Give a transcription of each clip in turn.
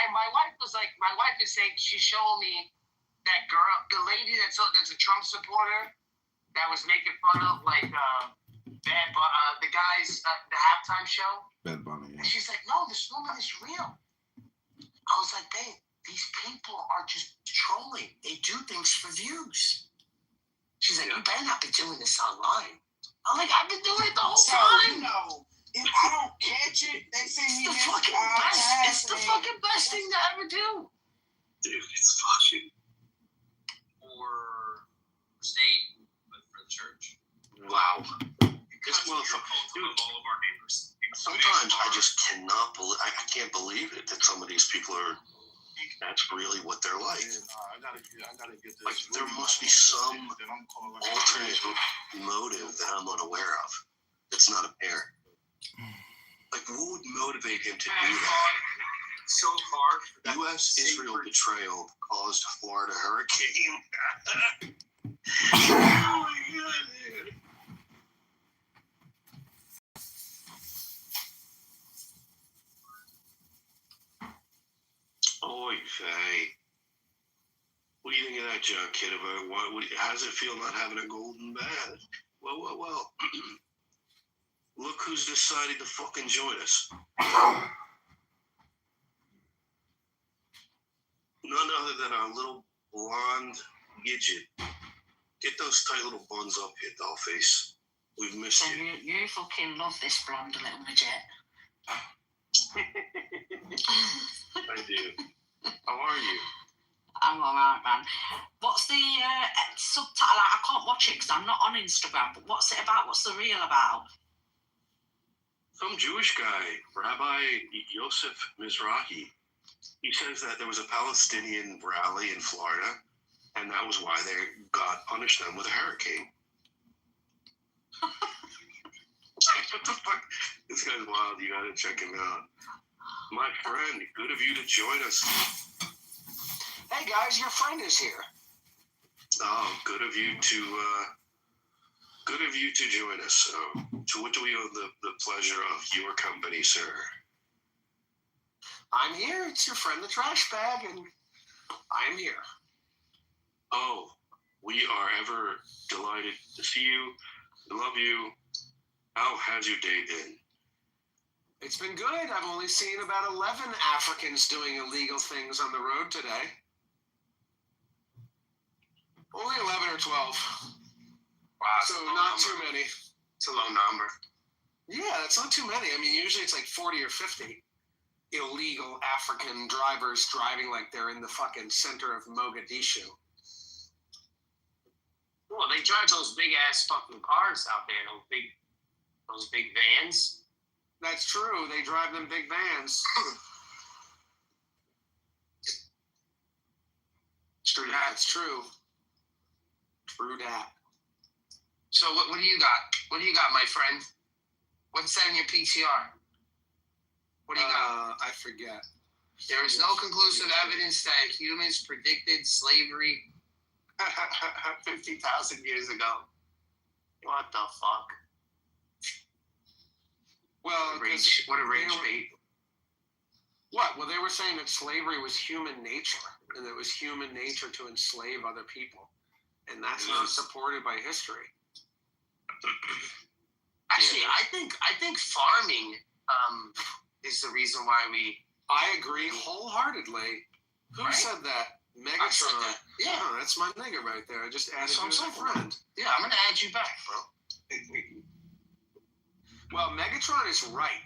And my wife is saying, she's showing me that girl, the lady that's a Trump supporter that was making fun of the guys the halftime show. Bad Bunny. Yeah. And she's like, no, this woman is real. I was like, babe, these people are just trolling. They do things for views. She's like, you better not be doing this online. I'm like, I've been doing it the whole time. If I don't catch it, they say it's the fucking best. It's the fucking best thing to ever do. Dude, it's fucking for state, but for the church. Wow. This motherfucker, dude, all of our neighbors. Sometimes I just cannot believe. I can't believe it that some of these people are. That's really what they're like. I gotta get this. Like there must be some alternate motive that I'm unaware of. It's not apparent. Like what would motivate him to do that? So hard. U.S.-Israel betrayal caused Florida hurricane. Oh my God, dude. Oy vey. What do you think of that, John Kitover? How does it feel not having a golden bath? Well. Look who's decided to fucking join us. None other than our little blonde Gidget. Get those tight little buns up here, dollface. We've missed you. You fucking love this blonde little midget. I do. How are you? I'm alright, man. What's the subtitle? I can't watch it because I'm not on Instagram, but what's it about? What's the reel about? Some Jewish guy, Rabbi Yosef Mizrahi, he says that there was a Palestinian rally in Florida, and that was why God punished them with a hurricane. What the fuck? This guy's wild. You gotta check him out. My friend, good of you to join us. Hey guys, your friend is here. Oh, good of you to join us. So, to what do we owe the pleasure of your company, sir? I'm here. It's your friend, the trash bag, and I'm here. Oh, we are ever delighted to see you. Love you. How has your day been? It's been good. I've only seen about 11 Africans doing illegal things on the road today. Only 11 or 12. Wow, so not too many. It's a low number. Yeah, that's not too many. I mean, usually it's like 40 or 50 illegal African drivers driving like they're in the fucking center of Mogadishu. Well, they drive those big ass fucking cars out there, those big vans. That's true. They drive them big vans. True that. That's true. True that. So what do you got? What do you got, my friend? What's that in your PTR? What do you got? I forget. There is no conclusive evidence that humans predicted slavery 50,000 years ago. What the fuck? Well, what a rage bait. What? Well, they were saying that slavery was human nature, and it was human nature to enslave other people, and that's not supported by history. Actually, I think farming is the reason why we. I agree wholeheartedly. Who said that? Megatron. I said that. Yeah, oh, that's my nigga right there. I just added you as a friend. Yeah, I'm gonna add you back, bro. Well, Megatron is right,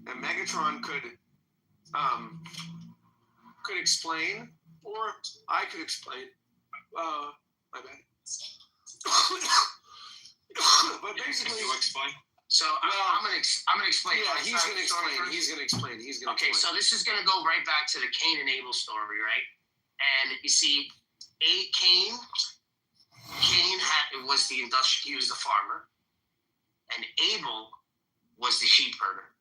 and Megatron could explain, or I could explain. My bad. But basically, you explain. So I'm gonna explain. Yeah, he's gonna explain. Okay, so this is gonna go right back to the Cain and Abel story, right? And you see, Cain was he was the farmer, and Abel was the sheep herder.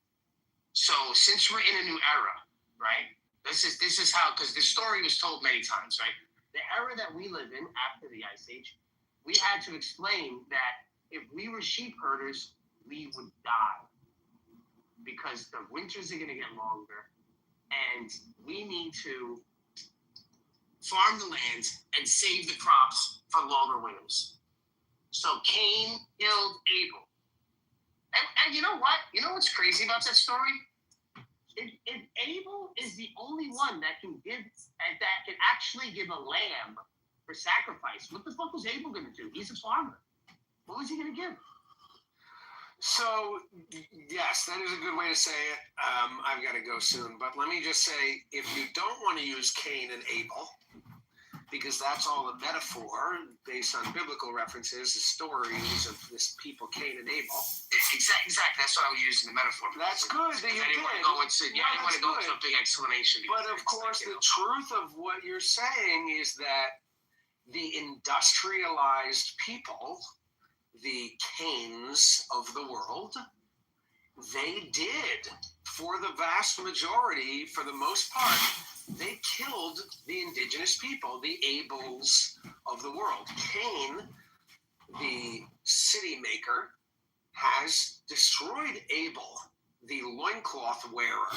So since we're in a new era, right? This is how, because the story was told many times, right? The era that we live in after the Ice Age, we had to explain that if we were sheep herders, we would die because the winters are going to get longer and we need to farm the land and save the crops for longer winters. So Cain killed Abel. And you know what? You know what's crazy about that story? If Abel is the only one that can actually give a lamb for sacrifice, what the fuck was Abel going to do? He's a farmer. What was he going to give? So, yes, that is a good way to say it. I've got to go soon. But let me just say, if you don't want to use Cain and Abel, because that's all a metaphor based on biblical references, the stories of this people, Cain and Abel. Exactly. That's what I was using the metaphor. That's good that you did. I didn't want to go into a big explanation. But of course, the truth of what you're saying is that the industrialized people, the Cains of the world, they did, for the vast majority, for the most part, they killed the indigenous people, the Abels of the world. Cain, the city maker, has destroyed Abel, the loincloth wearer.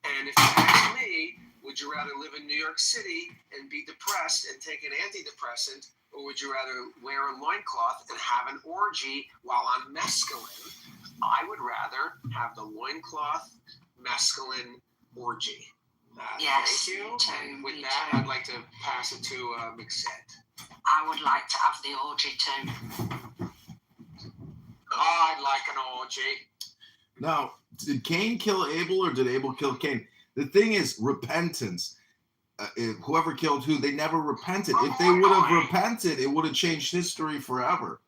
And if you ask me, would you rather live in New York City and be depressed and take an antidepressant, or would you rather wear a loincloth and have an orgy while on mescaline? I would rather have the loincloth mescaline orgy. Yes, thank you. And with me that, too. I'd like to pass it to Mixette. I would like to have the orgy too. I'd like an orgy. Now, did Cain kill Abel or did Abel kill Cain? The thing is, repentance. Whoever killed who, they never repented. If they would have repented, it would have changed history forever.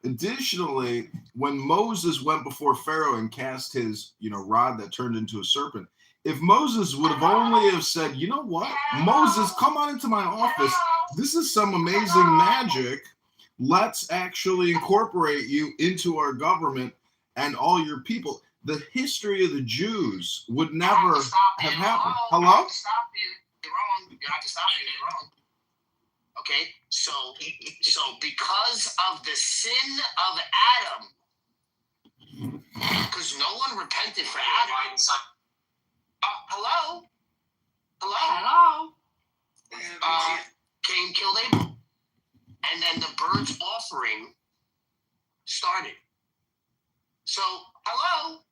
Additionally, when Moses went before Pharaoh and cast his, rod that turned into a serpent, if Moses would have only have said, you know what, Moses, come on into my office. This is some amazing magic. Let's actually incorporate you into our government and all your people. The history of the Jews would never have happened. Hello? I have to stop you. You're wrong. You have to stop you. You're wrong. Okay? So because of the sin of Adam, because no one repented for Adam. Hello? Cain killed Abel. And then the bird's offering started. So, hello?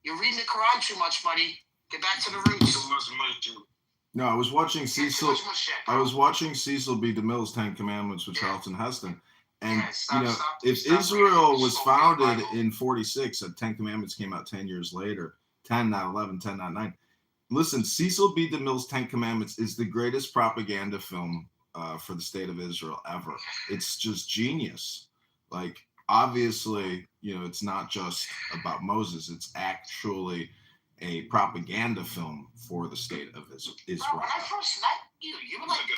You're reading the Quran too much, buddy. Get back to the roots. No, I was watching Cecil. I was watching Cecil B. DeMille's 10 Commandments with Charlton Heston. And, if Israel was founded in 46, and 10 Commandments came out 10 years later, 10, not 11, 10, not 9. Listen, Cecil B. DeMille's 10 Commandments is the greatest propaganda film for the state of Israel ever. It's just genius. Like, obviously, it's not just about Moses. It's actually a propaganda film for the state of Israel. Bro, when I first met you, you were like 100%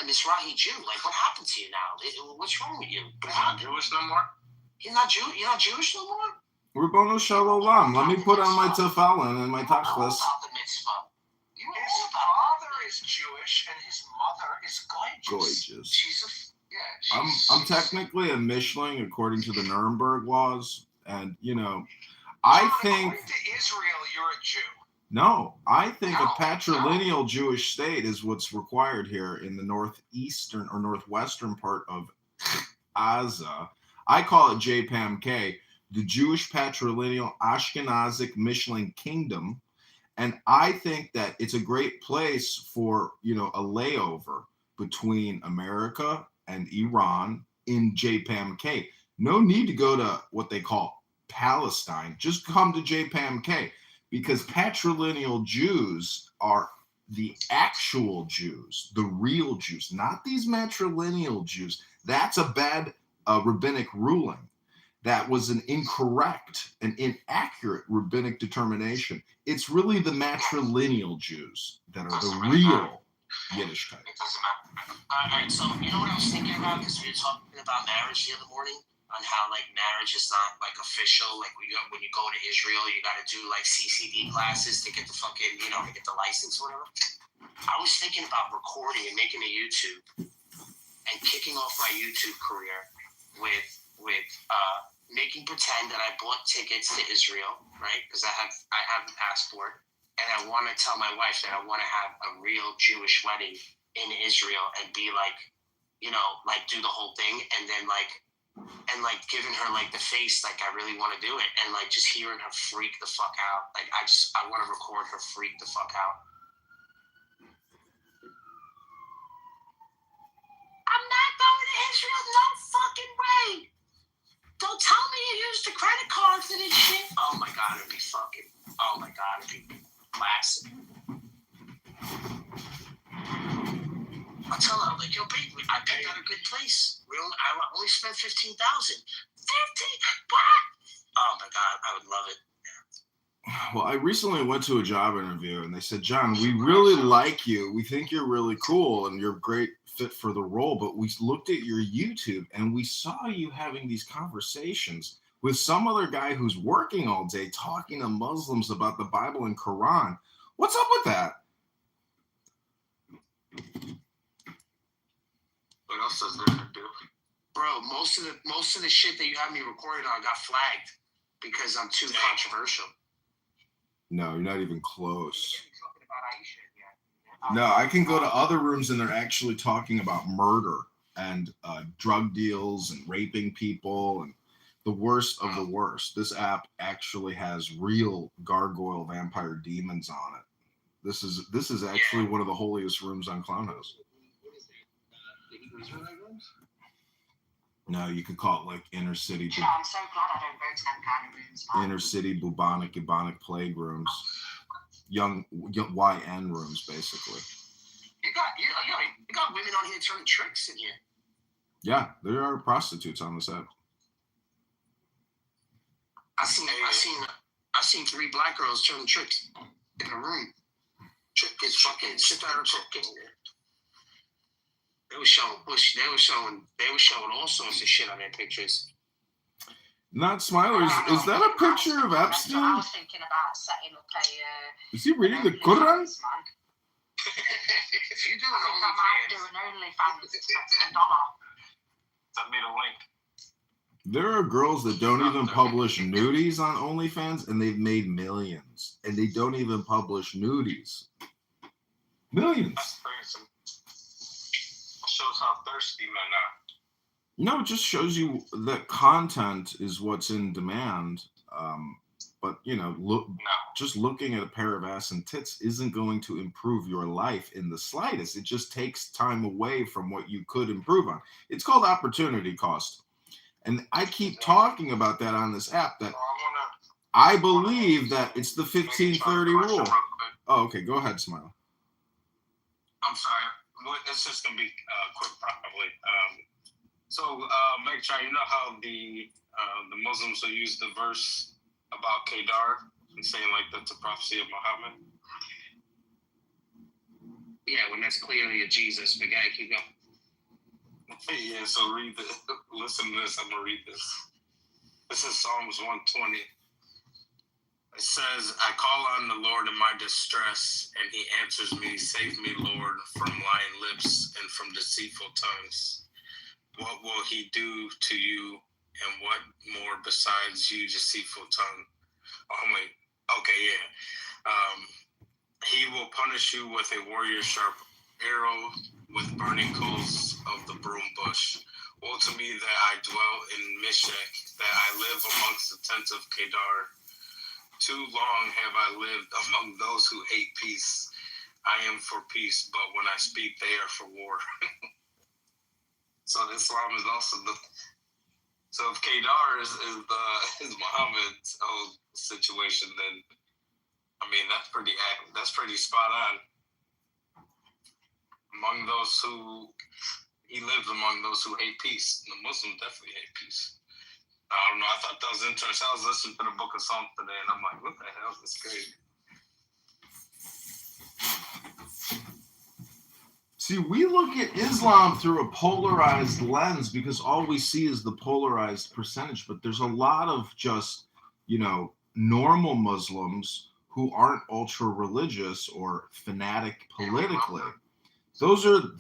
a Mizrahi Jew. Like, what happened to you now? What's wrong with you? You're not Jewish no more? You're not Jewish no more? Ribono Shalom. Let me put on my tefillin and my tachlis. His father is Jewish and his mother is gorgeous. Gorgeous. I'm technically a Mishling according to the Nuremberg laws, and I think According to Israel, you're a Jew. No, I think a patrilineal Jewish state is what's required here in the northeastern or northwestern part of Gaza. I call it JPAMK, the Jewish Patrilineal Ashkenazic Mishling Kingdom. And I think that it's a great place for, a layover between America and Iran in JPAMK. No need to go to what they call Palestine. Just come to JPAMK, because patrilineal Jews are the actual Jews, the real Jews, not these matrilineal Jews. That's a bad rabbinic ruling. That was an incorrect and inaccurate rabbinic determination. It's really the matrilineal Jews that are the real Yiddishkeit. It doesn't matter. All right, so you know what I was thinking about? Because we were talking about marriage the other morning, on how marriage is not official. Like when you go to Israel, you got to do CCD classes to get the fucking to get the license or whatever. I was thinking about recording and making a YouTube and kicking off my YouTube career with making pretend that I bought tickets to Israel, right? Because I have the passport, and I want to tell my wife that I want to have a real Jewish wedding in Israel and be like, you know, like do the whole thing, and then like giving her like the face, like I really want to do it, and like just hearing her freak the fuck out. Like I want to record her freak the fuck out. I'm not going to Israel, no fucking way. Don't tell me you used a credit card for this shit. Oh my god, it'd be fucking. Oh my god, it'd be classic. I'll tell her, like, yo, babe, I picked out a good place. I only spent $15,000. 15? What? Oh my god, I would love it. Well, I recently went to a job interview, and they said, John, we really like you. We think you're really cool, and you're a great fit for the role. But we looked at your YouTube, and we saw you having these conversations with some other guy who's working all day talking to Muslims about the Bible and Quran. What's up with that? What else is there to do? Bro, most of the shit that you have me recorded on got flagged because I'm too controversial. No, you're not even close. No, I can go to other rooms and they're actually talking about murder and drug deals and raping people and the worst of the worst. This app actually has real gargoyle vampire demons on it. This is actually one of the holiest rooms on Clownhouse. No, you could call it like inner city. I'm so glad I don't go to them kind of rooms. Inner city bubonic plague rooms, young YN rooms, basically. You got women on here turning tricks in here. Yeah, there are prostitutes on this app. I seen 3 black girls turning tricks in a room. Trick is fucking shit out of chick in there. They were showing all sorts of shit on their pictures. Not Smilers. Is that a picture of Epstein? I was thinking about setting up a. Is he reading the Quran? If you do I think I might do an OnlyFans to spend $1. Send me the link. There are girls that don't even publish nudies on OnlyFans, and they've made millions. And they don't even publish nudies. Millions. That's crazy. Shows how thirsty men are. No, it just shows you that content is what's in demand. But you know, just looking at a pair of ass and tits isn't going to improve your life in the slightest. It just takes time away from what you could improve on. It's called opportunity cost. And I keep talking about that on this app, that I believe that it's the 1530 rule. Oh, okay. Go ahead, Smile. I'm sorry. It's just going to be quick, probably. Make sure you know how the Muslims will use the verse about Kedar and saying like that's a prophecy of Muhammad. Yeah, when that's clearly a Jesus. But guy, keep going. Yeah, so read this. Listen to this. I'm gonna read this. This is Psalms 120. It says, "I call on the Lord in my distress, and He answers me. Save me, Lord, from lying lips and from deceitful tongues. What will He do to you, and what more besides you, deceitful tongue?" Oh wait. Okay, yeah. He will punish you with a warrior's sharp arrow, with burning coals of the broom bush. Woe to me that I dwell in Meshech, that I live amongst the tents of Kedar. Too long have I lived among those who hate peace. I am for peace, but when I speak, they are for war. So Islam is also so if Kedar is Muhammad's whole situation, then I mean that's pretty spot on. Among those who he lives among those who hate peace. The Muslims definitely hate peace. I don't know. I thought that was interesting. I was listening to the Book of Psalms today, and I'm like, what the hell? That's crazy. See, we look at Islam through a polarized lens because all we see is the polarized percentage. But there's a lot of just, normal Muslims who aren't ultra religious or fanatic politically.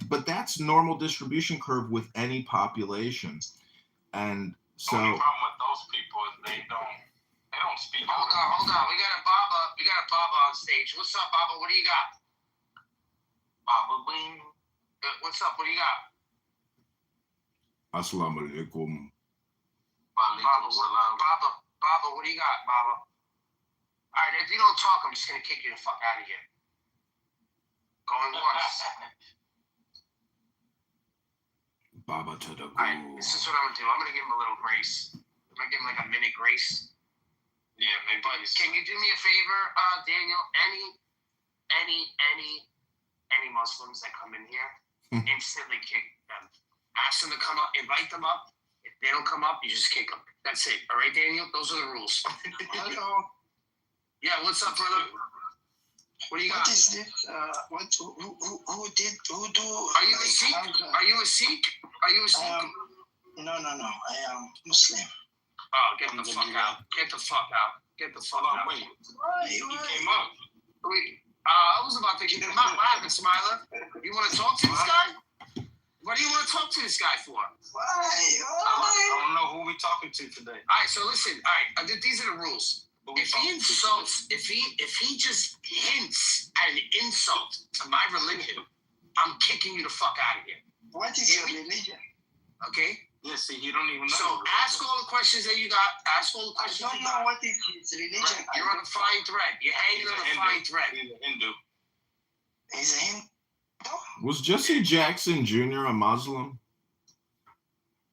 But that's normal distribution curve with any population. And So the only problem with those people is they don't speak. Hold on. We got a Baba on stage. What's up, Baba? What do you got? Baba Wing. What's up? What do you got? Assalamu alaikum. Baba, what do you got, Baba? All right, if you don't talk, I'm just gonna kick you the fuck out of here. Going once. Baba to the All right, this is what I'm gonna do. I'm gonna give him a little grace. I'm gonna give him like a minute grace. Yeah, maybe. But can you do me a favor, Daniel? Any Muslims that come in here, instantly kick them. Ask them to come up, invite them up. If they don't come up, you just kick them. That's it. All right, Daniel? Those are the rules. Hello. Yeah, what's up, brother? What do you got? What is this? Who do? Are you a Sikh? Are you a Sikh? Are you a Sikh? No. I am Muslim. Oh, get the fuck out. Get the fuck out. Get the fuck out. Wait, Why? he came up. Wait, I was about to kick him out. What happened, Smiler? You want to talk to this guy? What do you want to talk to this guy for? Why? I don't know who we talking to today. All right, so listen. All right, these are the rules. If he insults, if he just hints at an insult to my religion, I'm kicking you the fuck out of here. What is your religion? Okay? Yeah, see, he don't even know. So ask all the questions that you got. Ask all the I questions don't you know got. what is his religion. Right. You're on a fine thread. You're hanging on a fine thread. He's a Hindu. Is him? Was Jesse Jackson Jr. a Muslim?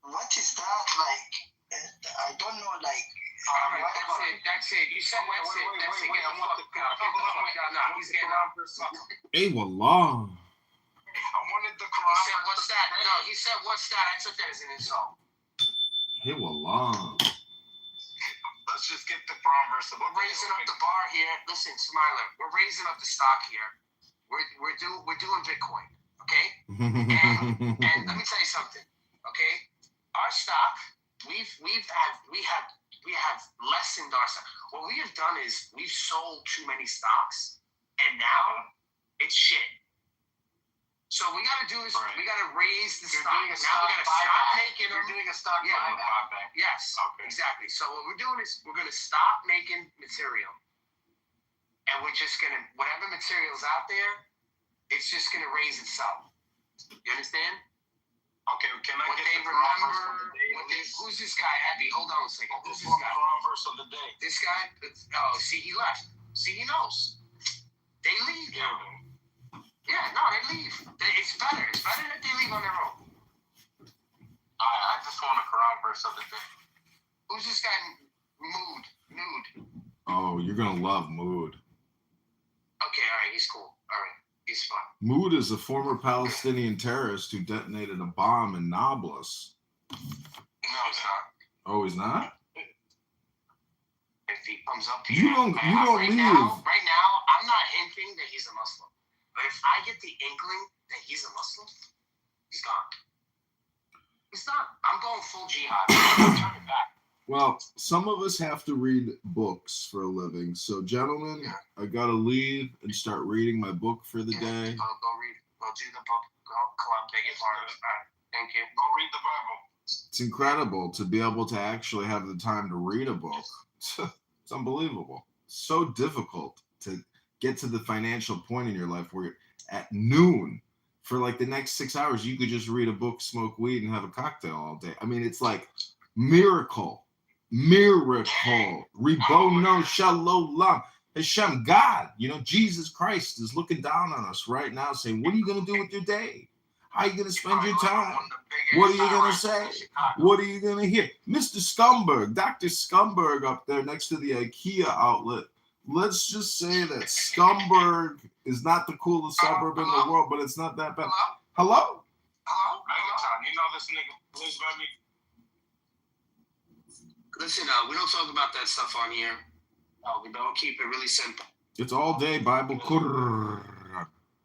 What is that like? I don't know. Like. All right, that's it. You said that's it. That's it. Get the fuck out. No, he's getting out. Hey, wallah. I wanted the He Quran. said, what's that? No, he said, what's that? I took that as an insult. Hey, wallah. Let's just get the Quran verse. We're raising up the bar here. Listen, Smiler, we're raising up the stock here. We're doing Bitcoin, okay? And let me tell you something, okay? Our stock, we have lessened our stock. What we have done is we've sold too many stocks, and now it's shit. So what we got to do is we got to raise the stock. Now we got to stop making them. You're doing a stock buyback. Yes, Okay. exactly. So what we're doing is we're going to stop making material, and we're just going to whatever material's out there, it's just going to raise itself. You understand? Okay, can I What get they the Quran verse remember? of the day? Who's this guy, Abby? Hold on a second. Who's this guy? Quran verse of the day. This guy? Oh, see, he left. See, he knows. They leave. Yeah, no, they leave. It's better. It's better that they leave on their own. I just want a Quran verse of the day. Who's this guy? Nude. Oh, you're gonna love Mood. Okay, all right, he's cool. All right, he's fine. Mood is a former Palestinian terrorist who detonated a bomb in Nablus. No, it's not. Oh, he's not? If he comes up You here, don't right leave. Right now, I'm not hinting that he's a Muslim. But if I get the inkling that he's a Muslim, he's gone. He's not. I'm going full jihad. I'm turning back. Well, some of us have to read books for a living. So, gentlemen, I gotta leave and start reading my book for the day. Go read. Go do the book. Go club. Big and hard. All right. Thank you. Go read the Bible. It's incredible to be able to actually have the time to read a book. It's unbelievable. So difficult to get to the financial point in your life where at noon for like the next 6 hours you could just read a book, smoke weed, and have a cocktail all day. I mean, it's like miracle. Ribono Shalom. Hashem, God, Jesus Christ is looking down on us right now saying, what are you going to do with your day? How are you going to spend your time? What are you going to say? What are you going to hear? Mr. Scumberg, Dr. Scumberg up there next to the IKEA outlet. Let's just say that Scumberg is not the coolest suburb in the world, but it's not that bad. Hello? You know this nigga lives by me? Listen, we don't talk about that stuff on here. We don't. Keep it really simple. It's all day Bible.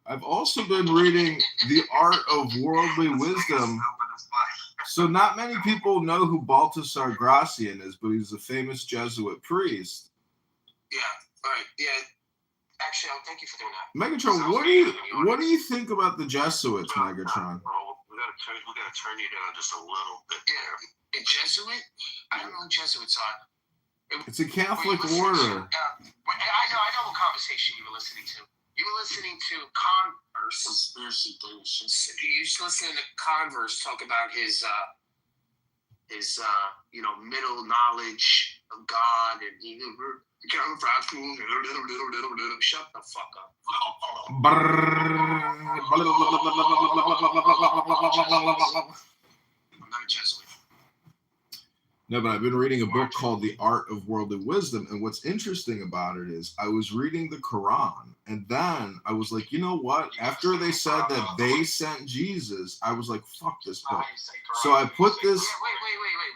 I've also been reading The Art of Worldly Wisdom. So not many people know who Baltasar Gracian is, but he's a famous Jesuit priest. Yeah, all right, yeah. Actually, thank you for doing that. Megatron, what do you think about the Jesuits, Megatron? We gotta turn you down just a little bit. Yeah. A Jesuit? I don't know who Jesuits are. It's a Catholic Were you listening order. I know what conversation you were listening to. You were listening to Converse. Conspiracy theories. You used to listen to Converse talk about his middle knowledge of God, and he shut the fuck up. I'm not a Jesuit. No, but I've been reading a book called The Art of Worldly Wisdom, and what's interesting about it is I was reading the Quran, and then I was like, you know what? After they said that they sent Jesus, I was like, fuck this book. So I put this. Wait.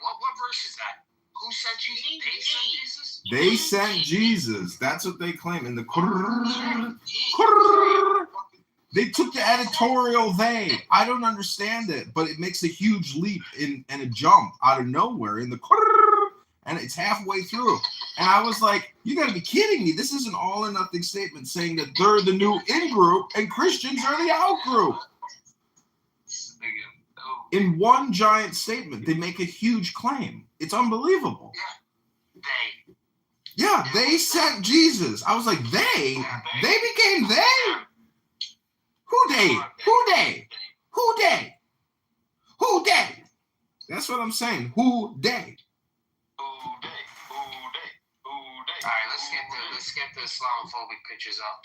What verse is that? Who sent Jesus? They sent Jesus? They sent Jesus. That's what they claim in the Quran. They took the editorial they. I don't understand it, but it makes a huge leap and a jump out of nowhere in the and it's halfway through. And I was like, you got to be kidding me. This is an all or nothing statement saying that they're the new in group and Christians are the out group. In one giant statement, they make a huge claim. It's unbelievable. Yeah, they sent Jesus. I was like, they? They became they? Who they? That's what I'm saying. Who they? All right, let's get the Islamophobic pictures up.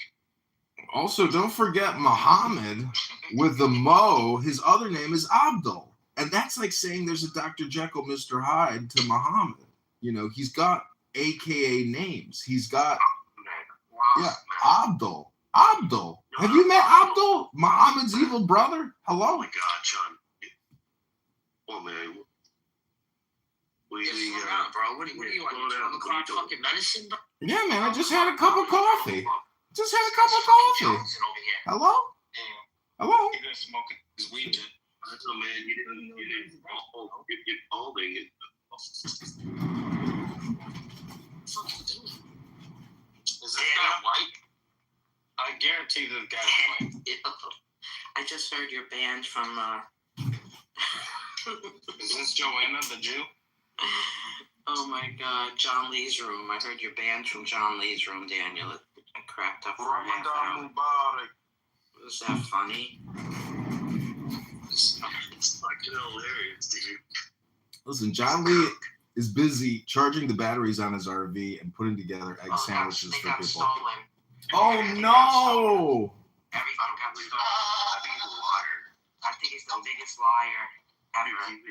Also, don't forget Muhammad with the Mo. His other name is Abdul, and that's like saying there's a Dr. Jekyll, Mr. Hyde to Muhammad. You know, he's got AKA names. He's got Abdul. Have you met Abdul? Muhammad's evil brother? Hello? Oh my God, John. Well, man. Bro, what do you want? You fucking medicine, bro? Yeah, man, I just had a cup of coffee. Hello? Hello? You've been smoking his weed. I know, man. You didn't get balding. Is this guy white? I guarantee this guy's white. I just heard your band from. Is this Joanna the Jew? Oh my God, John Lee's room. I heard your band from John Lee's room, Daniel. I cracked up for a half hour. Was that funny? It's fucking hilarious, dude. Listen, John Lee is busy charging the batteries on his RV and putting together egg sandwiches for people. Stolen. Oh no! Everything got stolen. I think he's the biggest liar ever. Did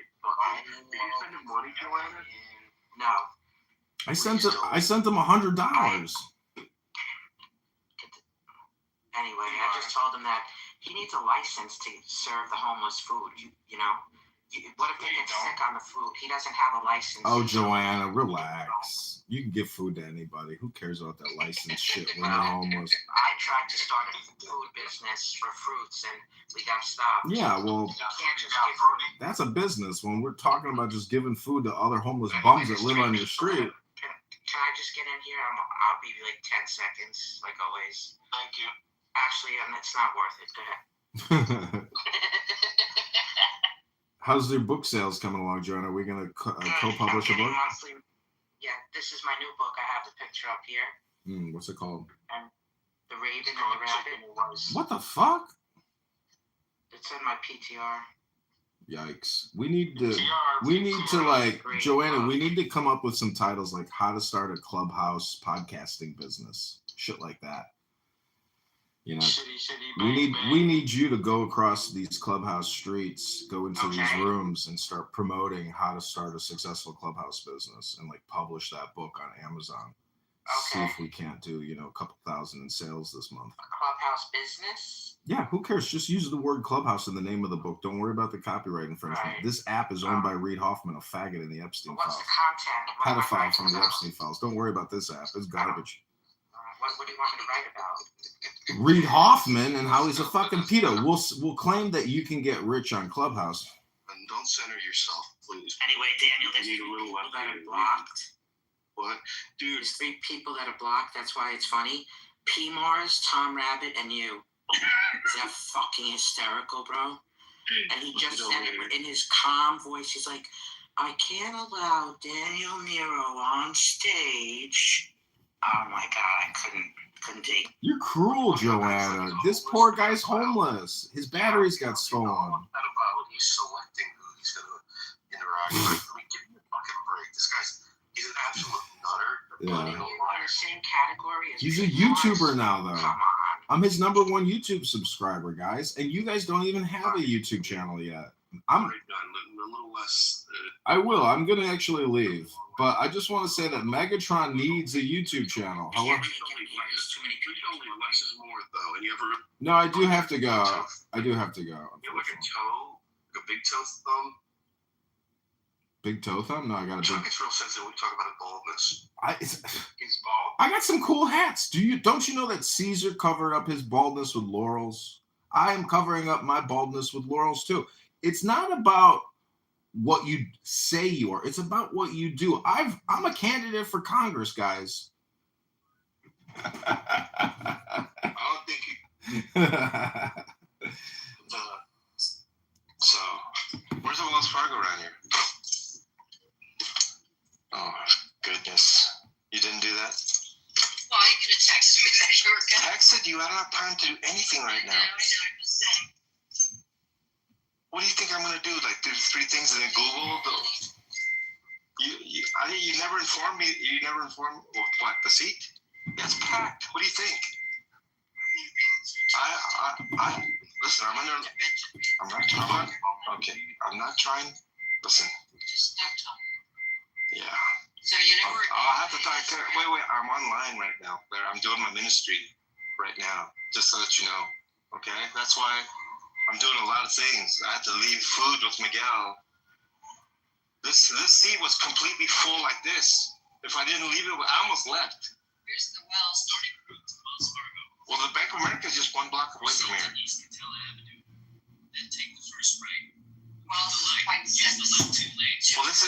you spend money, Joanna? No. I sent him $100. Anyway, I just told him that he needs a license to serve the homeless food. You know, what if they get sick on the food? He doesn't have a license. Oh, Joanna, relax. You can give food to anybody. Who cares about that license shit when you're homeless? I tried to start a food business for fruits, and we got stopped. Yeah, well, You can't just give food. that's a business. When we're talking about just giving food to other homeless bums that live on your street. Can I just get in here? I'll be like 10 seconds, like always. Thank you. Actually, it's not worth it. Go ahead. How's your book sales coming along, Joanna? Are we going to co-publish a book? Monthly. Yeah, this is my new book. I have the picture up here. What's it called? The Raven and the Rabbit. What the fuck? It's in my PTR. Yikes. We need to like, Joanna, we need to come up with some titles like how to start a clubhouse podcasting business. Shit like that. You know, we need you to go across these clubhouse streets, go into these rooms and start promoting how to start a successful clubhouse business and like publish that book on Amazon. See if we can't do, a couple thousand in sales this month. A clubhouse business? Yeah, who cares? Just use the word clubhouse in the name of the book. Don't worry about the copyright infringement. Right. This app is owned by Reid Hoffman, a faggot in the Epstein files. What's the content? Pedophile from the Epstein files. Don't worry about this app. It's garbage. What do you want me to write about? Reid Hoffman and how he's a fucking pedo. We'll claim that you can get rich on Clubhouse. And don't center yourself, please. Anyway, Daniel, there's 3 people that are blocked. What? Dude. There's 3 people that are blocked. That's why it's funny. P. Mars, Tom Rabbit, and you. Is that fucking hysterical, bro? And he just said it in his calm voice. He's like, I can't allow Daniel Nero on stage. Oh my God, I couldn't take. You're cruel, Joanna. This poor guy's homeless. His batteries got stolen. That about he's selecting who he's going to interact with. I mean, give me a fucking break. This he's an absolute nutter. Yeah. You are in the same category as He's a YouTuber now, though. Come on. I'm his #1 YouTube subscriber, guys, and you guys don't even have a YouTube channel yet. A little less. I will. I'm gonna actually leave, but I just want to say that Megatron needs a YouTube channel. However, Less is more, though. And you ever? no, I do have to go. I do have to go. You have like a toe, like a big toe thumb. Big toe thumb? No, I got a Chuck big. gets real sensitive when we talk about baldness. He's bald. I got some cool hats. Don't you know that Caesar covered up his baldness with laurels? I am covering up my baldness with laurels too. It's not about what you say you are. It's about what you do. I'm a candidate for Congress, guys. I don't think you. So, where's the Wells Fargo around here? Oh, goodness. You didn't do that? Well, you could have texted me that you were going to. Texted you? I don't have time to do anything right now. I know, I'm just saying. What do you think I'm going to do? Like, do 3 things and then Google? You never informed me. You never informed me. What, the seat? Yeah, it's packed. What do you think? Listen, I'm not trying. Listen. Just don't talk. Yeah. So you never. I'll have to talk. Wait. I'm online right now. I'm doing my ministry right now, just so that you know. Okay? That's why I'm doing a lot of things. I had to leave food with Miguel. This seat was completely full like this. If I didn't leave it, I almost left. Here's the Wells. Well, the Bank of America is just 1 block away from here. Then take the first right. Well,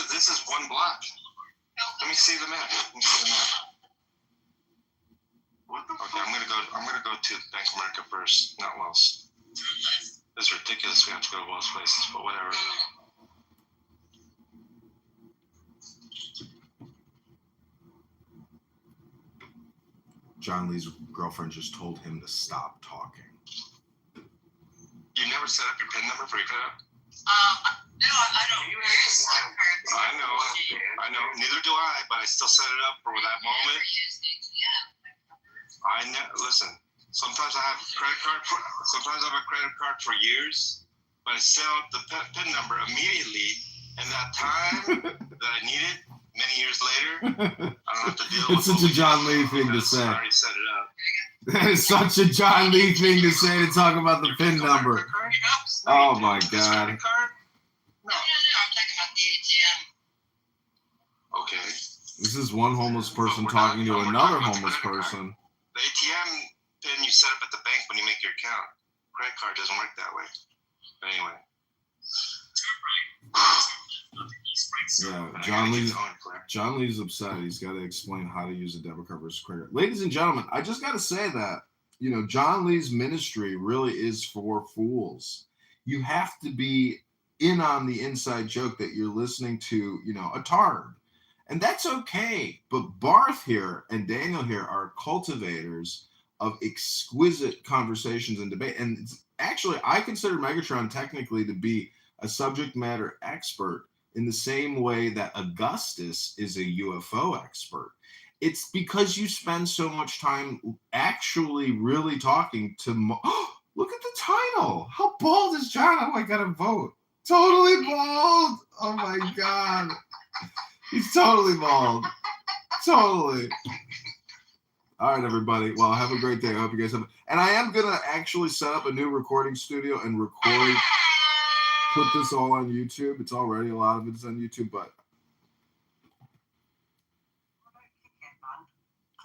This is 1 block. Let me see the map. Okay, I'm gonna go to Bank of America first, not Wells. This is ridiculous. We have to go to Wells places, but whatever. John Lee's girlfriend just told him to stop talking. You never set up your PIN number for your credit? No, I don't. I know. Neither do I, but I still set it up for that moment. Listen. Sometimes I have a credit card for years, but I set up the PIN number immediately, and that time that I need it many years later, I don't have to deal with it. It's such a John Lee thing to say. I already set it up. That is such a John Lee thing to say, to talk about the PIN number. Oh my God. Credit card? No, I'm talking about the ATM. Okay. This is one homeless person talking to another homeless person. The ATM PIN you set up at the bank when you make your account. Credit card doesn't work that way. But anyway. Yeah, John Lee's upset. He's got to explain how to use a debit card versus credit. Ladies and gentlemen, I just got to say that, John Lee's ministry really is for fools. You have to be in on the inside joke that you're listening to, a tard. And that's okay. But Barth here and Daniel here are cultivators of exquisite conversations and debate. And actually, I consider Megatron technically to be a subject matter expert in the same way that Augustus is a UFO expert. It's because you spend so much time actually really talking to... look at the title. How bald is John? Oh, I got to vote. Totally bald. Oh, my God. He's totally bald. Totally. All right, everybody. Well, have a great day. I hope you guys have... And I am going to actually set up a new recording studio and put this all on YouTube. It's already, a lot of it's on YouTube, but...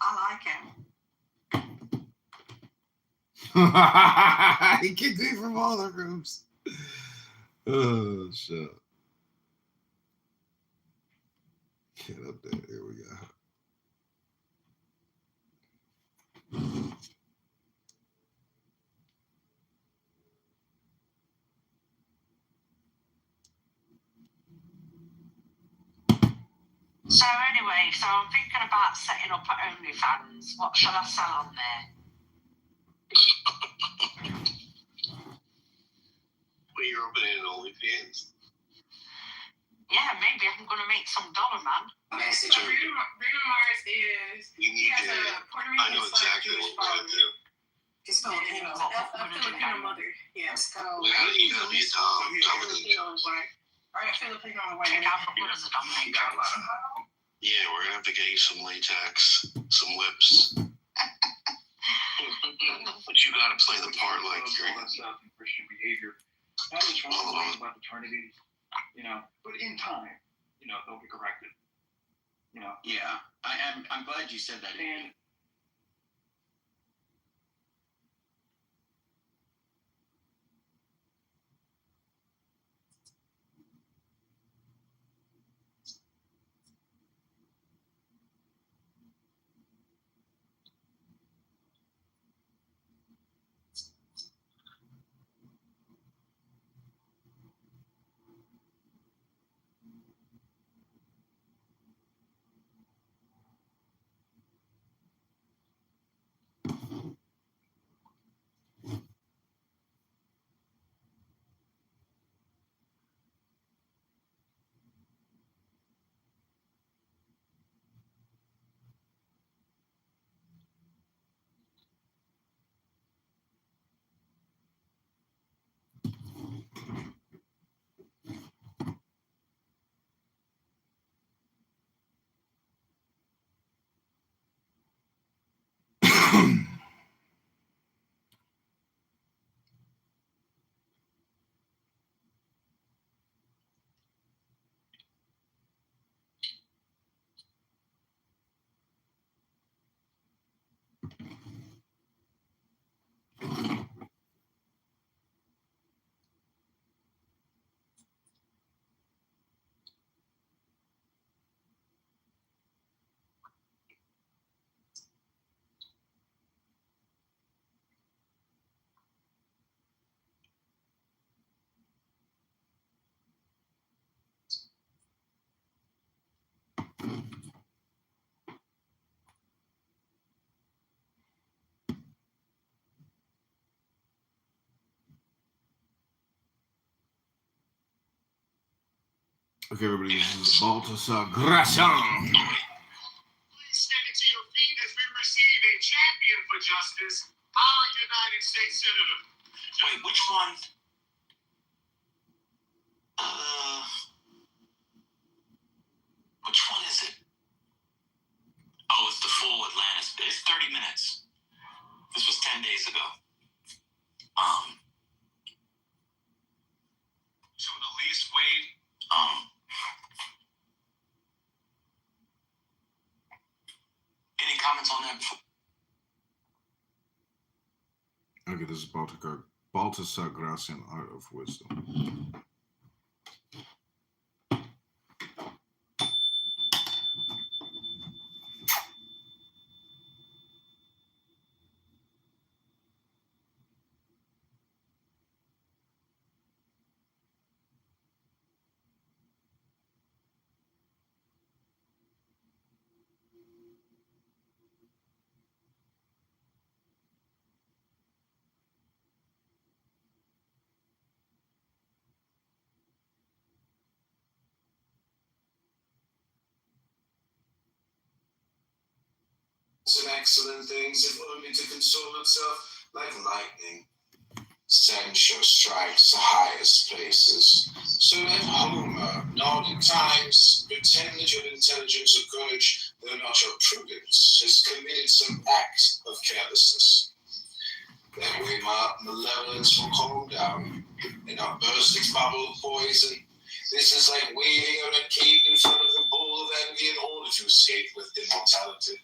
I like him. He kicked me from all the rooms. Oh, shit. Get up there. Here we go. So anyway, so I'm thinking about setting up at OnlyFans. What shall I sell on there? Well, you're opening an OnlyFans. Yeah, maybe I'm going to make some dollar, man. Okay, so Bruno Mars is. You need he has to. a Puerto Rican I know exactly what we're gonna do. It's Filipino. A Filipino mother. Yeah. So. We're gonna eat a Filipino white. All right, Filipino white. Yeah, we're gonna have to get you some latex, some lips. But you gotta play the part like you're. Christian behavior. That is one of the things about eternity, but in time, they'll be corrected. Yeah, I'm glad you said that. And Okay, everybody, this is Baltasar Gracian. Please stand to your feet as we receive a champion for justice, our United States Senator. Wait, which one? Which one is it? Oh, it's the full Atlantis. It's 30 minutes. This was 10 days ago. So the least Wade. Any comments on that before? Okay, this is Baltasar Gracian, Art of Wisdom. And excellent things, if only to console itself like lightning. Censure strikes the highest places. So let Homer, nod at times, pretend that your intelligence or courage, though not your prudence, has committed some act of carelessness. That way my malevolence will calm down, and not burst its bubble of poison. This is like waving a red cape in front of the bull of envy in order to escape with immortality.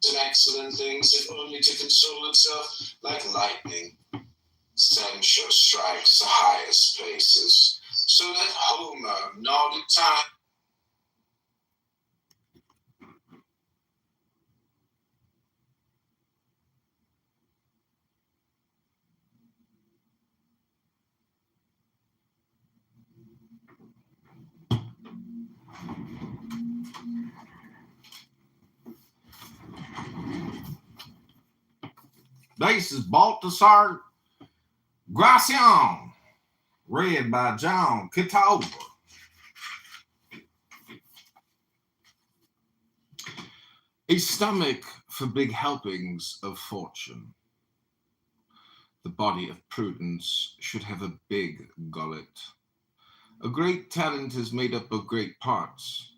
And excellent things, if only to console itself like lightning. Censure strikes the highest places, so that Homer nodded time. This is Baltasar Gracian, read by John Kitover. A stomach for big helpings of fortune. The body of prudence should have a big gullet. A great talent is made up of great parts.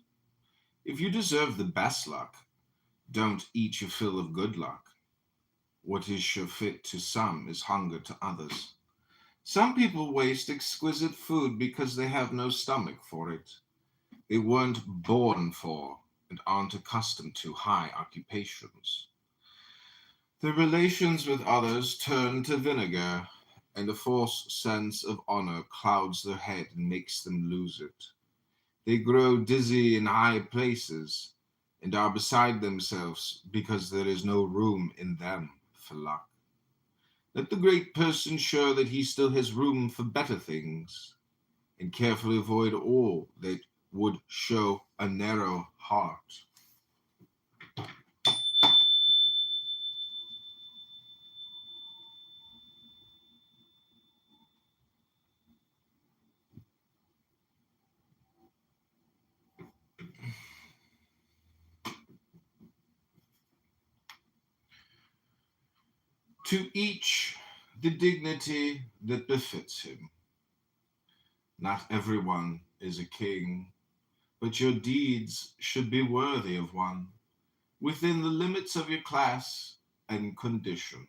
If you deserve the best luck, don't eat your fill of good luck. What is surefit to some is hunger to others. Some people waste exquisite food because they have no stomach for it. They weren't born for and aren't accustomed to high occupations. Their relations with others turn to vinegar, and a false sense of honor clouds their head and makes them lose it. They grow dizzy in high places and are beside themselves because there is no room in them for luck. Let the great person show that he still has room for better things, and carefully avoid all that would show a narrow heart. To each the dignity that befits him. Not everyone is a king, but your deeds should be worthy of one, within the limits of your class and condition.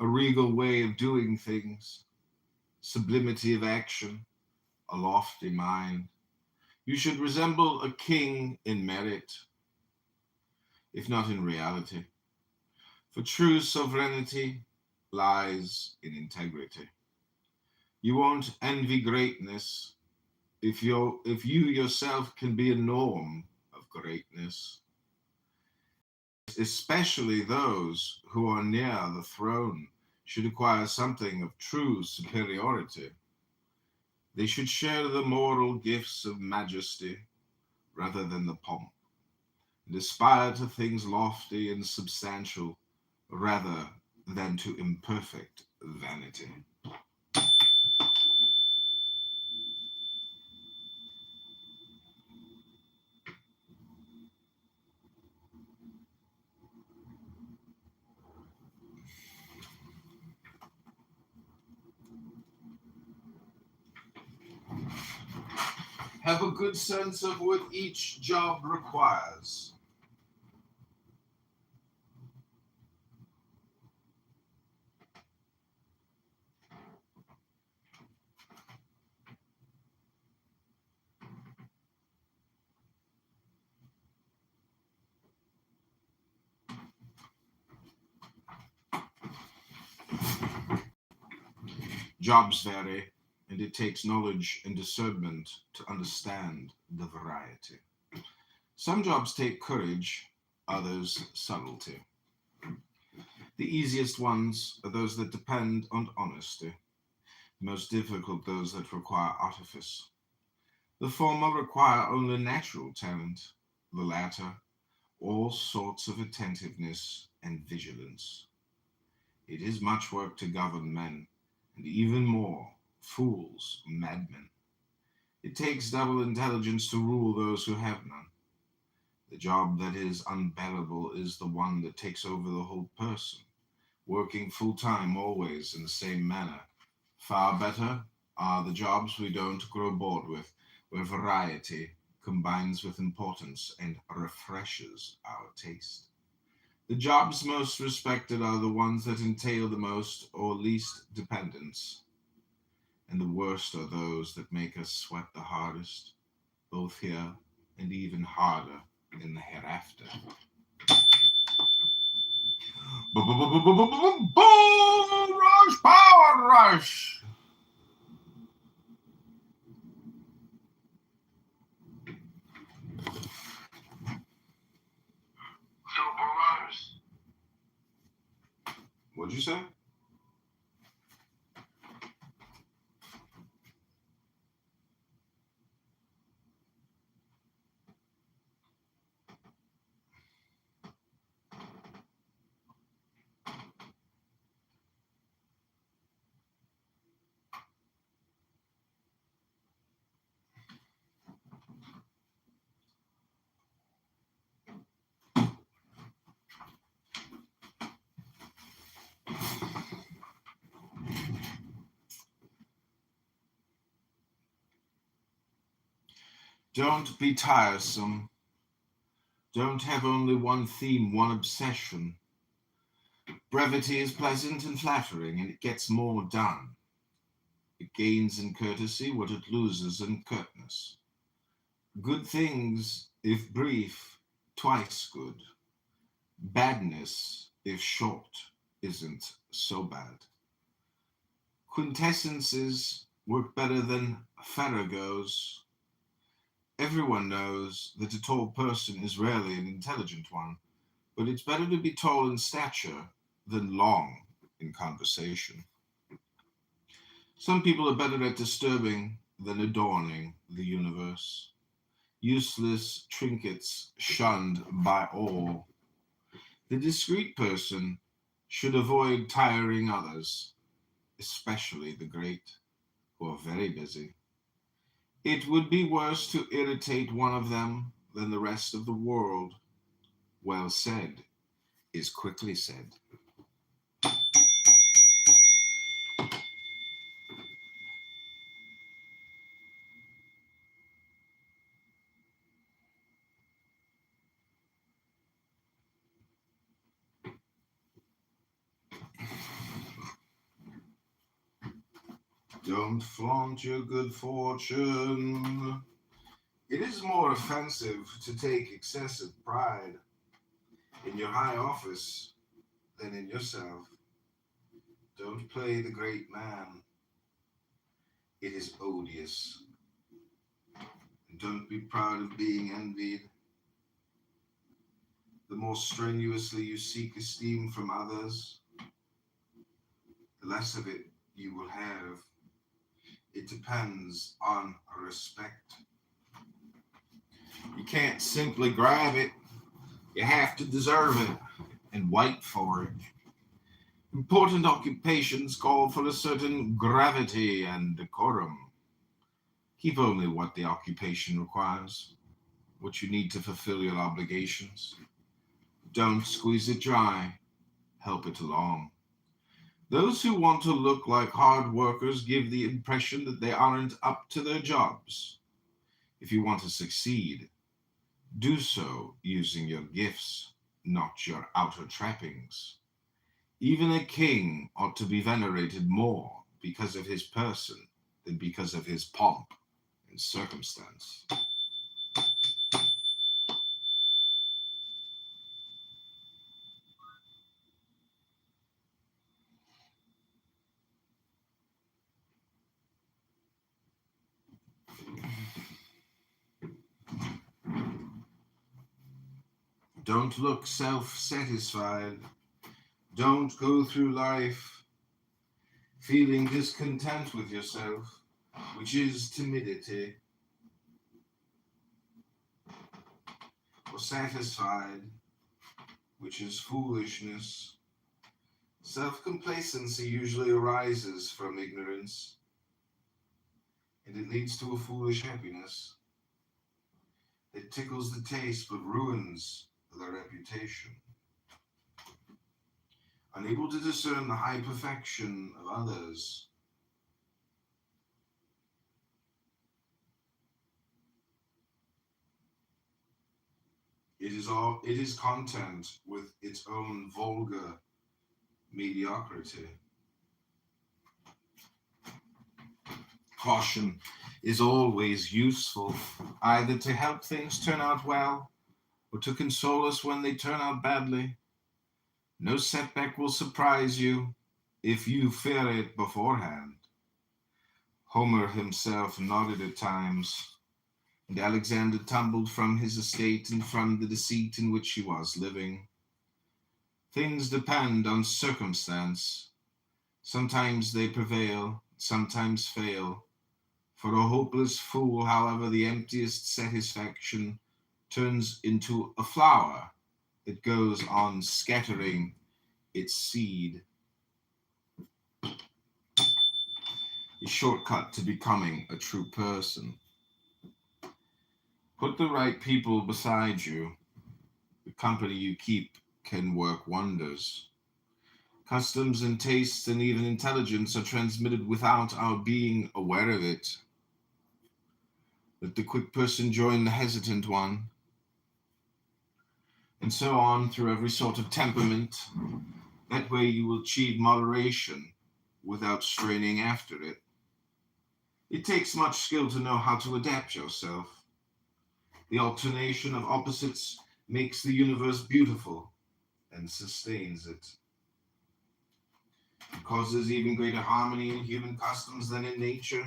A regal way of doing things, sublimity of action, a lofty mind. You should resemble a king in merit, if not in reality. For true sovereignty lies in integrity. You won't envy greatness if you yourself can be a norm of greatness. Especially those who are near the throne should acquire something of true superiority. They should share the moral gifts of majesty rather than the pomp, and aspire to things lofty and substantial rather than to imperfect vanity. Have a good sense of what each job requires. Jobs vary, and it takes knowledge and discernment to understand the variety. Some jobs take courage, others subtlety. The easiest ones are those that depend on honesty, the most difficult those that require artifice. The former require only natural talent, the latter all sorts of attentiveness and vigilance. It is much work to govern men, and even more, fools, madmen. It takes double intelligence to rule those who have none. The job that is unbearable is the one that takes over the whole person, working full-time always in the same manner. Far better are the jobs we don't grow bored with, where variety combines with importance and refreshes our taste. The jobs most respected are the ones that entail the most or least dependence, and the worst are those that make us sweat the hardest, both here and even harder in the hereafter. Bull Rush! Power Rush! What'd you say? Don't be tiresome. Don't have only one theme, one obsession. Brevity is pleasant and flattering, and it gets more done. It gains in courtesy what it loses in curtness. Good things, if brief, twice good. Badness, if short, isn't so bad. Quintessences work better than farragos. Everyone knows that a tall person is rarely an intelligent one, but it's better to be tall in stature than long in conversation. Some people are better at disturbing than adorning the universe. Useless trinkets shunned by all. The discreet person should avoid tiring others, especially the great, who are very busy. It would be worse to irritate one of them than the rest of the world. Well said is quickly said. Don't flaunt your good fortune. It is more offensive to take excessive pride in your high office than in yourself. Don't play the great man. It is odious. And don't be proud of being envied. The more strenuously you seek esteem from others, the less of it you will have. It depends on respect. You can't simply grab it. You have to deserve it and wait for it. Important occupations call for a certain gravity and decorum. Keep only what the occupation requires, what you need to fulfill your obligations. Don't squeeze it dry. Help it along. Those who want to look like hard workers give the impression that they aren't up to their jobs. If you want to succeed, do so using your gifts, not your outer trappings. Even a king ought to be venerated more because of his person than because of his pomp and circumstance. Don't look self-satisfied. Don't go through life feeling discontent with yourself, which is timidity, or satisfied, which is foolishness. Self-complacency usually arises from ignorance, and it leads to a foolish happiness. It tickles the taste but ruins the reputation. Unable to discern the high perfection of others, it is content with its own vulgar mediocrity. Caution is always useful, either to help things turn out well or to console us when they turn out badly. No setback will surprise you if you fear it beforehand. Homer himself nodded at times, and Alexander tumbled from his estate and from the deceit in which he was living. Things depend on circumstance. Sometimes they prevail, sometimes fail. For a hopeless fool, however, the emptiest satisfaction turns into a flower that goes on scattering its seed. A shortcut to becoming a true person. Put the right people beside you. The company you keep can work wonders. Customs and tastes and even intelligence are transmitted without our being aware of it. Let the quick person join the hesitant one, and so on through every sort of temperament. That way you will achieve moderation without straining after it. It takes much skill to know how to adapt yourself. The alternation of opposites makes the universe beautiful and sustains it. It causes even greater harmony in human customs than in nature.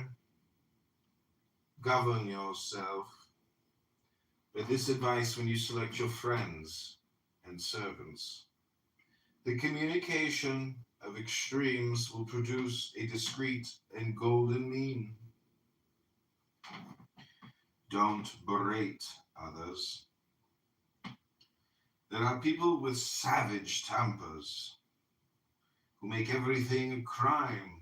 Govern yourself. By this advice when you select your friends and servants. The communication of extremes will produce a discreet and golden mean. Don't berate others. There are people with savage tempers who make everything a crime.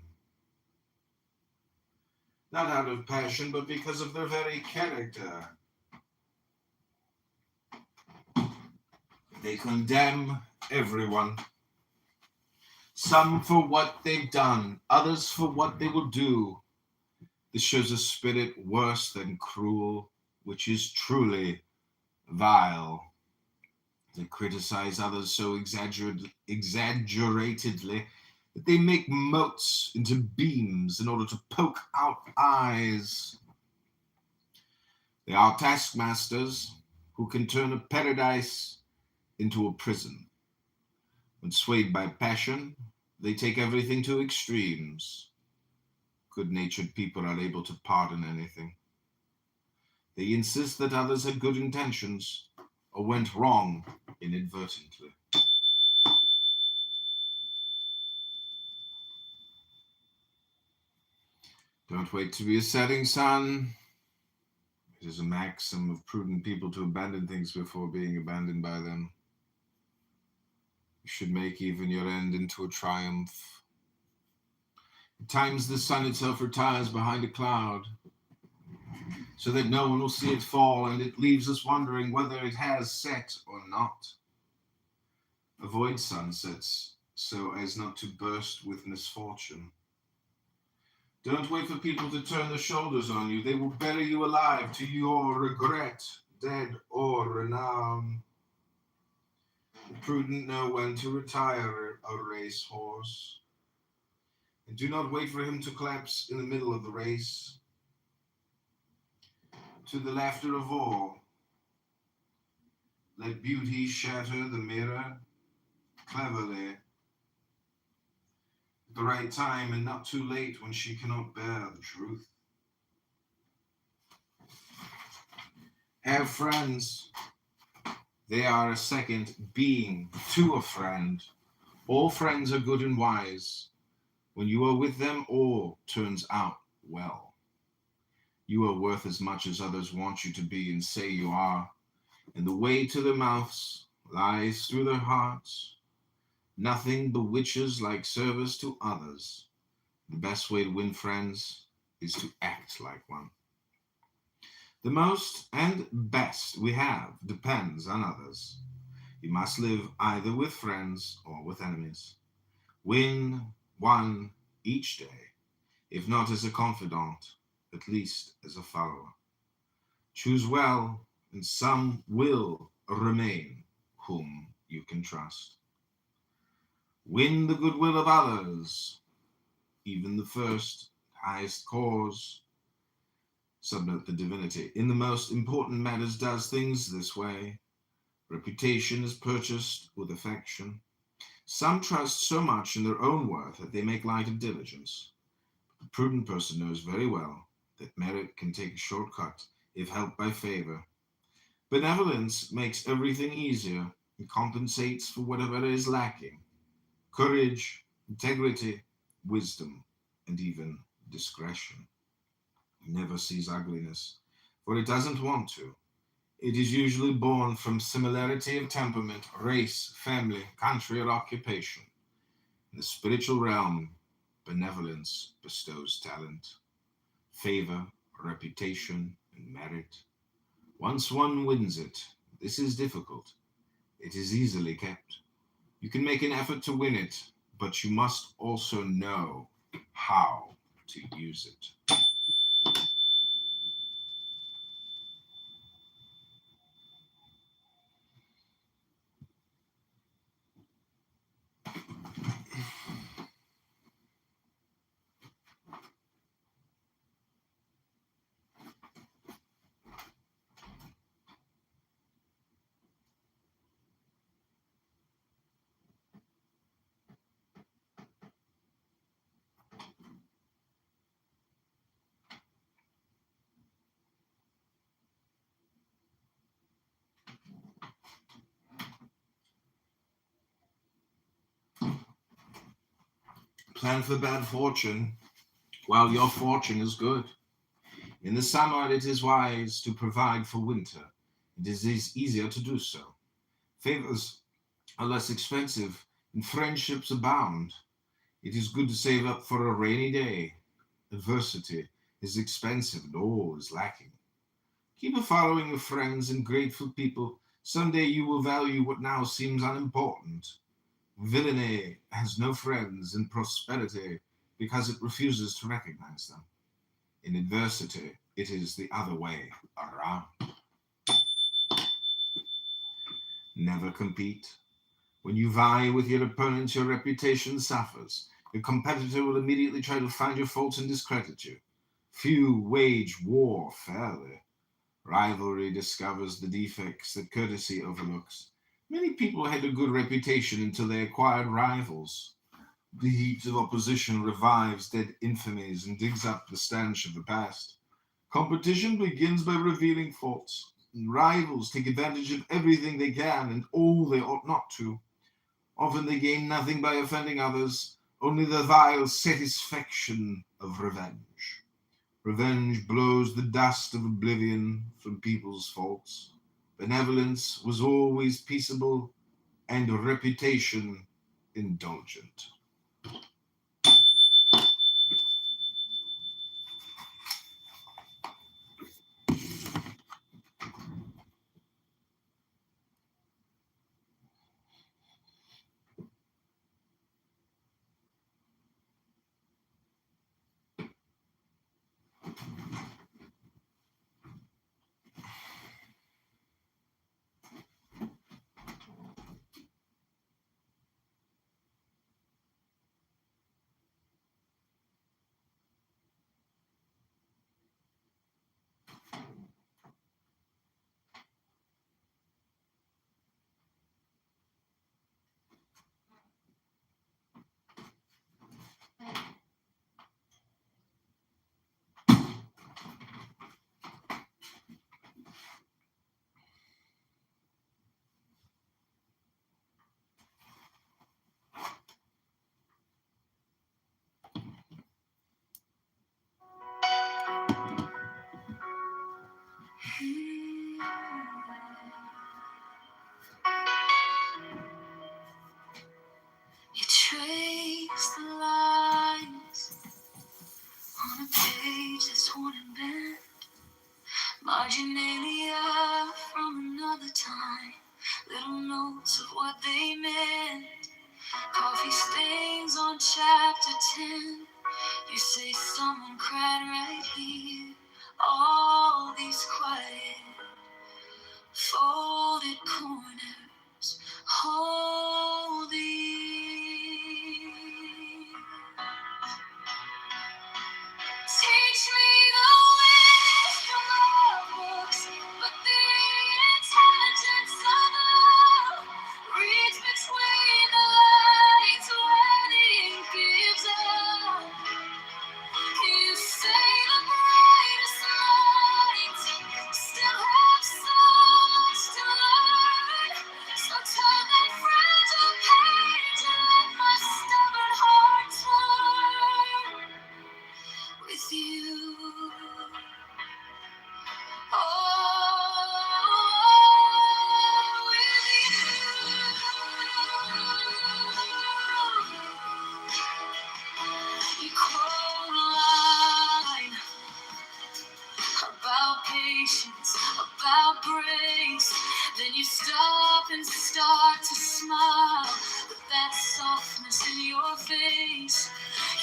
Not out of passion, but because of their very character. They condemn everyone. Some for what they've done, others for what they will do. This shows a spirit worse than cruel, which is truly vile. They criticize others so exaggeratedly that they make motes into beams in order to poke out eyes. They are taskmasters who can turn a paradise into a prison. When swayed by passion, they take everything to extremes. Good-natured people are able to pardon anything. They insist that others had good intentions or went wrong inadvertently. Don't wait to be a setting sun. It is a maxim of prudent people to abandon things before being abandoned by them. You should make even your end into a triumph. At times the sun itself retires behind a cloud, so that no one will see it fall, and it leaves us wondering whether it has set or not. Avoid sunsets so as not to burst with misfortune. Don't wait for people to turn their shoulders on you. They will bury you alive to your regret, dead or renown. The prudent know when to retire a racehorse. And do not wait for him to collapse in the middle of the race. To the laughter of all, let beauty shatter the mirror cleverly. At the right time and not too late when she cannot bear the truth. Have friends. They are a second being to a friend. All friends are good and wise. When you are with them, all turns out well. You are worth as much as others want you to be and say you are. And the way to their mouths lies through their hearts. Nothing bewitches like service to others. The best way to win friends is to act like one. The most and best we have depends on others. You must live either with friends or with enemies. Win one each day, if not as a confidant, at least as a follower. Choose well, and some will remain whom you can trust. Win the goodwill of others, even the first, highest cause. Subnote the divinity. In the most important matters does things this way. Reputation is purchased with affection. Some trust so much in their own worth that they make light of diligence. The prudent person knows very well that merit can take a short-cut if helped by favor. Benevolence makes everything easier and compensates for whatever is lacking. Courage, integrity, wisdom, and even discretion. It never sees ugliness, for it doesn't want to. It is usually born from similarity of temperament, race, family, country, or occupation. In the spiritual realm, benevolence bestows talent, favor, reputation, and merit. Once one wins it, this is difficult. It is easily kept. You can make an effort to win it, but you must also know how to use it. Plan for bad fortune while your fortune is good. In the summer, it is wise to provide for winter. It is easier to do so. Favors are less expensive, and friendships abound. It is good to save up for a rainy day. Adversity is expensive, and all is lacking. Keep a following of friends and grateful people. Someday you will value what now seems unimportant. Villainy has no friends in prosperity because it refuses to recognize them. In adversity, it is the other way around. Never compete. When you vie with your opponent, your reputation suffers. Your competitor will immediately try to find your faults and discredit you. Few wage war fairly. Rivalry discovers the defects that courtesy overlooks. Many people had a good reputation until they acquired rivals. The heat of opposition revives dead infamies and digs up the stench of the past. Competition begins by revealing faults. And rivals take advantage of everything they can and all they ought not to. Often they gain nothing by offending others, only the vile satisfaction of revenge. Revenge blows the dust of oblivion from people's faults. Benevolence was always peaceable and reputation indulgent. You trace the lines on a page that's worn and bent, marginalia from another time, little notes of what they meant, coffee stains on chapter 10. You say someone cried right here, all these quiet folded corners holding. Teach me the wisdom of books, but the intelligence of love reads between the lines. smile with that softness in your face.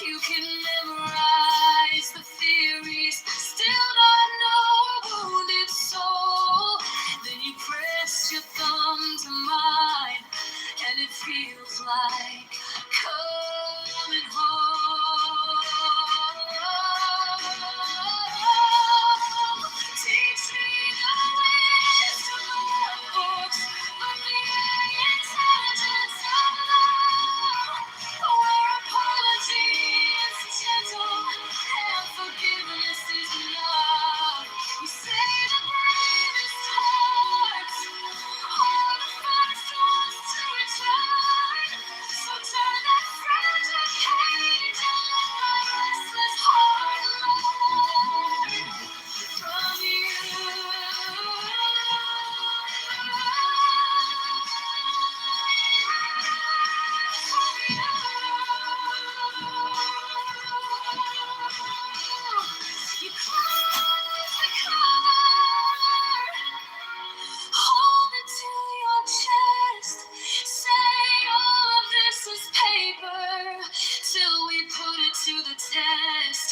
You can memorize the theories, still not know a wounded soul. Then you press your thumb to mine, and it feels like coming home. Teach me the wisdom of books, but the intelligence of love, where apology is gentle and forgiveness is love. You say the bravest hearts are the first ones to return. So turn that fragile cage and let my restless heart learn from you. You close the cover, hold it to your chest, say all of this is paper, till we put it to the test.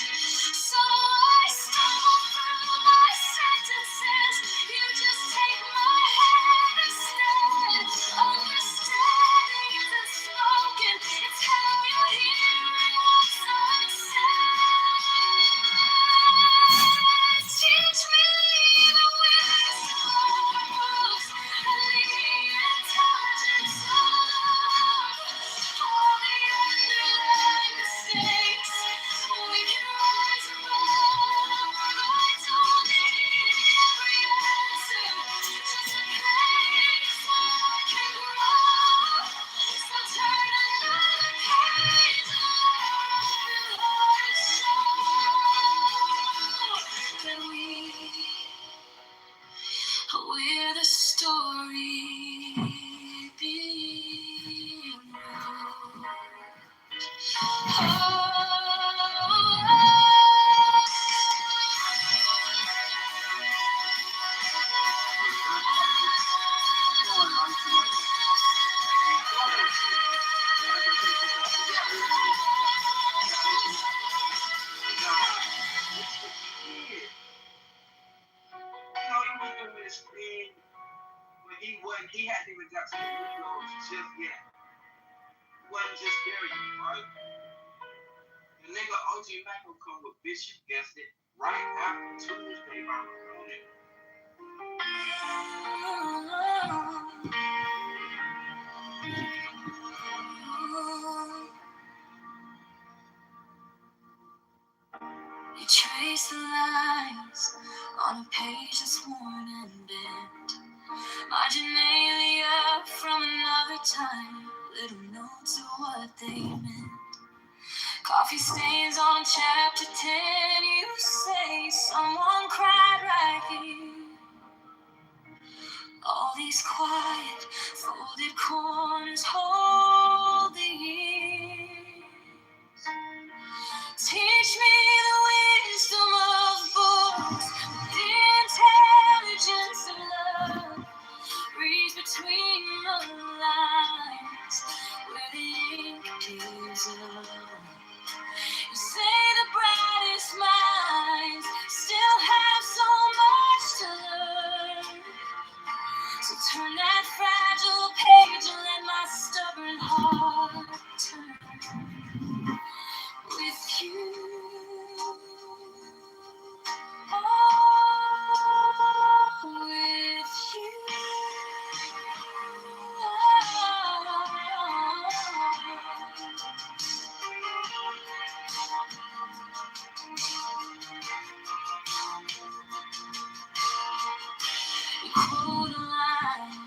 So I stumble through my sentences, you just take my hand instead. Understanding isn't spoken, it's how you hear it what's unsaid. Teach me the wisdom of books and the intelligence of love. All the underlying mistakes we can rise above. I don't need every answer, just a place where I can grow. So turn another page and let my heart show that we're the story being wrote. He hadn't even got to the New York just yet. He wasn't just there yet, right? The nigga OG Mac will come with Bishop, guessed it, right after Tuesday by recording. You trace the lines on a page that's worn and bent. Marginalia from another time, little notes of what they meant. Coffee stains on chapter 10, you say someone cried right here. All these quiet, folded corners hold the years. Teach me the wisdom of books, the intelligence of love. Reads between the lines where the ink gives up. You say the brightest minds still have so much to learn. So turn that fragile page and let my stubborn heart turn with you. Oh, with you. You quote a line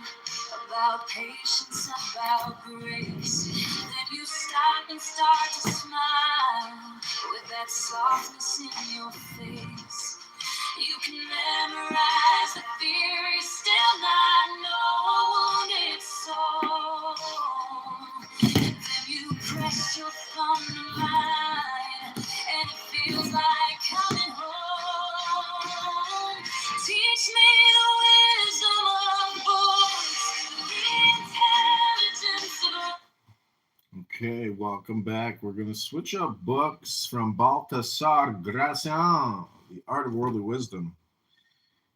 about patience, about grace. Then you stop and start to smile with that softness in your face. You can memorize the theory, still not know a wounded soul. Then you press your thumb to mine, and it feels like coming home. Teach me the wisdom of books, the intelligence Okay, welcome back. We're going to switch up books from Baltasar Gracian, The Art of Worldly Wisdom.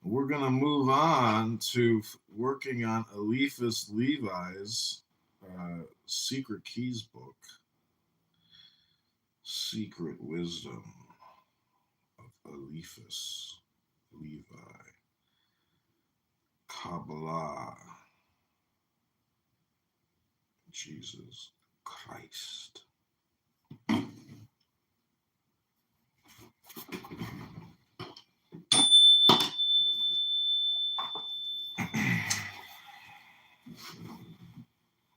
We're going to move on to working on Eliphas Levi's Secret Keys book, Secret Wisdom of Eliphas Levi, Kabbalah, Jesus Christ.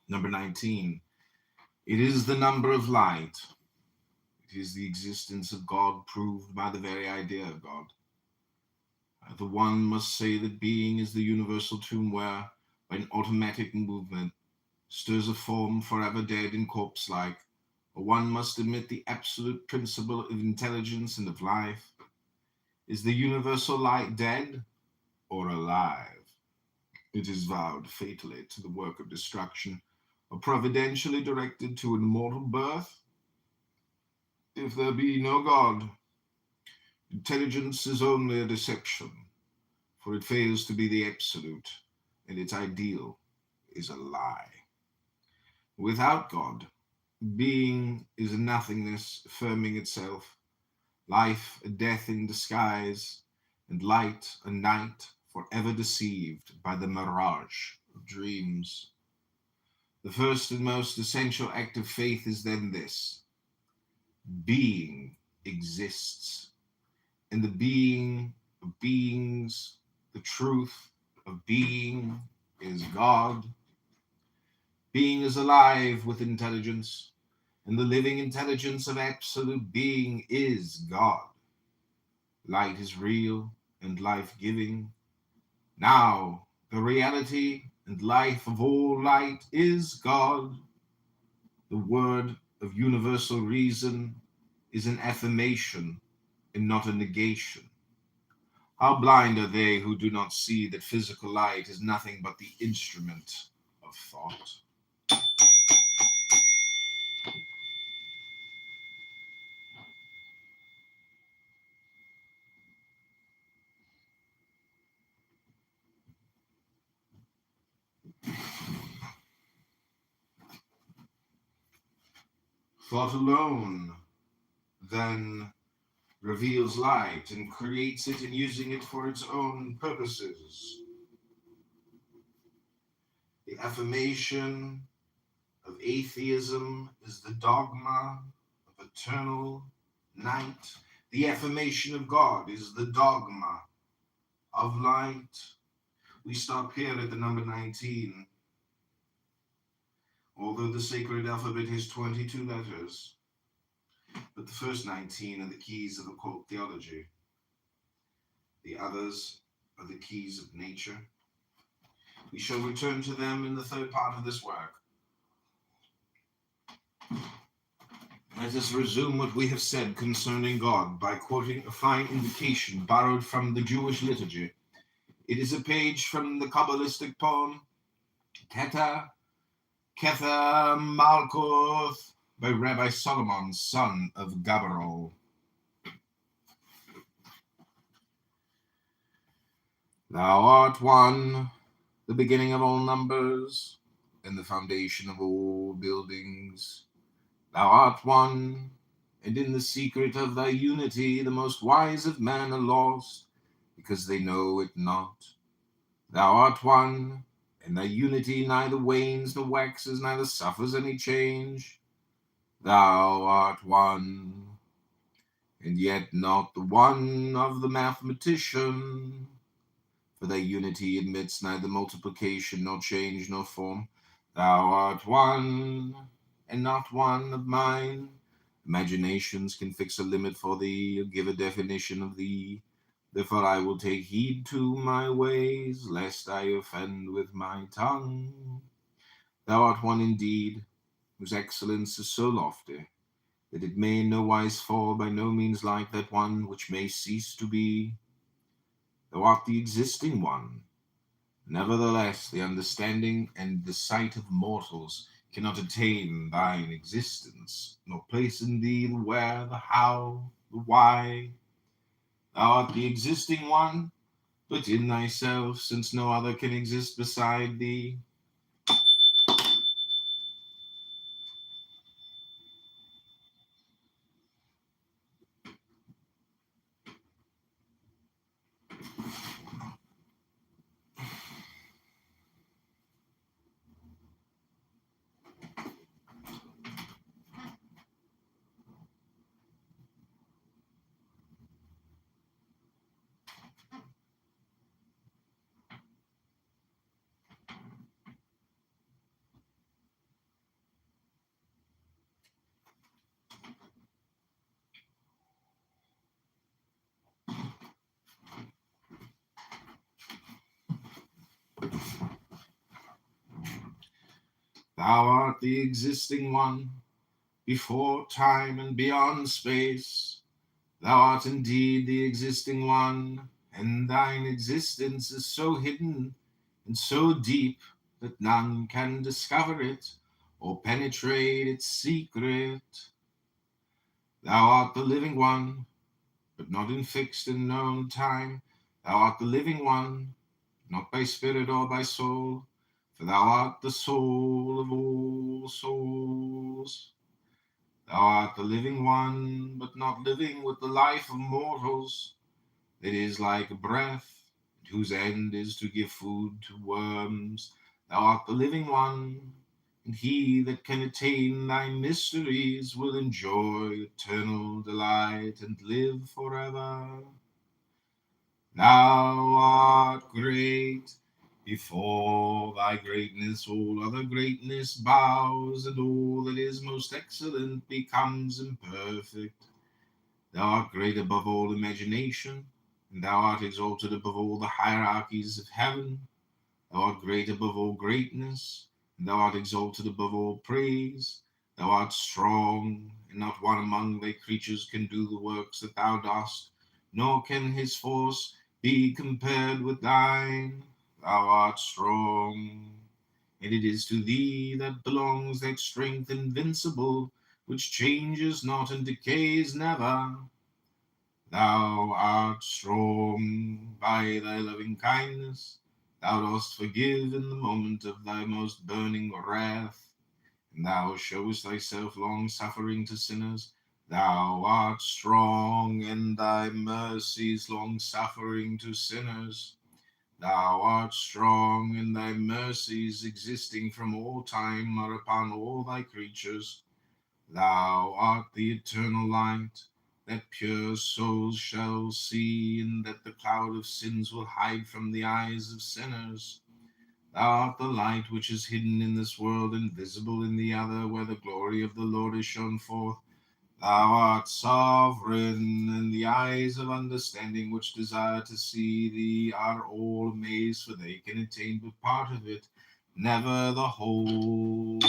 Number 19. It is the number of light. It is the existence of God proved by the very idea of God. The one must say that being is the universal tomb where, by an automatic movement, stirs a form forever dead and corpse-like, or one must admit the absolute principle of intelligence and of life. Is the universal light dead or alive? It is vowed fatally to the work of destruction, or providentially directed to an immortal birth. If there be no God, intelligence is only a deception, for it fails to be the absolute, and its ideal is a lie. Without God, being is a nothingness affirming itself, life a death in disguise, and light a night forever deceived by the mirage of dreams. The first and most essential act of faith is then this: being exists, and the being of beings, the truth of being, is God. Being is alive with intelligence, and the living intelligence of absolute being is God. Light is real and life-giving. Now, the reality and life of all light is God. The word of universal reason is an affirmation and not a negation. How blind are they who do not see that physical light is nothing but the instrument of thought? Thought alone then reveals light and creates it and using it for its own purposes. The affirmation of atheism is the dogma of eternal night. The affirmation of God is the dogma of light. We stop here at the number 19. Although the sacred alphabet has 22 letters, but the first 19 are the keys of occult theology. The others are the keys of nature. We shall return to them in the third part of this work. Let us resume what we have said concerning God by quoting a fine invocation borrowed from the Jewish liturgy. It is a page from the Kabbalistic poem Ketha Malkuth by Rabbi Solomon, son of Gabriel. Thou art one, the beginning of all numbers, and the foundation of all buildings. Thou art one, and in the secret of thy unity the most wise of men are lost, because they know it not. Thou art one, and thy unity neither wanes nor waxes, neither suffers any change. Thou art one, and yet not the one of the mathematician, for thy unity admits neither multiplication nor change nor form. Thou art one, and not one of mine. Imaginations can fix a limit for thee, or give a definition of thee. Therefore I will take heed to my ways, lest I offend with my tongue. Thou art one indeed, whose excellence is so lofty, that it may in no wise fall by no means like that one which may cease to be. Thou art the existing one. Nevertheless, the understanding and the sight of mortals cannot attain thine existence, nor place in thee the where, the how, the why. Thou art the existing one, but in thyself, since no other can exist beside thee. Thou art the existing one, before time and beyond space. Thou art indeed the existing one, and thine existence is so hidden and so deep that none can discover it or penetrate its secret. Thou art the living one, but not in fixed and known time. Thou art the living one, not by spirit or by soul, for thou art the soul of all souls. Thou art the living one, but not living with the life of mortals, that is like a breath, whose end is to give food to worms. Thou art the living one, and he that can attain thy mysteries will enjoy eternal delight and live forever. Thou art great. Before thy greatness all other greatness bows, and all that is most excellent becomes imperfect. Thou art great above all imagination, and thou art exalted above all the hierarchies of heaven. Thou art great above all greatness, and thou art exalted above all praise. Thou art strong, and not one among thy creatures can do the works that thou dost, nor can his force be compared with thine. Thou art strong, and it is to thee that belongs that strength invincible, which changes not and decays never. Thou art strong by thy loving kindness. Thou dost forgive in the moment of thy most burning wrath, and thou showest thyself long-suffering to sinners. Thou art strong, and thy mercies long-suffering to sinners. Thou art strong, and thy mercies existing from all time are upon all thy creatures. Thou art the eternal light, that pure souls shall see, and that the cloud of sins will hide from the eyes of sinners. Thou art the light which is hidden in this world and visible in the other, where the glory of the Lord is shown forth. Thou art sovereign, and the eyes of understanding which desire to see thee are all amazed, for they can attain but part of it, never the whole.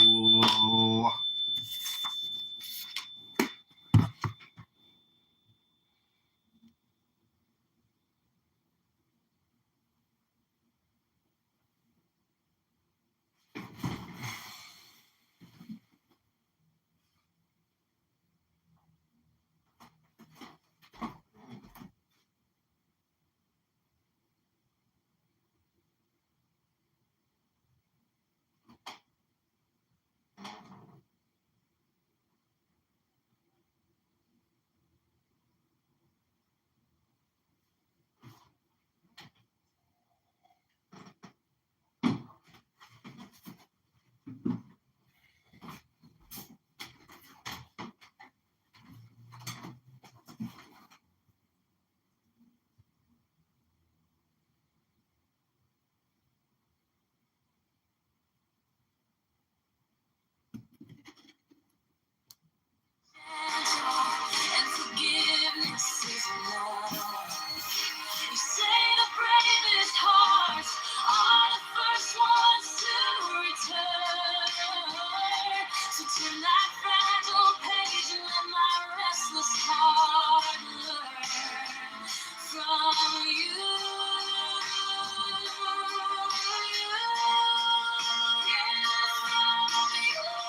And forgiveness is love. You say the bravest hearts are the first ones to return. So turn that fragile page and let my restless heart learn from you. Yeah, from you.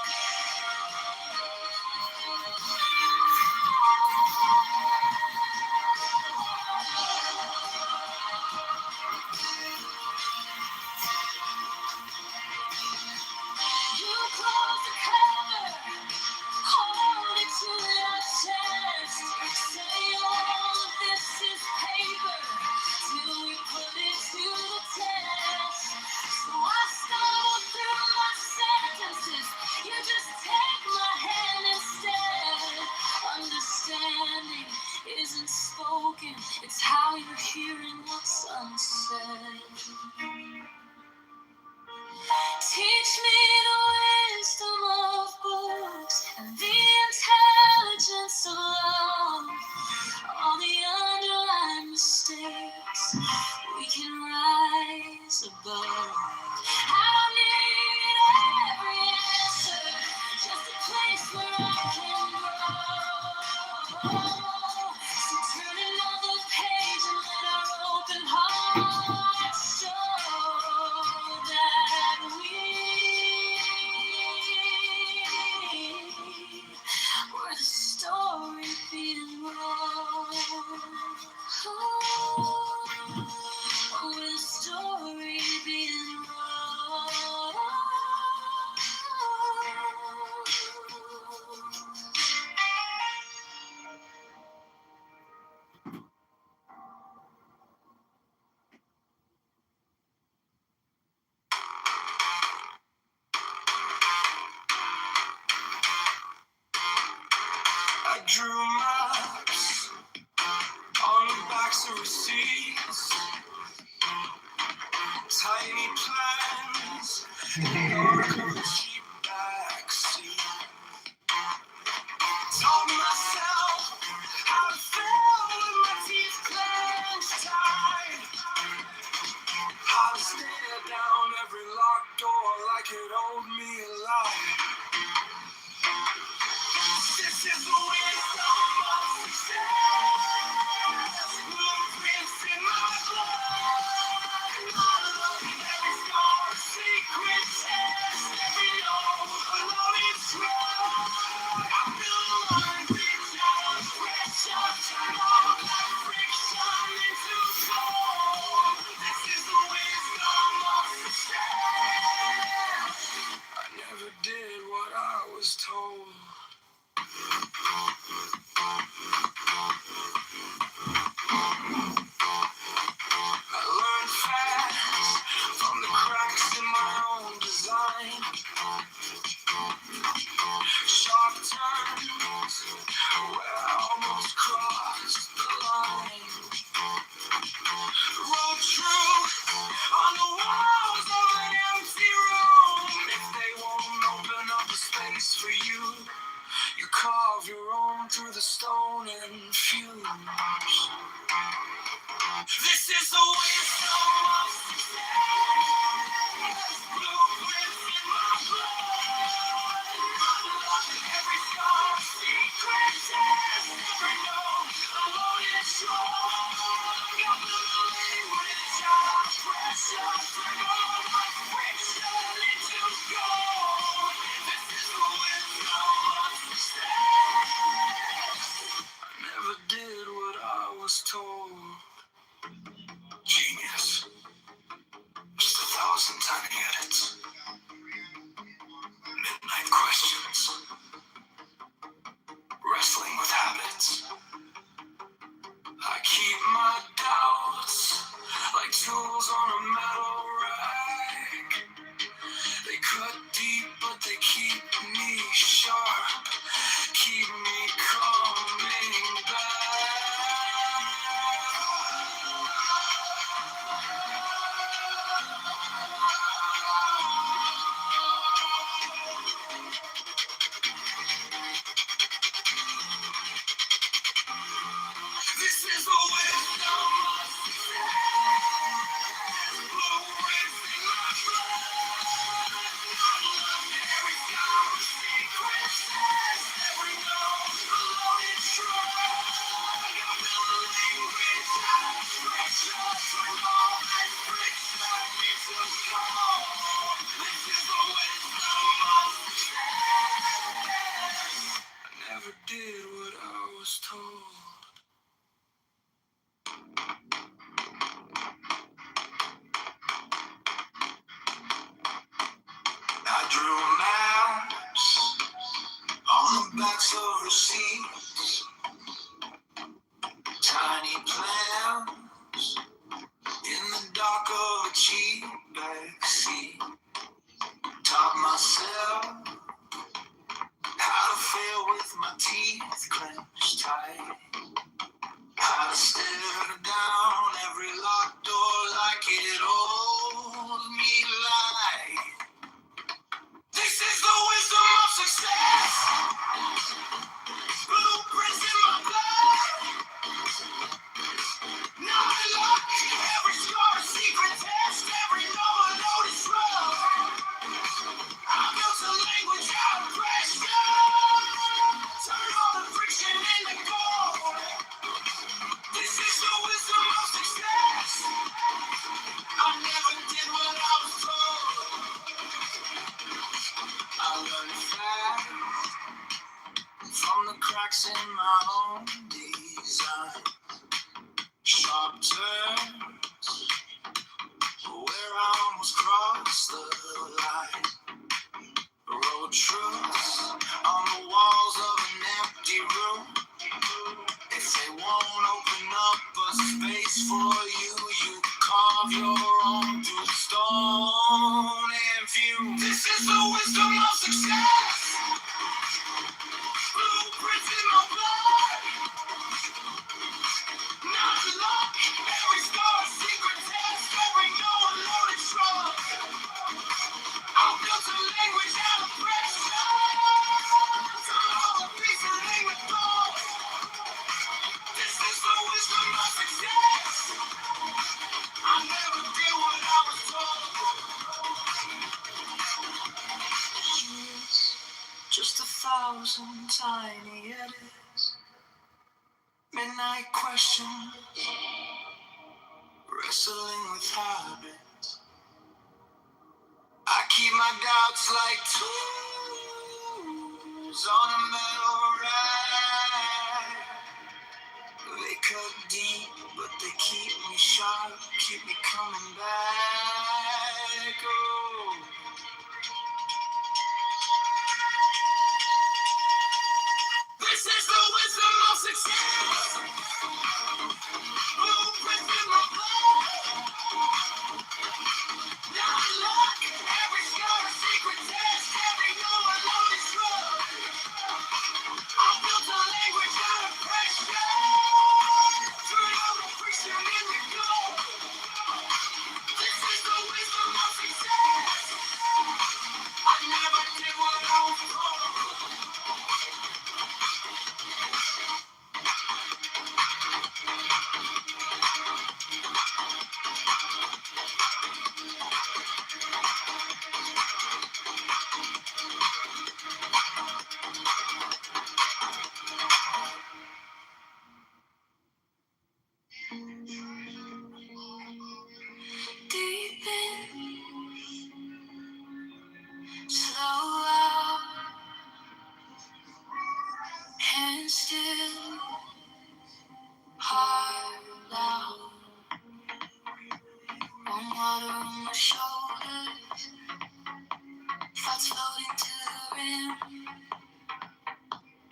drew maps on the backs of receipts, tiny plans in the dark of a cheap backseat. Taught myself how to fail with my teeth clenched tight, how to stare down every locked door like it owed me a life. This is the wisdom of success. Blueprints in my blood. My love in every scar, a secret test. Every no, a loaded truck. I feel the line reach out, pressure, turn all that friction into gold. This is the wisdom of success. I never did what I was told. I learned fast from the cracks in my own design. Sharp turns where I almost crossed the line. Road true on the walls of an empty room. If they won't open up a space for you, you carve your own through the stone and fumes. This is the wisdom of success. Blueprints in my blood. Every scar, secret test. Every note, a loaded drum. Got the language out of pressure. Turn all my friction into gold. This is the wisdom of success. I never did what I was told. Genius. Just 1,000 tiny edits. Midnight questions. Wrestling with habits. I keep my doubts like tools on a metal rack. They cut deep, but they keep me sharp. Keep me coming back. This is the wisdom of success. Blueprints in my blood. Every scar, secret test. Every note, a loaded drum. I build a language out of pressure. Turn all that friction into gold. This is the wisdom of success. I never did what I was told. I drew maps on the backs of receipts, tiny plans in the dark of a cheap backseat. Taught myself how to fail with my teeth clenched tight, how to stare down every locked door like it owed me life. This is the wisdom of success. Blueprints in my blood. Now I look every scar, a secret test. Every no, a loaded drum. I built a language out of pressure. Turn all the friction into gold. This is the wisdom of success. I never did what I was told. I learned fast from the cracks in my own design. Sharp turns where I almost crossed the line. Road truths on the walls of an empty room. If they won't open up a space for you, you carve your own through stone and fume. This is the wisdom of success. Blueprints in my blood. just 1,000 tiny edits. Midnight questions, wrestling with habits. I keep my doubts like tools on a metal rack. They cut deep, but they keep me sharp, keep me coming back. Oh. This is the wisdom of success. Blueprint in my blood. Now I look, every scar a secret test, every no alone is true. I built a language out of pressure. Turn out the friction in the gold. This is the wisdom of success. I never did what I was told. Deep in, slow out, hands still, heart loud. Warm water on my shoulders, thoughts floating to the rim.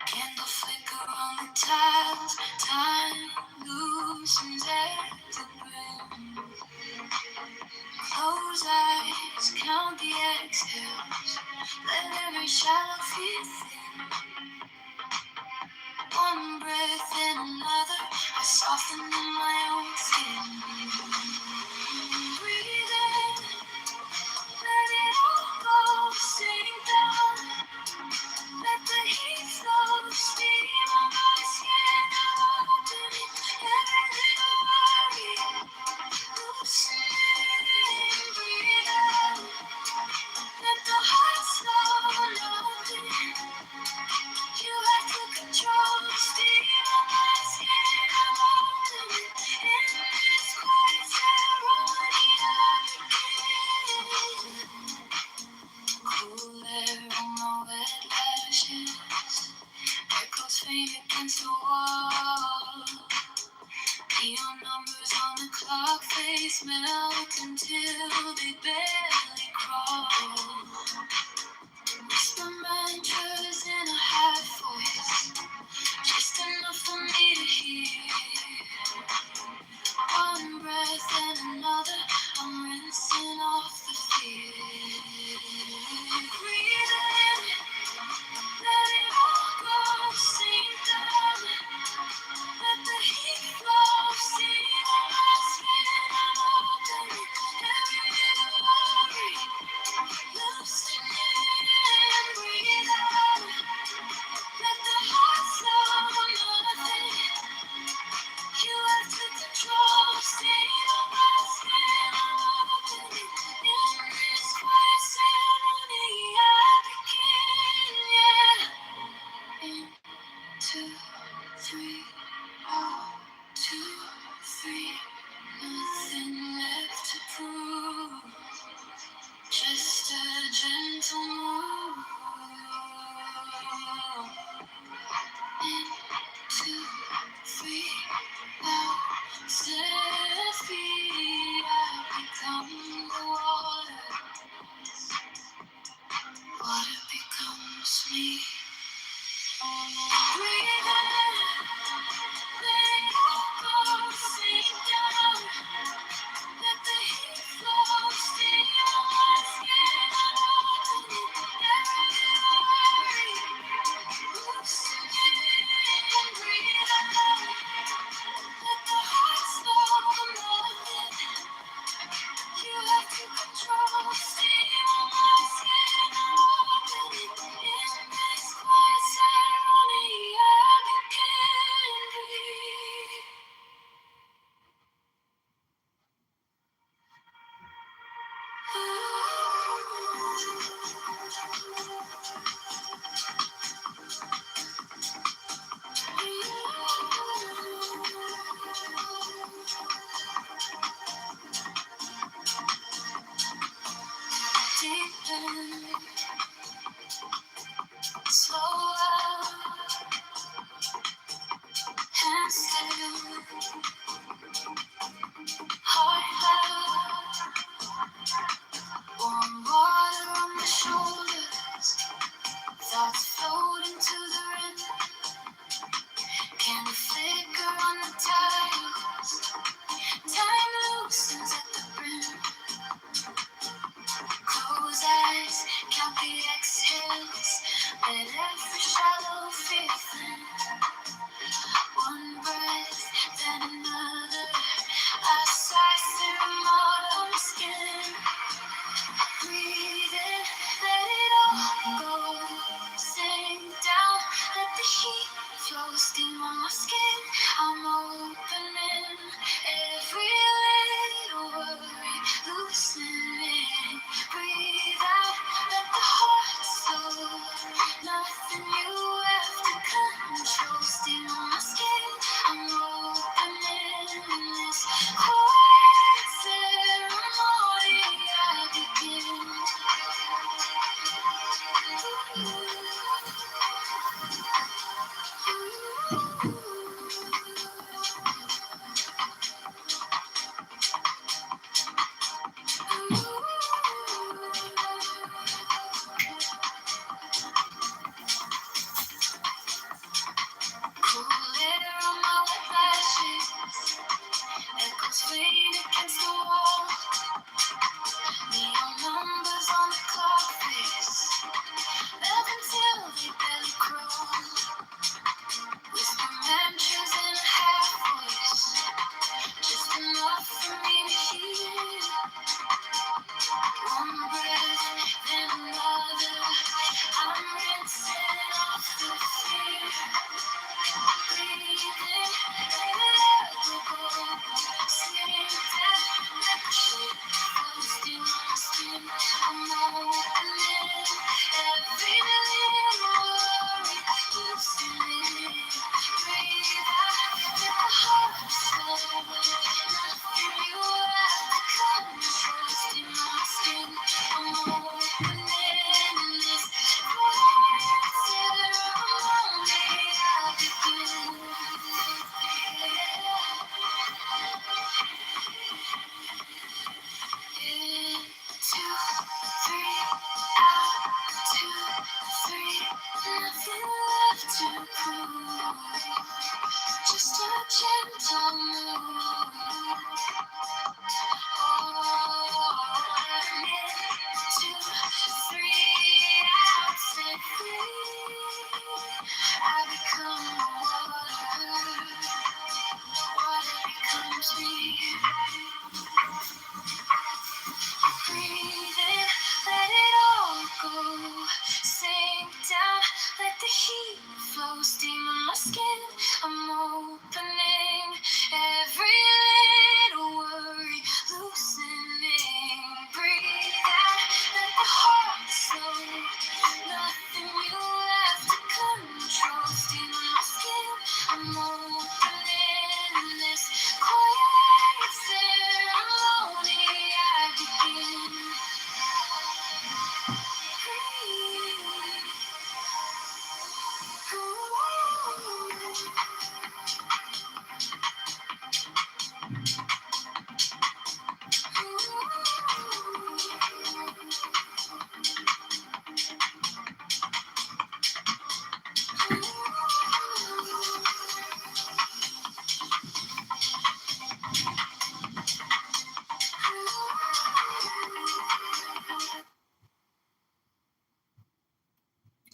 Candle flicker on the tiles, time loosens at the brim. Close eyes, count the exhales, let every shadow feel thin. One breath and another, I soften in my own skin. Breathe in, let it all go, sink down. Let the heat flow, steam on my skin. I'm opening every little worry, loosening, breathe out. Let the heart slow, nothing. You have to control the steam on my skin. I'm opening in this quiet ceremony I begin. Cool air on my wet lashes, echoes faint against the wall. Neon numbers on the clock face melt until they barely crawl. Whisper mantras in a half voice, just enough for me to hear. One breath and another, I'm rinsing off the fear. Breathe in, let it all go, sink down. Let the heat flow, steam on my skin. I'm opening every thoughts floating to the rim. Can flicker on the tiles. Time loosens at the brim. Close eyes, count the exhales. Let every shadow feel thin. One breath, then another. I sigh through autumn skin. Breathe in, let it all go. Sink down, let the heat flow. Steam on my skin. I'm opening every little worry, loosening. Breathe out, let the heart slow. Nothing you have to control. Steam on my skin. I'm opening this quiet ceremony. I begin. Cool air on my wet lashes, echoes fade against the wall. Neon numbers on the clock face, 11 till they barely crawl. Whisper mantras in a half voice, just enough for me to hear. One breath, then another. I'm rinsing off the fear. Breathing, let it go. Sink down, let the shit flow. Steam on my skin. I'm opening every little worry, loosening. Breathe out, let the heart slow. Nothing you have to control. Steam on my skin. I'm opening this quiet ceremony. I begin. In, 2, 3, out, 2, 3. Nothing left to prove. Just a gentle move. In, 2, 3, out, set free. I become water becomes me. Breathe in, let it all go. Sink down, let the heat flow. Steam on my skin. I'm opening every little worry, loosening. Breathe out, let the heart slow. Nothing you have to control. Steam on my skin. I'm opening this quiet ceremony. I begin.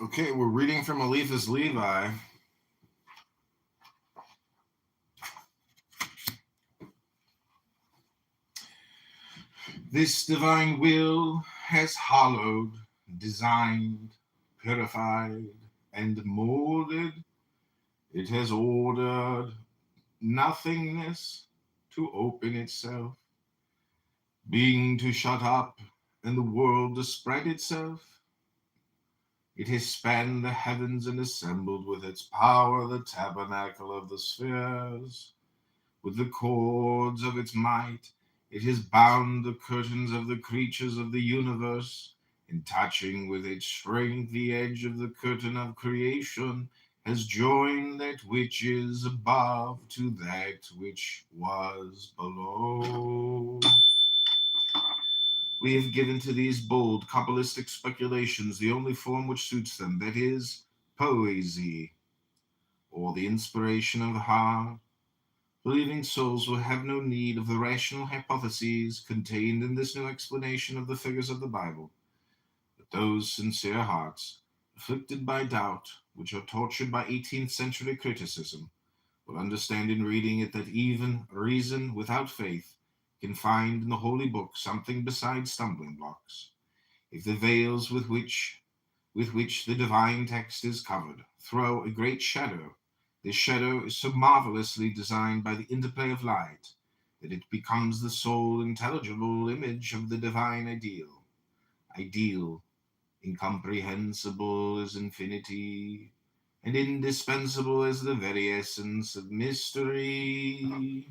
Okay, we're reading from Eliphas Levi. This divine will has hollowed, designed, purified, and molded. It has ordered nothingness to open itself, being to shut up, and the world to spread itself. It has spanned the heavens and assembled with its power the tabernacle of the spheres. With the cords of its might, it has bound the curtains of the creatures of the universe, and touching with its strength the edge of the curtain of creation, has joined that which is above to that which was below. We have given to these bold Kabbalistic speculations the only form which suits them, that is, poesy, or the inspiration of the heart. Believing souls will have no need of the rational hypotheses contained in this new explanation of the figures of the Bible, but those sincere hearts, afflicted by doubt, which are tortured by 18th century criticism, will understand in reading it that even reason without faith can find in the Holy Book something besides stumbling blocks. If the veils with which the divine text is covered throw a great shadow, this shadow is so marvelously designed by the interplay of light that it becomes the sole intelligible image of the divine ideal. Ideal, incomprehensible as infinity, and indispensable as the very essence of mystery.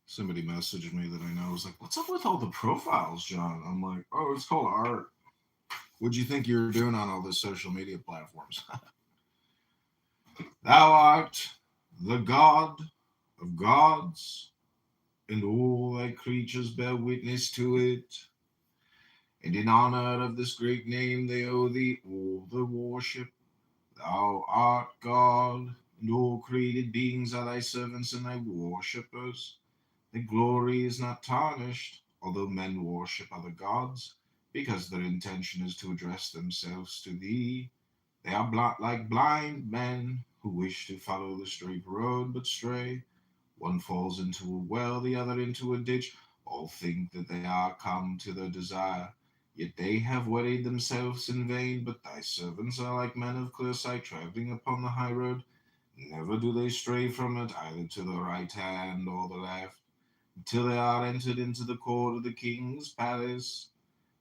Somebody messaged me that I know was like, "What's up with all the profiles, John?" I'm like, "Oh, it's called art. What'd you think you were doing on all the social media platforms?" Thou art the God of gods, and all thy creatures bear witness to it. And in honor of this great name they owe thee all the worship. Thou art God, and all created beings are thy servants and thy worshippers. Thy glory is not tarnished, although men worship other gods, because their intention is to address themselves to thee. They are like blind men who wish to follow the straight road but stray. One falls into a well, the other into a ditch. All think that they are come to their desire, yet they have wearied themselves in vain. But thy servants are like men of clear sight, traveling upon the high road. Never do they stray from it, either to the right hand or the left, until they are entered into the court of the king's palace.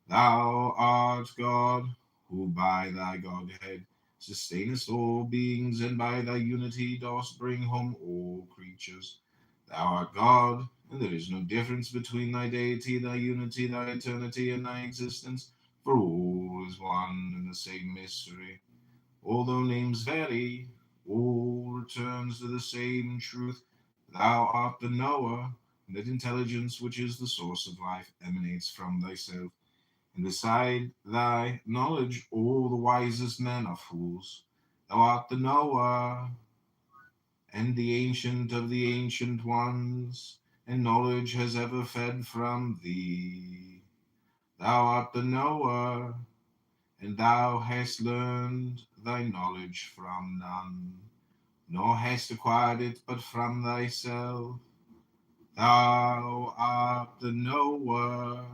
Thou art God, who by thy Godhead sustainest all beings, and by thy unity dost bring home all creatures. Thou art God, and there is no difference between thy deity, thy unity, thy eternity, and thy existence, for all is one and the same mystery. Although names vary, all returns to the same truth. Thou art the knower, and that intelligence which is the source of life emanates from thyself. And beside thy knowledge, all the wisest men are fools. Thou art the knower, and the ancient of the ancient ones, and knowledge has ever fed from thee. Thou art the knower, and thou hast learned thy knowledge from none, nor hast acquired it but from thyself. Thou art the knower,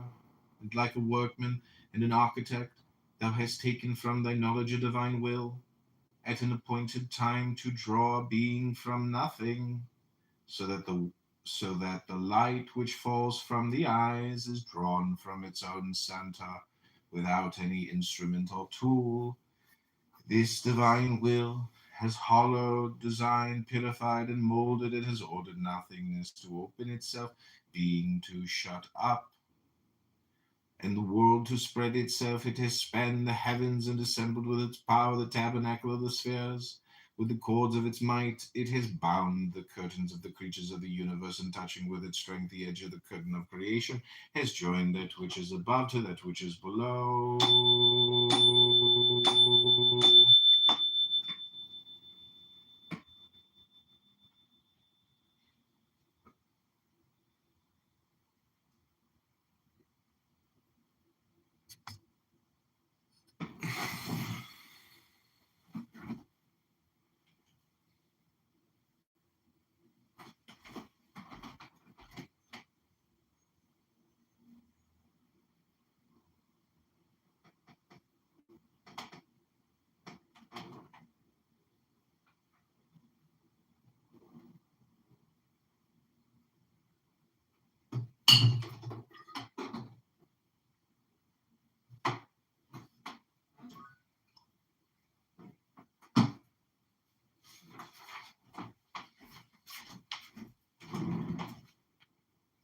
and like a workman and an architect, thou hast taken from thy knowledge a divine will, at an appointed time to draw a being from nothing, so that the light which falls from the eyes is drawn from its own center, without any instrument or tool. This divine will has hollowed, designed, purified, and molded. It has ordered nothingness to open itself, being to shut up, and the world to spread itself. It has spanned the heavens and assembled with its power the tabernacle of the spheres. With the cords of its might, it has bound the curtains of the creatures of the universe, and touching with its strength the edge of the curtain of creation, has joined that which is above to that which is below.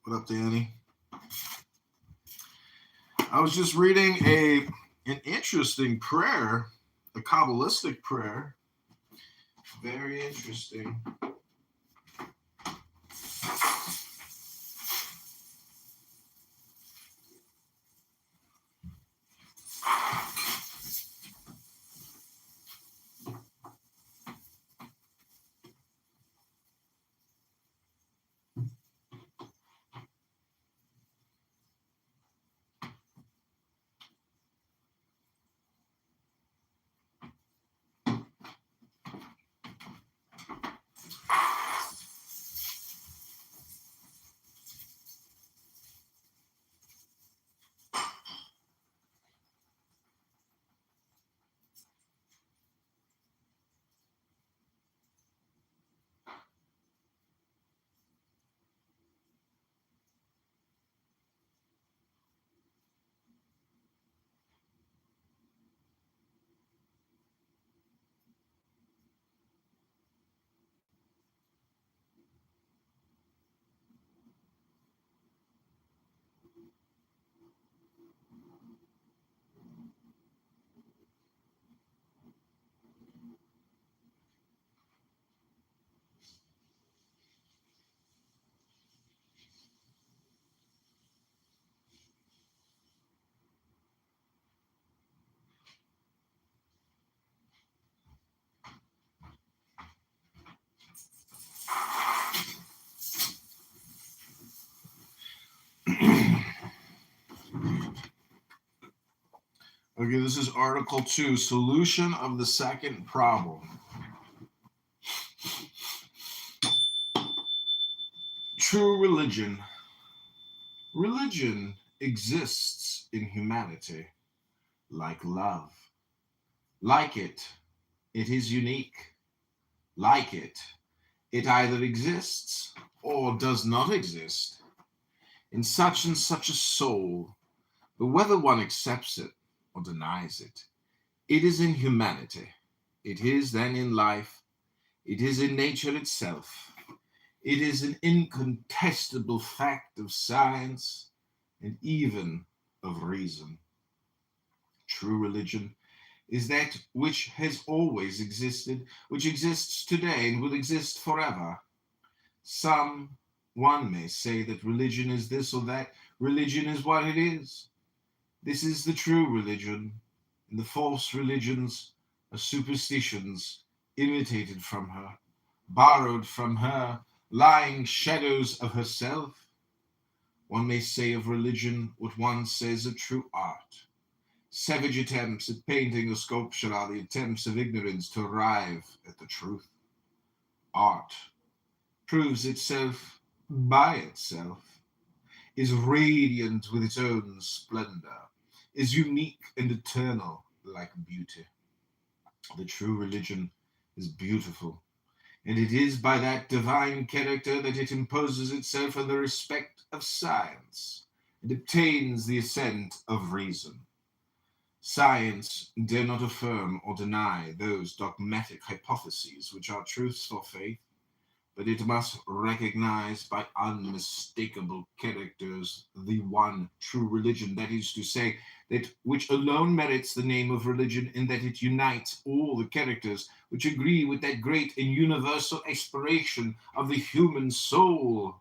What up, Danny? I was just reading an interesting prayer, a Kabbalistic prayer. Very interesting. Okay, this is Article 2, Solution of the Second Problem. True religion. Religion exists in humanity like love. Like it, it is unique. Like it, it either exists or does not exist in such and such a soul, but whether one accepts it or denies it, it is in humanity. It is then in life, it is in nature itself. It is an incontestable fact of science and even of reason. True religion is that which has always existed, which exists today and will exist forever. One may say that religion is this or that. Religion is what it is. This is the true religion, and the false religions are superstitions imitated from her, borrowed from her, lying shadows of herself. One may say of religion what one says of true art. Savage attempts at painting or sculpture are the attempts of ignorance to arrive at the truth. Art proves itself by itself, is radiant with its own splendor, is unique and eternal like beauty. The true religion is beautiful, and it is by that divine character that it imposes itself on the respect of science and obtains the assent of reason. Science dare not affirm or deny those dogmatic hypotheses which are truths for faith, but it must recognize by unmistakable characters the one true religion, that is to say, that which alone merits the name of religion, in that it unites all the characters which agree with that great and universal aspiration of the human soul.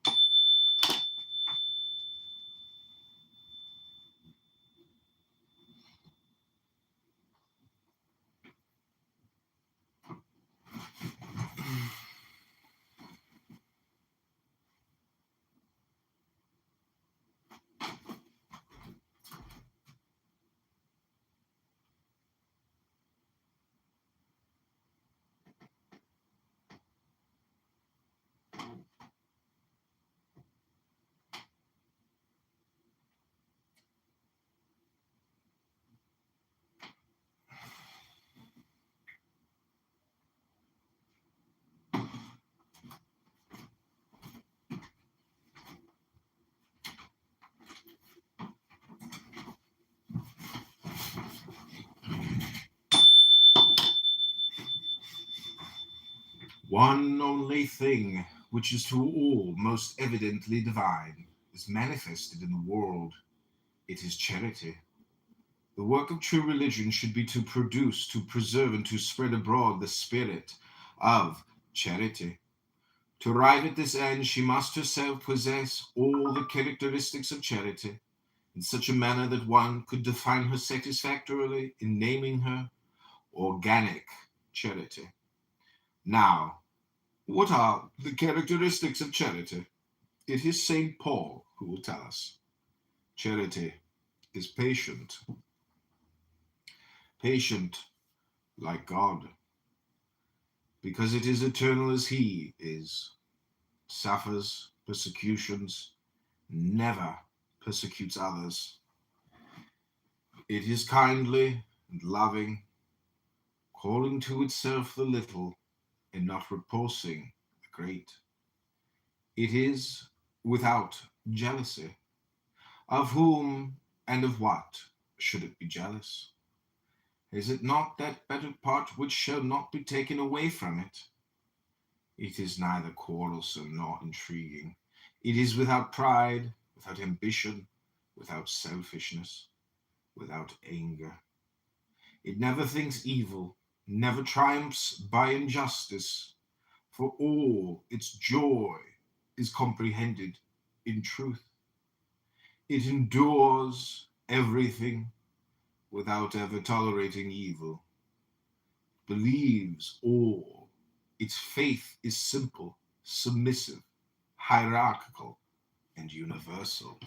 One only thing, which is to all most evidently divine, is manifested in the world. It is charity. The work of true religion should be to produce, to preserve, and to spread abroad the spirit of charity. To arrive at this end, she must herself possess all the characteristics of charity, in such a manner that one could define her satisfactorily in naming her organic charity. Now, what are the characteristics of charity? It is St. Paul who will tell us. Charity is patient. Patient like God, because it is eternal as He is. Suffers persecutions, never persecutes others. It is kindly and loving, calling to itself the little and not repulsing the great. It is without jealousy. Of whom and of what should it be jealous? Is it not that better part which shall not be taken away from it? It is neither quarrelsome nor intriguing. It is without pride, without ambition, without selfishness, without anger. It never thinks evil, never triumphs by injustice, for all its joy is comprehended in truth. It endures everything without ever tolerating evil, believes all. Its faith is simple, submissive, hierarchical, and universal.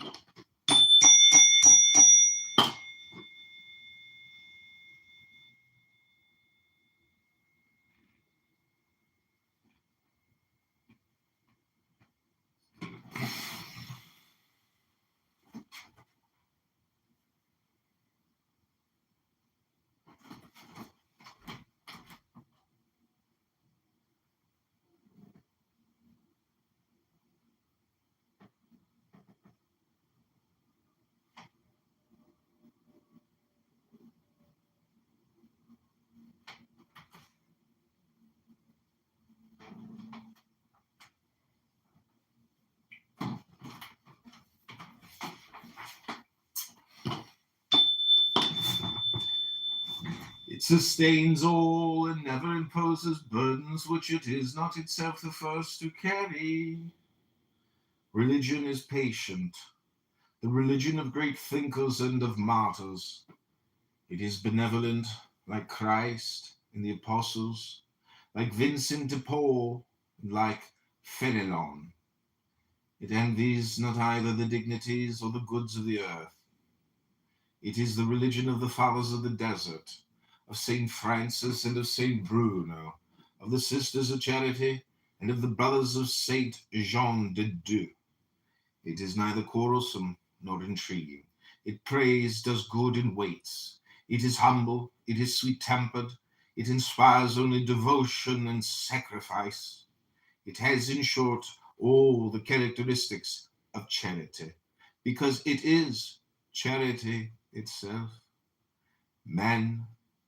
It sustains all and never imposes burdens which it is not itself the first to carry. Religion is patient, the religion of great thinkers and of martyrs. It is benevolent, like Christ and the apostles, like Vincent de Paul, and like Fenelon. It envies not either the dignities or the goods of the earth. It is the religion of the fathers of the desert, of St. Francis and of St. Bruno, of the Sisters of Charity and of the brothers of St. Jean de Dieu. It is neither quarrelsome nor intriguing. It prays, does good, and waits. It is humble, it is sweet-tempered. It inspires only devotion and sacrifice. It has, in short, all the characteristics of charity, because it is charity itself. Men,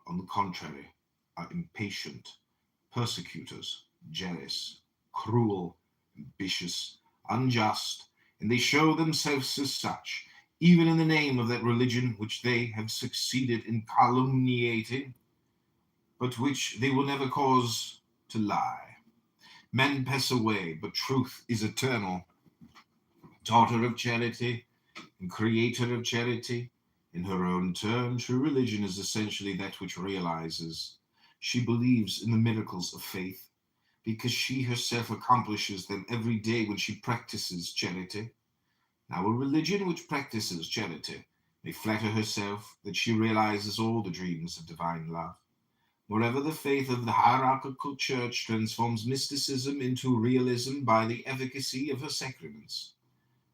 on the contrary, are impatient, persecutors, jealous, cruel, ambitious, unjust, and they show themselves as such, even in the name of that religion which they have succeeded in calumniating, but which they will never cause to lie. Men pass away, but truth is eternal. Daughter of charity and creator of charity, in her own turn, true religion is essentially that which realizes. She believes in the miracles of faith, because she herself accomplishes them every day when she practices charity. Now, a religion which practices charity may flatter herself that she realizes all the dreams of divine love. Moreover, the faith of the hierarchical church transforms mysticism into realism by the efficacy of her sacraments.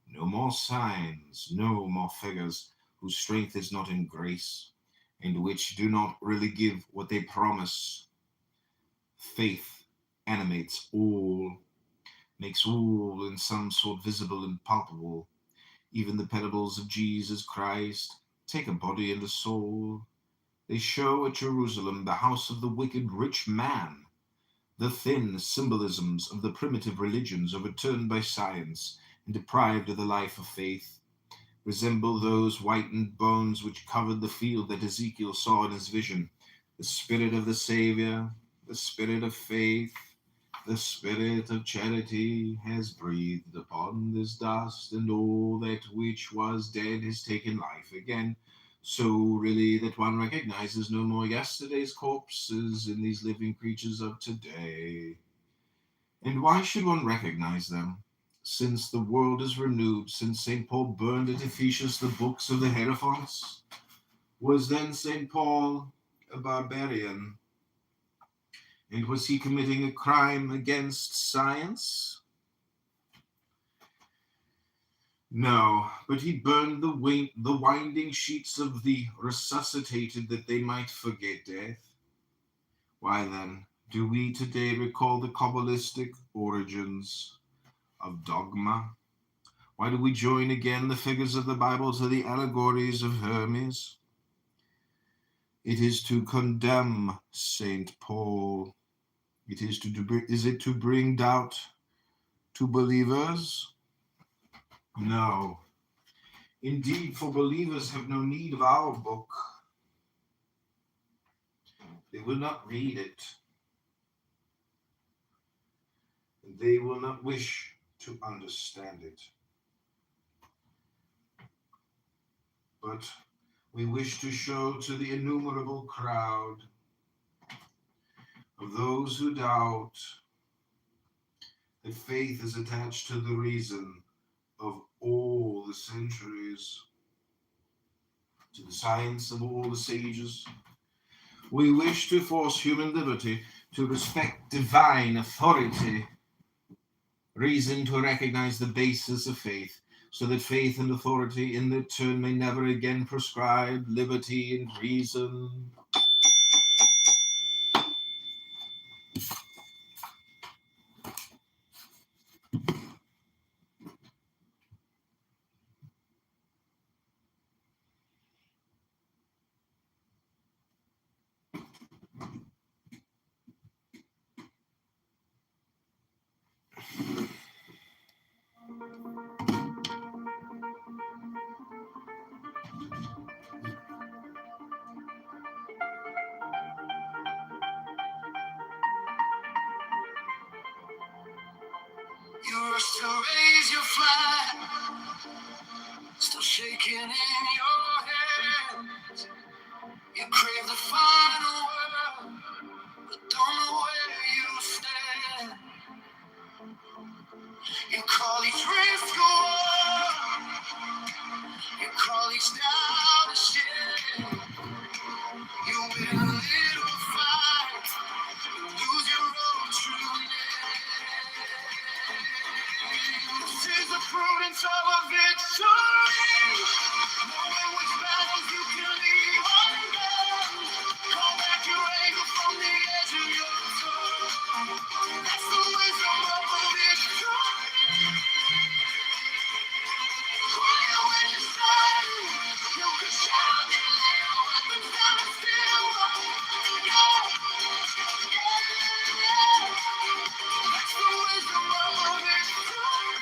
No more signs, no more figures whose strength is not in grace, and which do not really give what they promise. Faith animates all, makes all in some sort visible and palpable. Even the parables of Jesus Christ take a body and a soul. They show at Jerusalem the house of the wicked rich man. The thin symbolisms of the primitive religions overturned by science and deprived of the life of faith resemble those whitened bones which covered the field that Ezekiel saw in his vision. The spirit of the Savior, the spirit of faith, the spirit of charity has breathed upon this dust, and all that which was dead has taken life again. So really that one recognizes no more yesterday's corpses in these living creatures of today. And why should one recognize them? Since the world is renewed, since St. Paul burned at Ephesus the books of the Hierophants, was then St. Paul a barbarian? And was he committing a crime against science? No, but he burned the winding sheets of the resuscitated that they might forget death. Why then do we today recall the Kabbalistic origins of dogma? Why do we join again the figures of the Bible to the allegories of Hermes? It is to condemn St. Paul. Is it to bring doubt to believers? No. Indeed, for believers have no need of our book. They will not read it. They will not wish to understand it. But we wish to show to the innumerable crowd of those who doubt that faith is attached to the reason of all the centuries, to the science of all the sages. We wish to force human liberty to respect divine authority, reason to recognize the basis of faith, so that faith and authority in their turn may never again prescribe liberty and reason. You rush to raise your flag, still shaking in your hand. You crave the final word, but don't know where you stand. You call each risk a war, you call each doubt a shame. You win a little fight, lose your own true name. This is the prudence of a victory, knowing which battles you can leave undone. Call back your anger from the edge of your soul. That's the wisdom of a victory. Quiet when you're silent, you can shout and lay your weapons down and still walk. Yeah, yeah. That's the wisdom of a victory.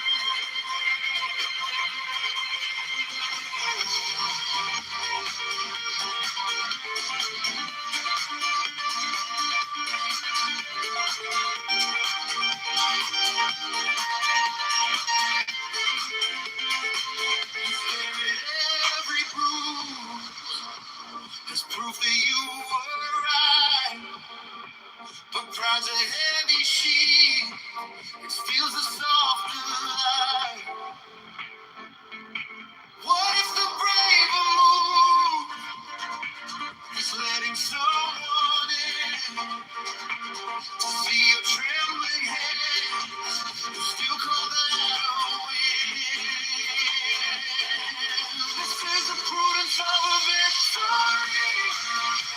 Every bruise is proof that you were right. But pride's a heavy sheet, it feels the softer light. What if the braver move is letting someone in to see your trembling hand? You still call that a win. This is the prudence of a victory,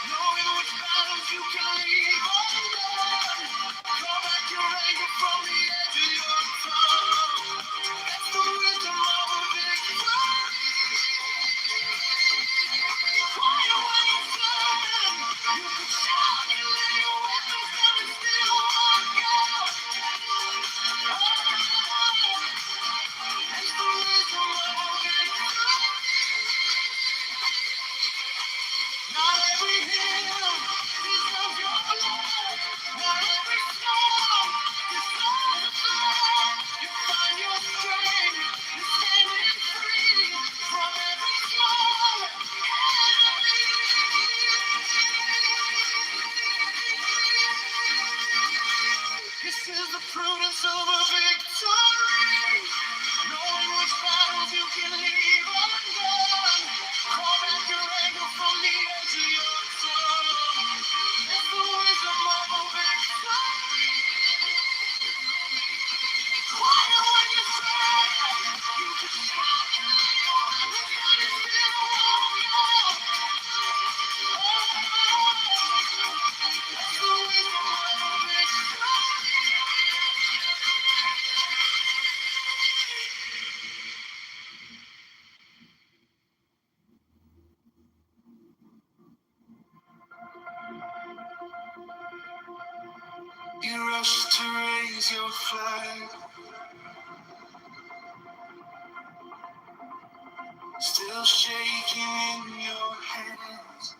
knowing which battles you can leave undone. Draw back your anger from the edge of your tongue. That's the wisdom of a victory. Quiet when you're silent, you can shout and lay your weapons down and still walk out. That's the wisdom of a victory. Not every hill deserves your blood. Not every storm deserves a flood. You find your strength, you're standing free from every flaw and enemy. This is the prudence of a victory, knowing which battles you can leave undone. Call back your anger from the edge of your tongue. It's the wisdom of a victory. Quiet when you're sad, you can shout and lay your weapons down and still walk out. It's the wisdom of a victory. You rush to raise your flag, still shaking in your hands.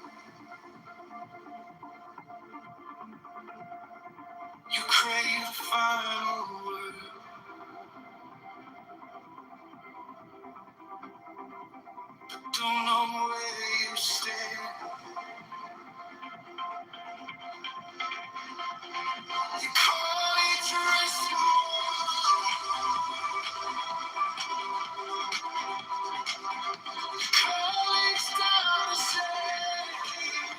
You crave the final word, but don't know where you stand. You call each risk a war, call each down a shame.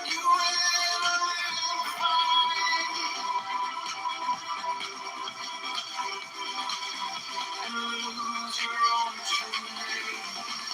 You win a little fight and lose your own true name.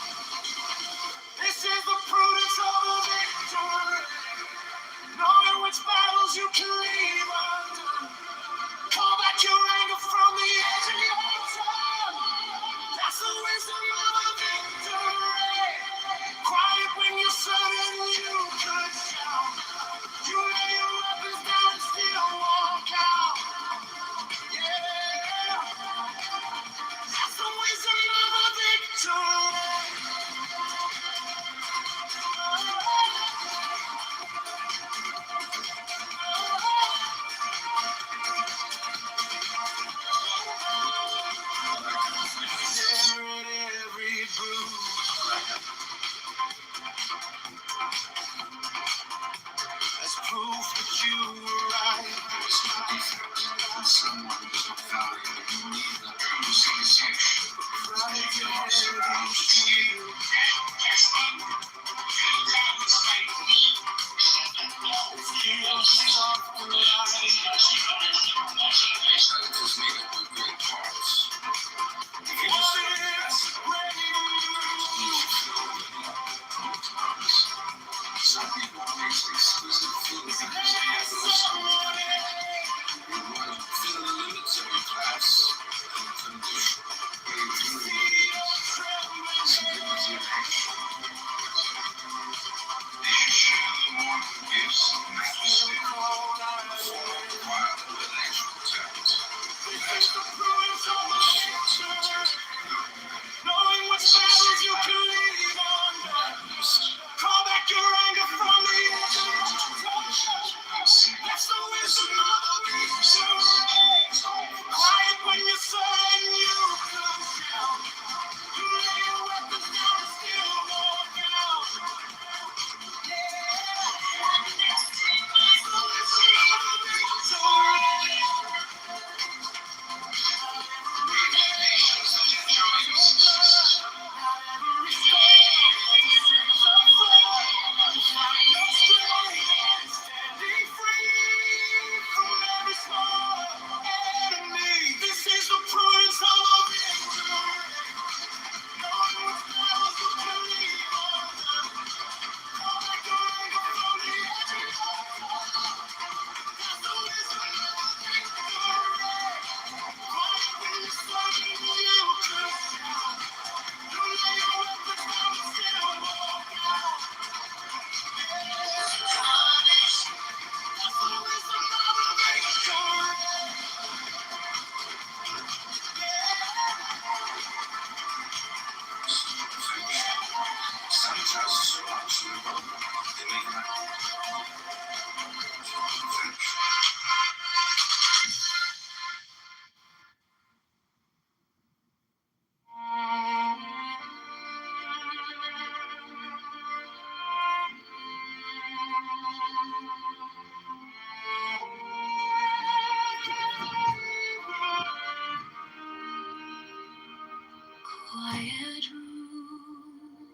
quiet room,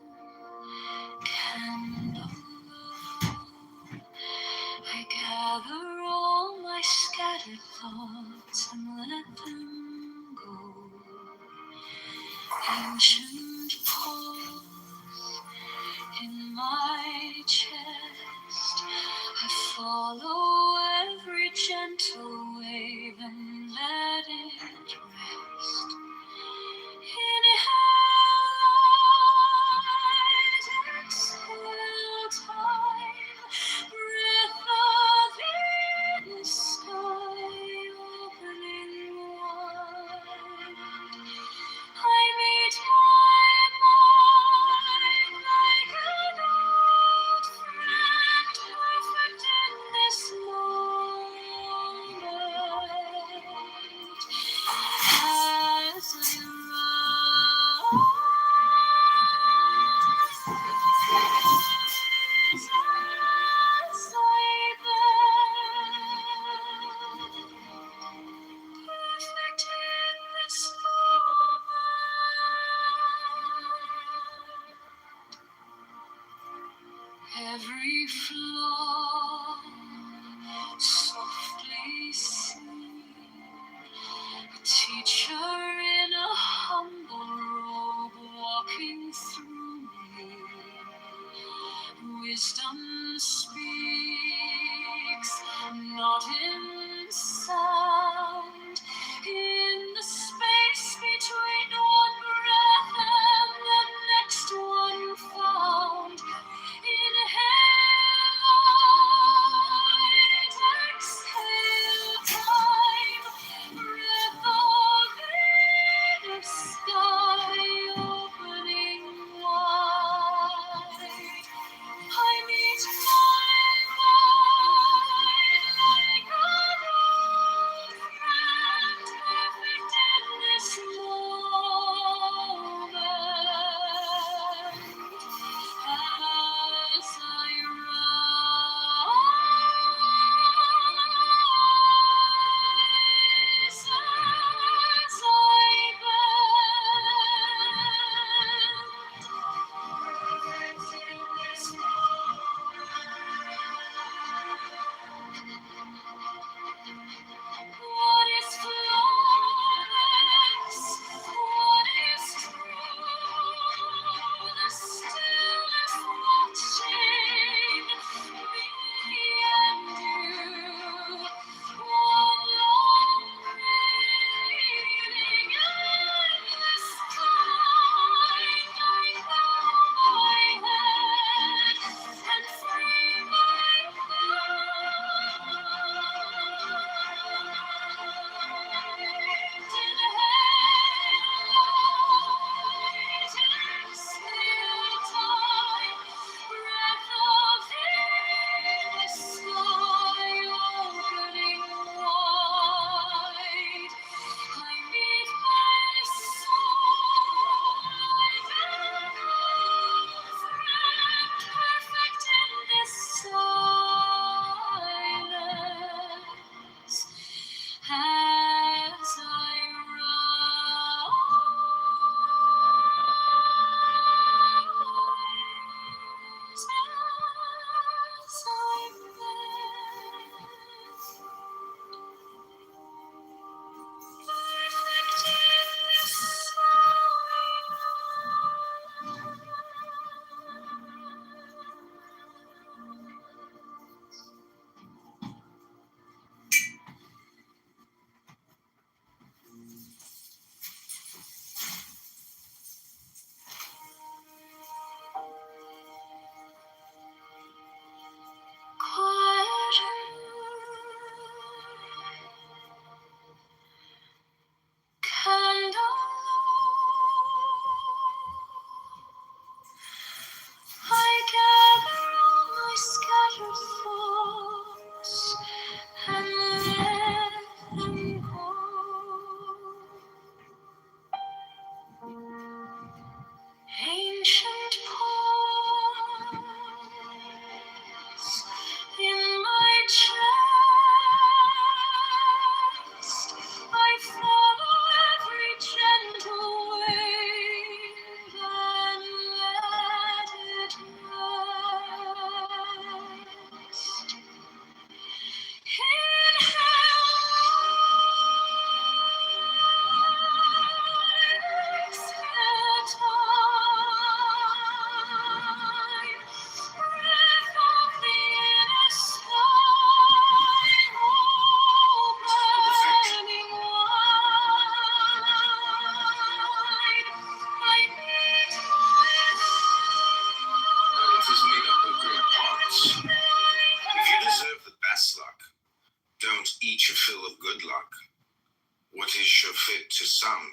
candle low, I gather all my scattered thoughts and let them go. Ancient pause in my chest, I follow every gentle wave and let it rest. Inhale light, exhale time, breath of the sky opening wide. I meet my mind like an old friend, perfect in this moment. As I rise, as I bend, perfect in this moment. Every flaw softly seen, a teacher in a humble robe walking through me. Wisdom speaks, not in sound, in the space between one breath and the next one found. Inhale light, exhale time, breath of inner sky opening wide. I meet my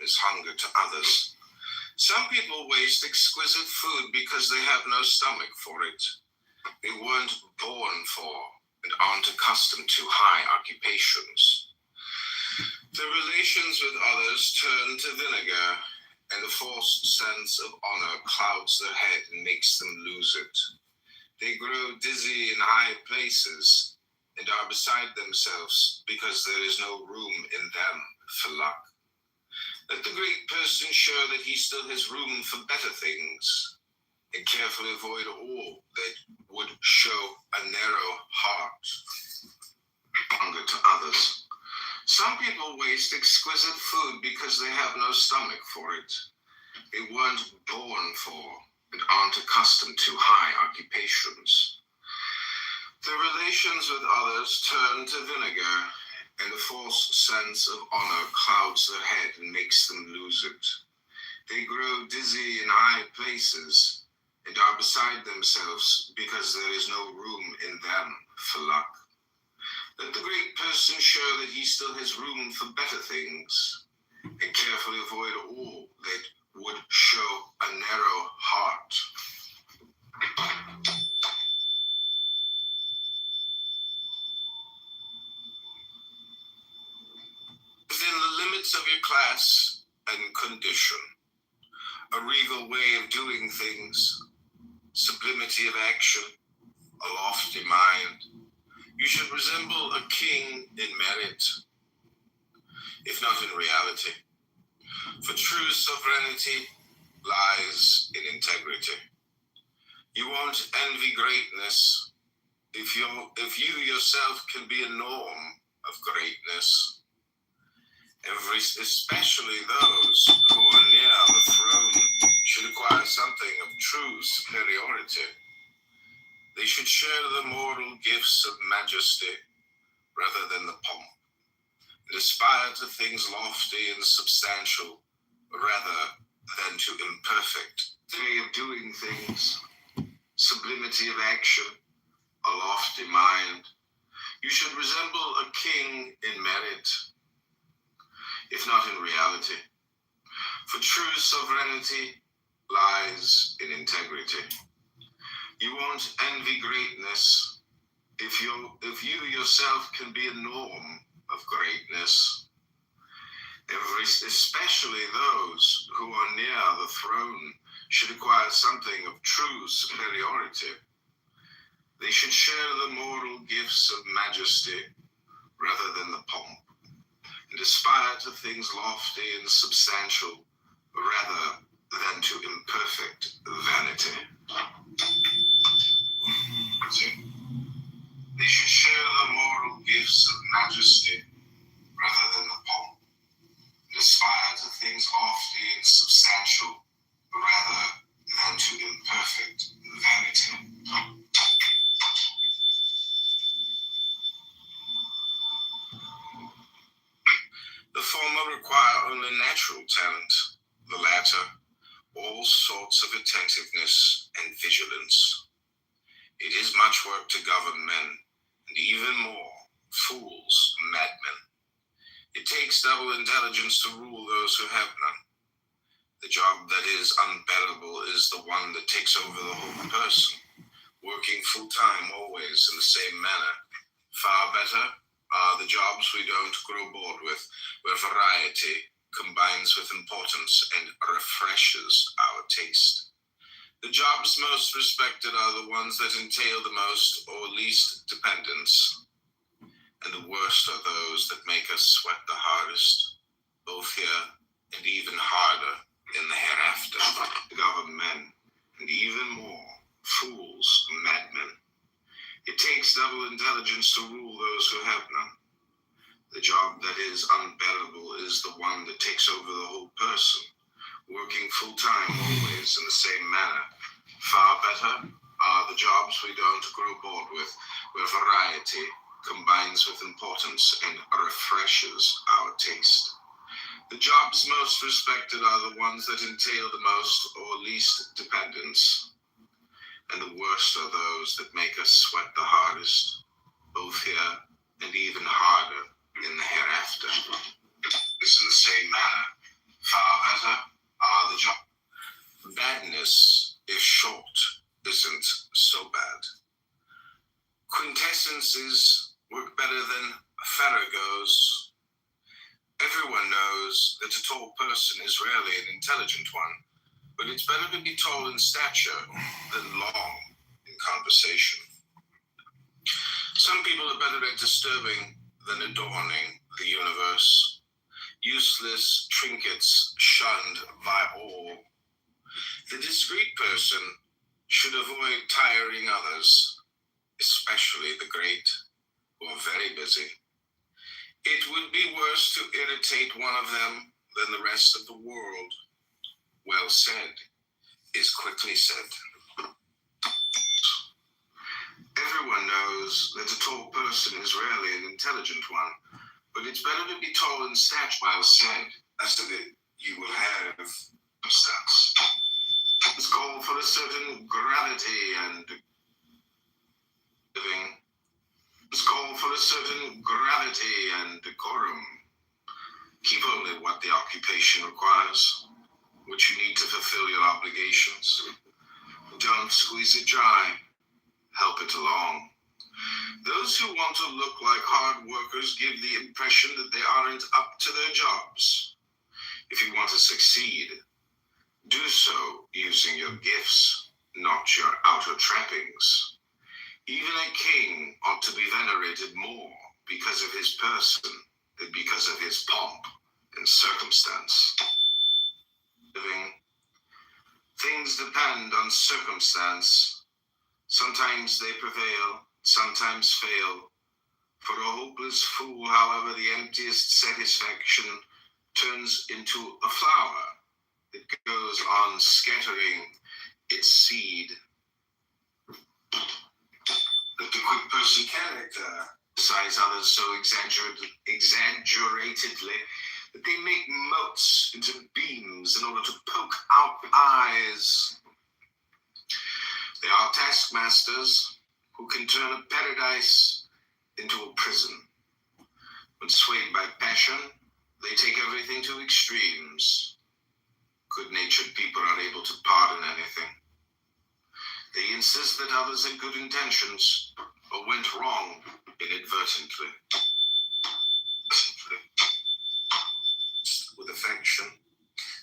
is hunger to others. Some people waste exquisite food because they have no stomach for it. They weren't born for and aren't accustomed to high occupations. Their relations with others turn to vinegar, and a false sense of honor clouds their head and makes them lose it. They grow dizzy in high places and are beside themselves because there is no room in them for luck. Let the great person show that he still has room for better things, and carefully avoid all that would show a narrow heart. Hunger to others. Some people waste exquisite food because they have no stomach for it. They weren't born for and aren't accustomed to high occupations. Their relations with others turn to vinegar, and a false sense of honor clouds their head and makes them lose it. They grow dizzy in high places and are beside themselves because there is no room in them for luck. Let the great person show that he still has room for better things, and carefully avoid all that would show a narrow heart. Within the limits of your class and condition, a regal way of doing things, sublimity of action, a lofty mind, you should resemble a king in merit, if not in reality. For true sovereignty lies in integrity. You won't envy greatness if you yourself can be a norm of greatness. Especially those who are near the throne should acquire something of true superiority. They should share the moral gifts of majesty rather than the pomp, and aspire to things lofty and substantial rather than to imperfect way of doing things, sublimity of action, a lofty mind. You should resemble a king in merit, if not in reality. For true sovereignty lies in integrity. You won't envy greatness if you yourself can be a norm of greatness. Especially those who are near the throne should acquire something of true superiority. They should share the moral gifts of majesty rather than the pomp, and aspire to things lofty and substantial rather than to imperfect vanity. They should share the moral gifts of majesty rather than the pomp, and aspire to things lofty and substantial rather than to imperfect vanity. The former require only natural talent, the latter all sorts of attentiveness and vigilance. It is much work to govern men, and even more, fools, madmen. It takes double intelligence to rule those who have none. The job that is unbearable is the one that takes over the whole person, working full-time always in the same manner. Far better are the jobs we don't grow bored with, where variety combines with importance and refreshes our taste. The jobs most respected are the ones that entail the most or least dependence, and the worst are those that make us sweat the hardest, both here and even harder in the hereafter. Govern men, and even more, fools, madmen. It takes double intelligence to rule those who have none. The job that is unbearable is the one that takes over the whole person, working full-time always in the same manner. Far better are the jobs we don't grow bored with, where variety combines with importance and refreshes our taste. The jobs most respected are the ones that entail the most or least dependence, and the worst are those that make us sweat the hardest, both here and even harder in the hereafter. It's in the same manner. Far better are the jobs. Badness, if short, isn't so bad. Quintessences work better than Farragos. Everyone knows that a tall person is rarely an intelligent one, but it's better to be tall in stature than long in conversation. Some people are better at disturbing than adorning the universe. Useless trinkets shunned by all. The discreet person should avoid tiring others, especially the great or very busy. It would be worse to irritate one of them than the rest of the world. Well said is quickly said. Everyone knows that a tall person is rarely an intelligent one, but it's better to be tall in stature. Well said, as to that you will have substance. It's called for a certain gravity and living. It's called for a certain gravity and decorum. Keep only what the occupation requires, what you need to fulfill your obligations. Don't squeeze it dry. Help it along. Those who want to look like hard workers give the impression that they aren't up to their jobs. If you want to succeed, do so using your gifts, not your outer trappings. Even a king ought to be venerated more because of his person than because of his pomp and circumstance. Living. Things depend on circumstance. Sometimes they prevail, sometimes fail. For a hopeless fool, however, the emptiest satisfaction turns into a flower that goes on scattering its seed. That the quick person character decides others so exaggeratedly that they make motes into beams in order to poke out eyes. They are taskmasters who can turn a paradise into a prison. When swayed by passion, they take everything to extremes. Good-natured people are able to pardon anything. They insist that others had good intentions or went wrong inadvertently. With affection.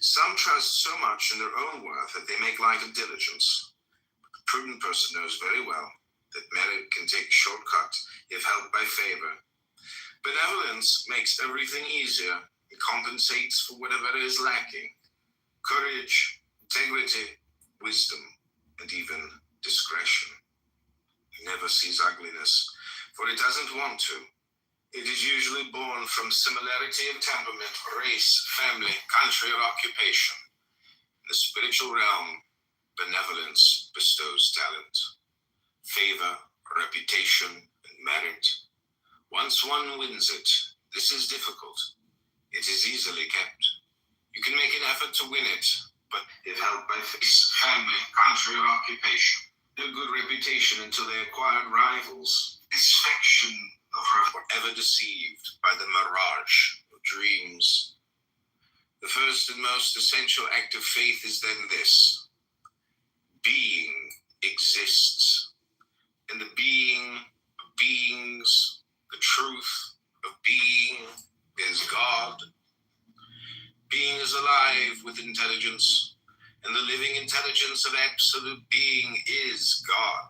Some trust so much in their own worth that they make light of diligence. The prudent person knows very well that merit can take a shortcut if helped by favor. Benevolence makes everything easier. It compensates for whatever is lacking. Courage, integrity, wisdom, and even discretion. It never sees ugliness, for it doesn't want to. It is usually born from similarity of temperament, race, family, country, or occupation. In the spiritual realm, benevolence bestows talent, favor, reputation, and merit. Once one wins it, this is difficult. It is easily kept. You can make an effort to win it, but if held by face, family, country, or occupation, a good reputation until they acquired rivals. Satisfaction of forever deceived by the mirage of dreams. The first and most essential act of faith is then this: being exists, and the being of beings, the truth of being, is God. Being is alive with intelligence, and the living intelligence of absolute being is God.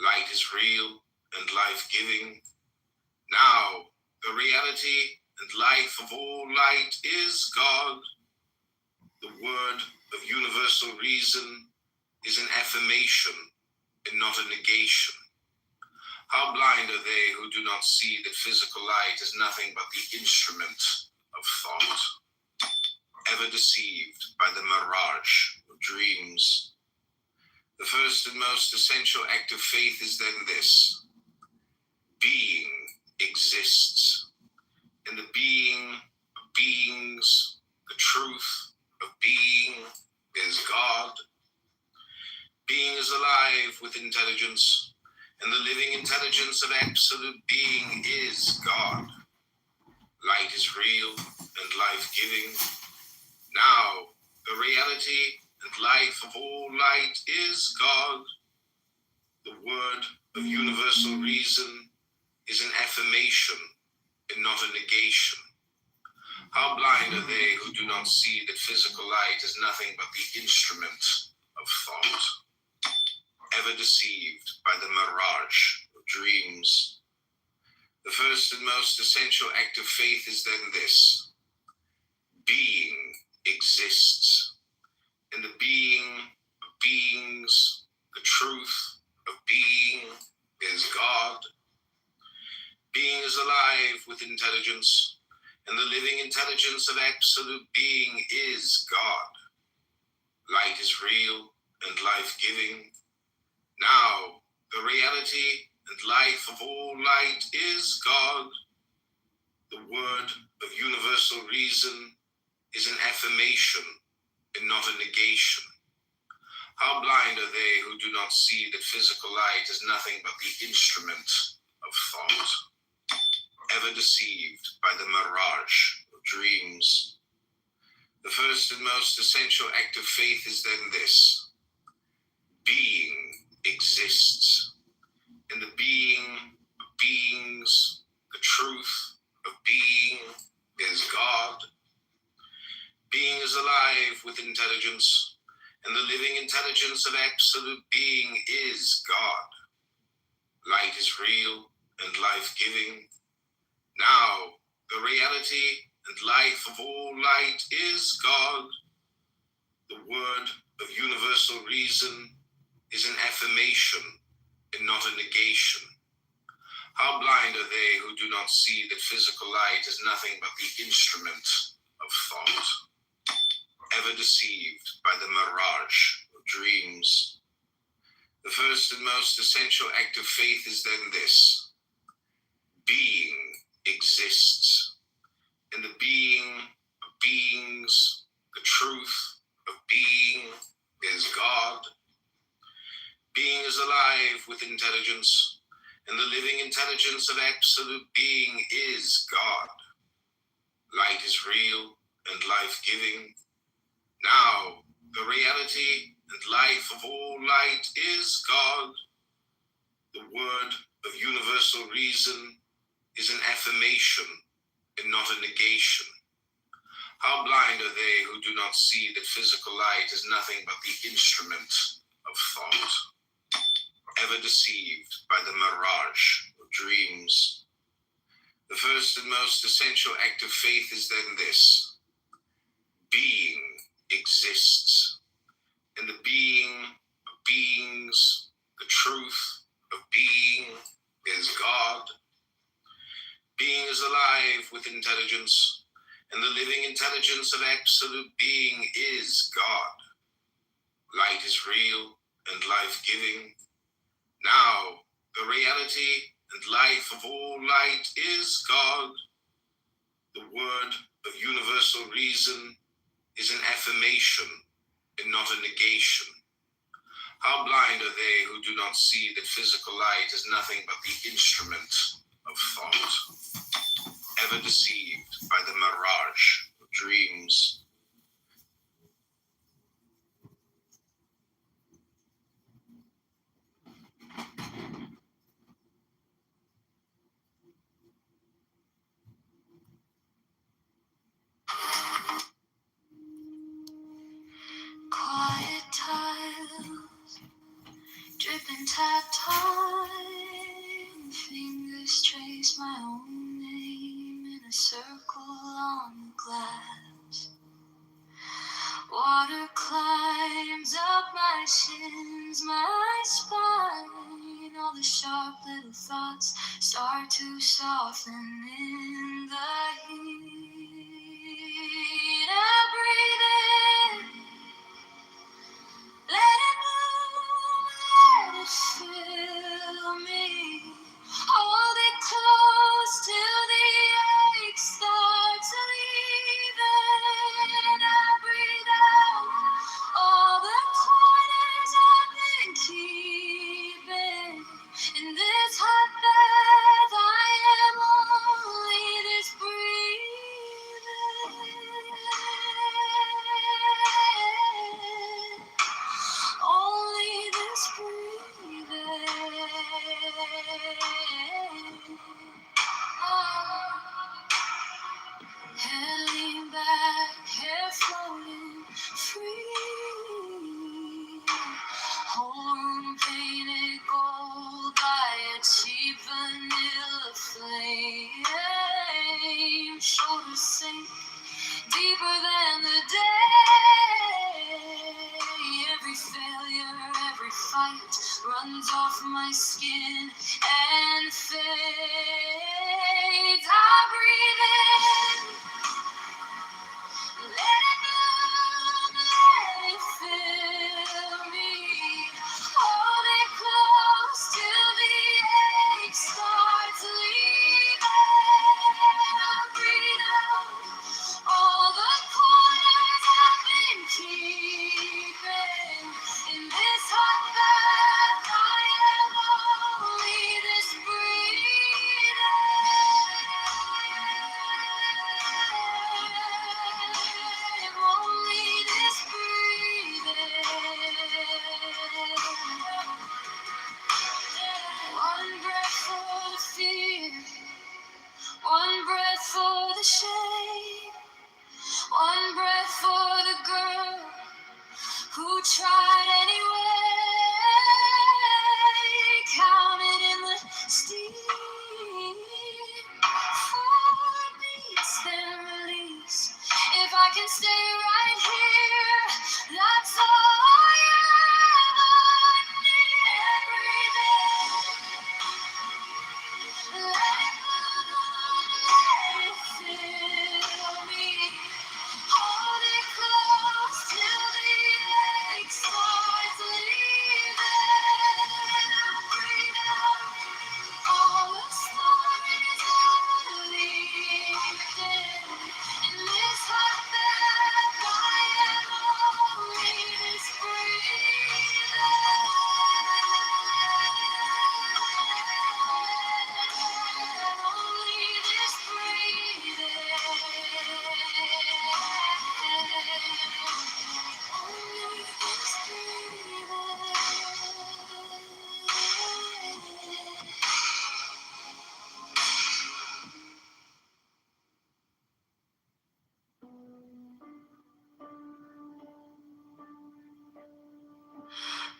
Light is real and life-giving. Now, the reality and life of all light is God. The word of universal reason is an affirmation and not a negation. How blind are they who do not see that physical light is nothing but the instrument of thought, ever deceived by the mirage of dreams. The first and most essential act of faith is then this: being exists, and the being of beings, the truth of being, is God. Being is alive with intelligence, and the living intelligence of absolute being is God. Light is real and life-giving. reality and life of all light is God. The word of universal reason is an affirmation and not a negation. How blind are they who do not see that physical light is nothing but the instrument of thought, ever deceived by the mirage of dreams. The first and most essential act of faith is then this: being exists, and the being of beings, the truth of being, is God. Being is alive with intelligence, and the living intelligence of absolute being is God. Light is real and life-giving. Now, the reality and life of all light is God. The word of universal reason is an affirmation and not a negation. How blind are they who do not see that physical light is nothing but the instrument of thought, ever deceived by the mirage of dreams. The first and most essential act of faith is then this: being exists, and the being of beings, the truth of being, is God. Being is alive with intelligence, and the living intelligence of absolute being is God. Light is real and life-giving. Now, the reality and life of all light is God. The word of universal reason is an affirmation and not a negation. How blind are they who do not see that physical light is nothing but the instrument of thought, ever deceived by the mirage of dreams. The first and most essential act of faith is then this: being exists, and the being of beings, the truth of being, is God. Being is alive with intelligence, and the living intelligence of absolute being is God. Light is real and life-giving. Now, the reality and life of all light is God. The word of universal reason is an affirmation and not a negation. How blind are they who do not see that physical light is nothing but the instrument of thought, ever deceived by the mirage of dreams. The first and most essential act of faith is then this: being exists, and the being of beings, the truth of being, is God. Being is alive with intelligence, and the living intelligence of absolute being is God. Light is real and life-giving. Now, the reality and life of all light is God. The word of universal reason is an affirmation and not a negation. How blind are they who do not see that physical light is nothing but the instrument of thought, ever deceived by the mirage of dreams. Quiet tiles, dripping tap time. Fingers trace my own name in a circle on the glass. Water climbs up my shins, my spine. All the sharp little thoughts start to soften in the heat. I breathe in, let it move, let it fill me. Hold it close till the ache starts leaving. I breathe out all the corners I've been keeping. In this hot bath, I am only this breathing. my skin and fades. I breathe in, let it bloom, let it fill me. Hold it close till the ache starts leaving. I breathe out all the corners I've been keeping. In this hot bath, I am only this breathing. Only this breathing. One breath for the fear, one breath for the shame, one breath for the girl who tried anyway. Counted in the steam, 4 beats then release. If I can stay right here, that's all I ever need. Breathe in, let it bloom, let it fill me. Hold it close till the ache starts leaving. I breathe out all the stories I believed in. In this hot bath, I am only this only this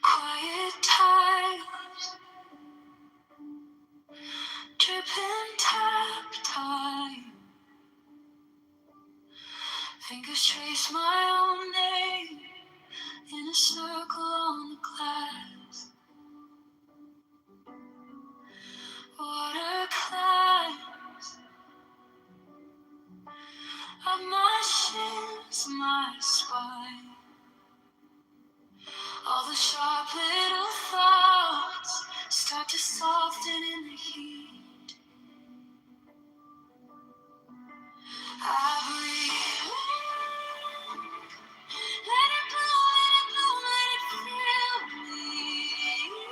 Quiet times, dripping tap time. Fingers trace my own name in a circle on the glass. Water climbs up my shins, my spine. All the sharp little thoughts start to soften in the heat. I breathe in, let it bloom, let it fill me.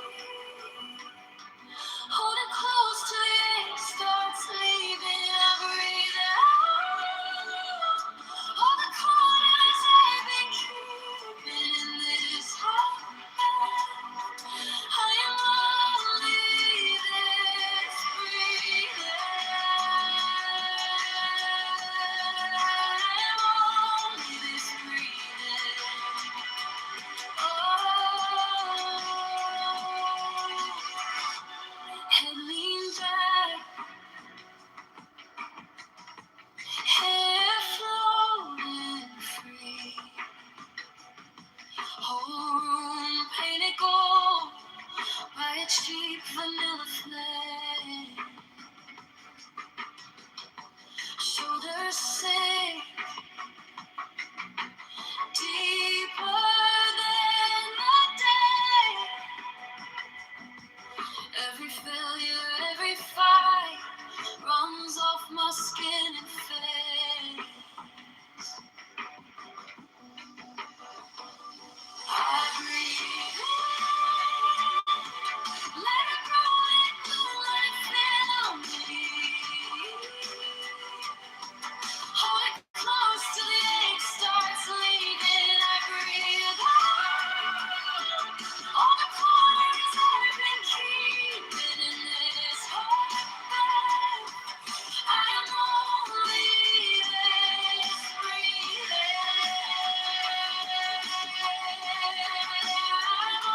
Hold it close till the ache starts leaving. I breathe out all the corners I've been keeping in this heart. I am only this breathing. I am only this breathing. Head lean back, hair flowing free. Whole room painted gold by its cheap vanilla flame. Shoulders sink deeper than the day. Every failure, every fight runs off my skin and face. I breathe in, let it grow, let it fill me. Hold it close till the ache starts leaving. I breathe out all the corners I've been keeping in this heart. I am only this breathing. I'm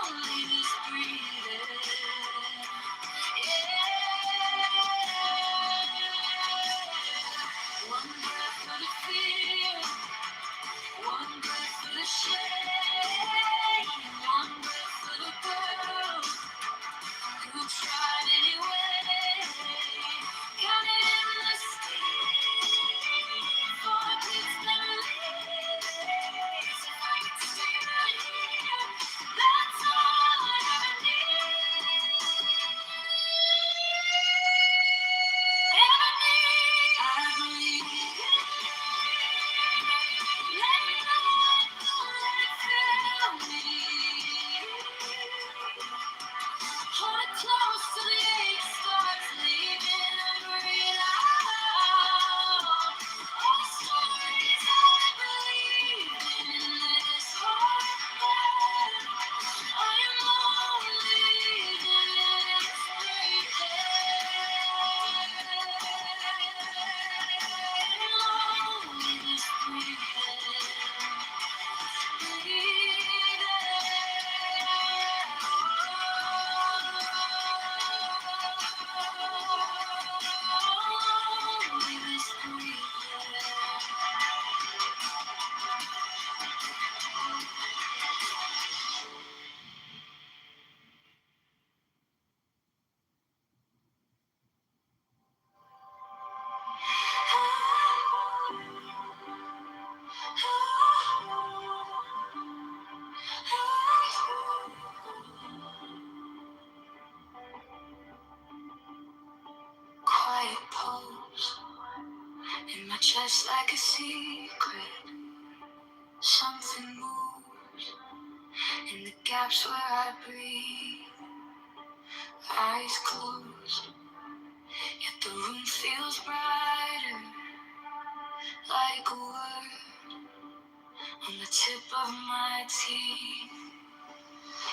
only this breathing. Yeah. One breath for the fear, one breath for the shame, one breath for the girl just like a secret. Something moves in the gaps where I breathe. Eyes closed, yet the room feels brighter. Like a word on the tip of my teeth.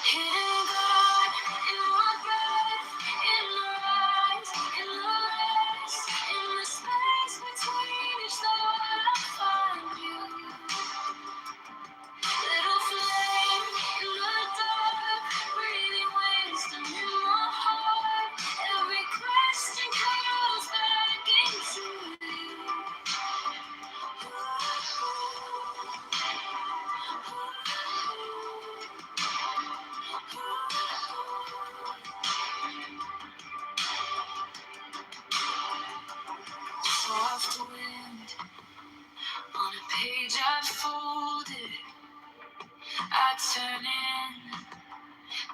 Hidden God in my breath, in the rise, in the rest, in the space between each thought I find you. Little flame in the dark, breathing wisdom in my heart. Every question comes back into you. Soft wind on a page I folded. I turn in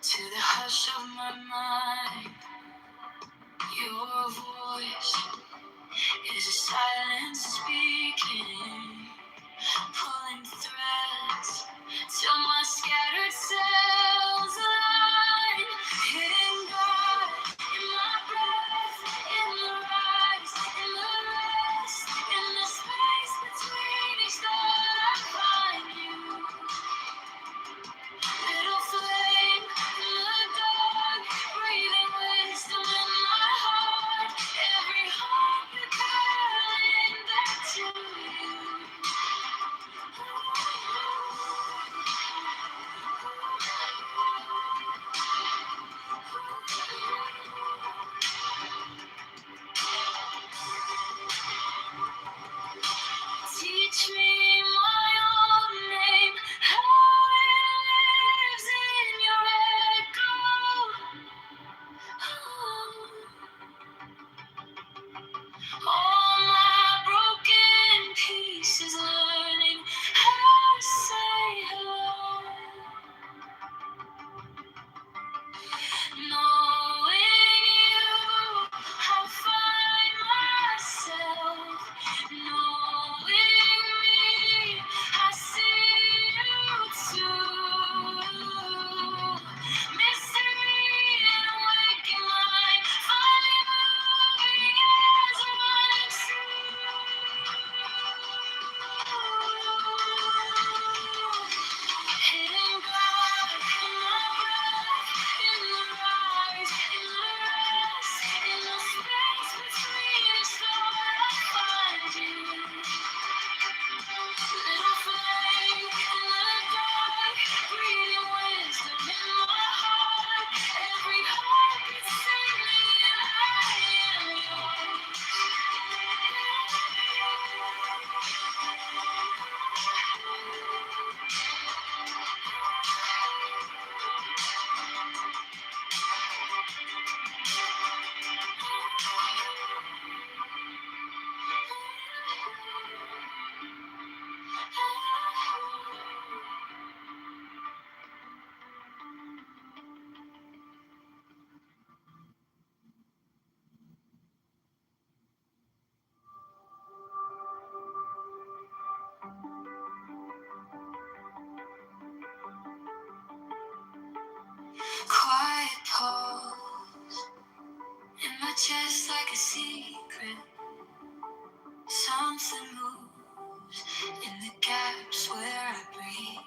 to the hush of my mind. Your voice is a silence speaking, pulling threads till my scattered cells align. Hidden God in my breath, in the rise, in the rest, in the space between each thought I find you. Little flame in the dark, breathing wisdom in my heart. Every heartbeat calling back to you. Teach me my own name, how it lives in your echo. All my broken pieces learning how to say hello. Knowing you, I find myself. Knowing me, I see you too. Mystery and waking mind, finally moving as one true. Hidden God in my breath, in the rise, in the rest, in the space between each thought I find you. Little flame in the dark, breathing wisdom in my heart. Every heartbeat singing, I am yours. Quiet pause in my chest like a secret. Something moves in the gaps where I breathe.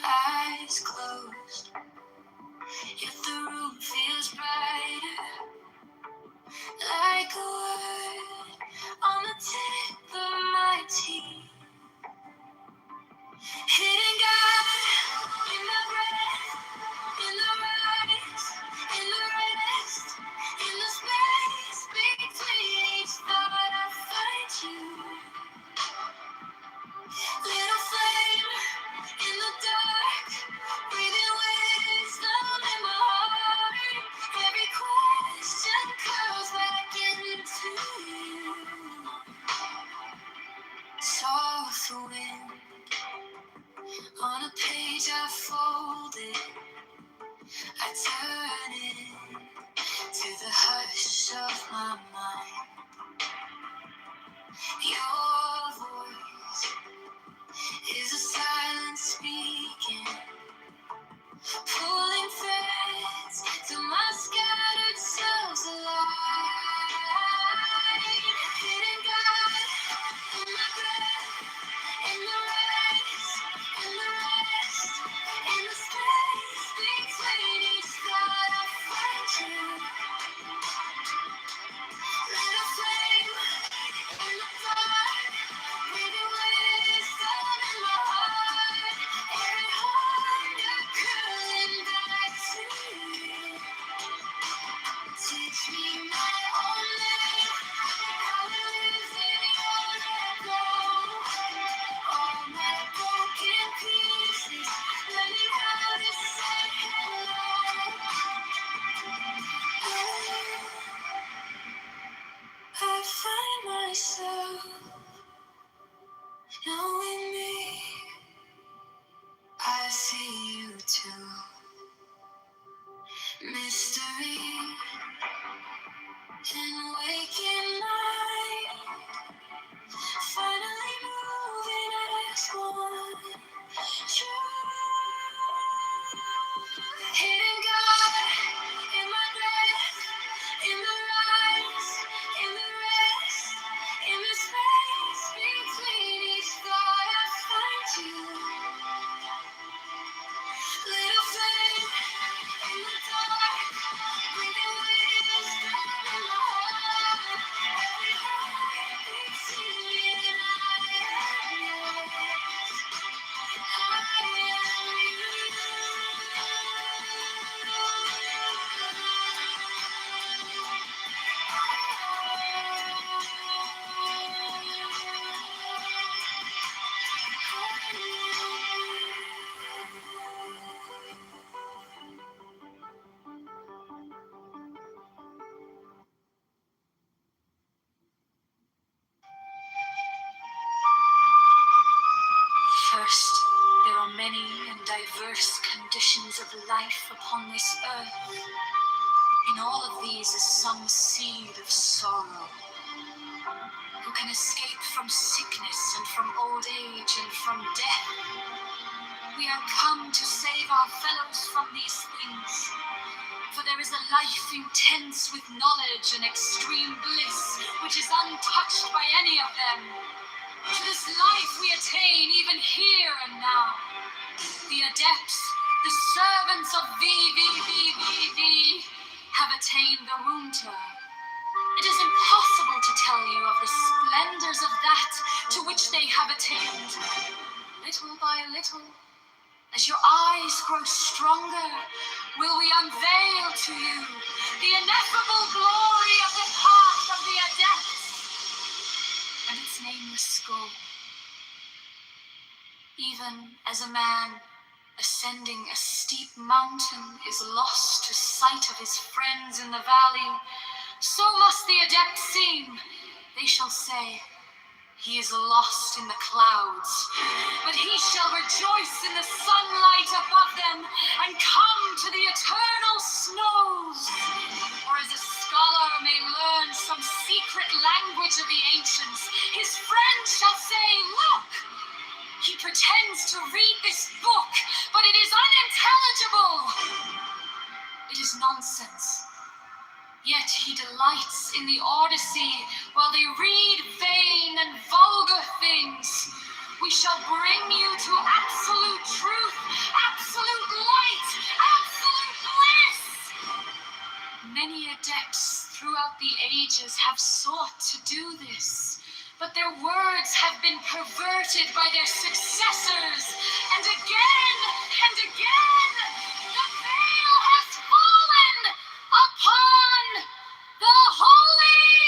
Eyes closed, yet the room feels brighter. Like a word on the tip of my teeth. Hidden God in the breath, in the rise, in the rest, in the space between each thought I find you. Little flame in the dark, breathing wisdom in my heart. Every question comes back into you. Soft wind on a page I folded. I turn in to the hush of my mind. Your voice is a silent speaking, pulling threads to my scattered selves alive. Hidden God in my breath, in the rest, in the rest, in the space between each thought I find you. Little flame in the dark, breathing wisdom in my heart. Every hunger curling back to you. Teach me my own name, how to live in your echo. All my broken pieces, learning how to say hello. I find myself knowing me. I see you too. Mystery in waking night. Finally moving as one. Hidden God in my breath, in the rise, in the rest, in the space between each thought I find you. Little flame in the dark, breathing wisdom in my heart. Every heartbeat singing, I am yours. I am First, there are many and diverse conditions of life upon this earth. In all of these is some seed of sorrow. Who can escape from sickness and from old age and from death? We are come to save our fellows from these things. For there is a life intense with knowledge and extreme bliss, which is untouched by any of them. To this life we attain even here and now. The adepts, the servants of VVVVV, have attained the Runta. It is impossible to tell you of the splendors of that to which they have attained. Little by little, as your eyes grow stronger, will we unveil to you the ineffable glory of the path of the adepts and its nameless goal. Even as a man ascending a steep mountain is lost to sight of his friends in the valley, so must the adept seem. They shall say, he is lost in the clouds, but he shall rejoice in the sunlight above them and come to the eternal snows. Or as a scholar may learn some secret language of the ancients, his friends shall say, look, he pretends to read this book, but it is unintelligible. It is nonsense. Yet he delights in the Odyssey while they read vain and vulgar things. We shall bring you to absolute truth, absolute light, absolute bliss. Many adepts throughout the ages have sought to do this, but their words have been perverted by their successors, and again, the veil has fallen upon the Holy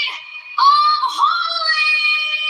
of Holies.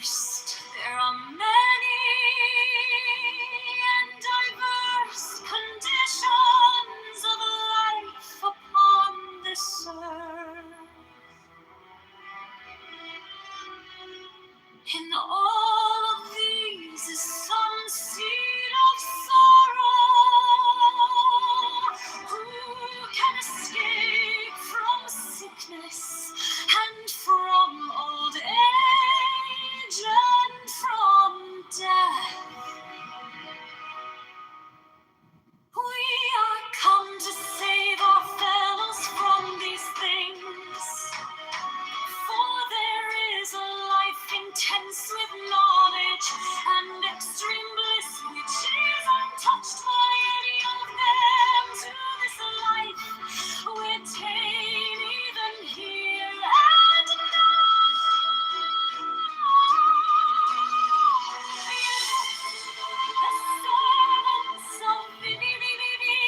first. There are many and diverse conditions of life upon this earth. In all of these is some seed of sorrow. Who can escape from sickness and from old age and from death? We are come to save our fellows from these things. For there is a life intense with knowledge and extreme bliss, which is untouched by any of them. To this life we attain even here and now. The servants of Vivi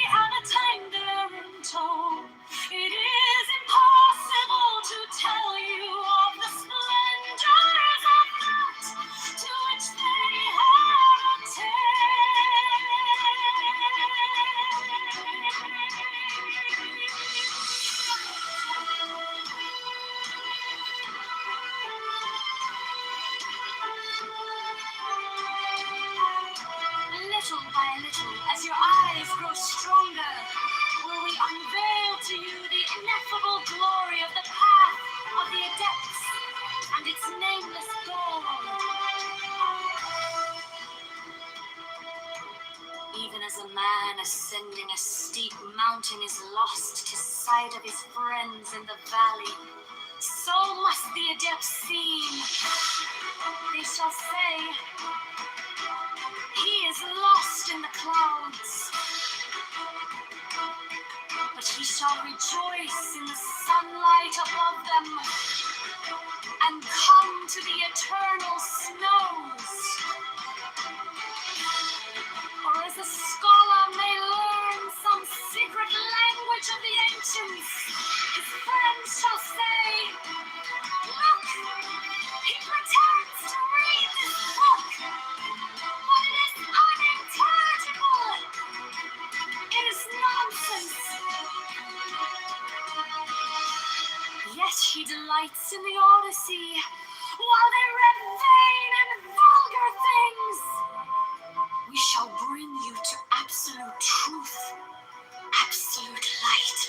have attained their end toll. It is impossible to tell you of the splendors of that to which they have attained. Little by little, as your eyes grow stronger, will we unveil to you the ineffable glory of the path of the adepts and its nameless goal. Even as a man ascending a steep mountain is lost to sight of his friends in the valley, so must the adepts seem. They shall say, he is lost in the clouds, but he shall rejoice in the sunlight above them and come to the eternal snows. Or as a scholar may learn some secret language of the ancients, his friends shall say, look, he pretends to read this book, but it is unintelligible. It is nonsense. Yet he delights in the Odyssey, while they read vain and vulgar things. We shall bring you to absolute truth, absolute light,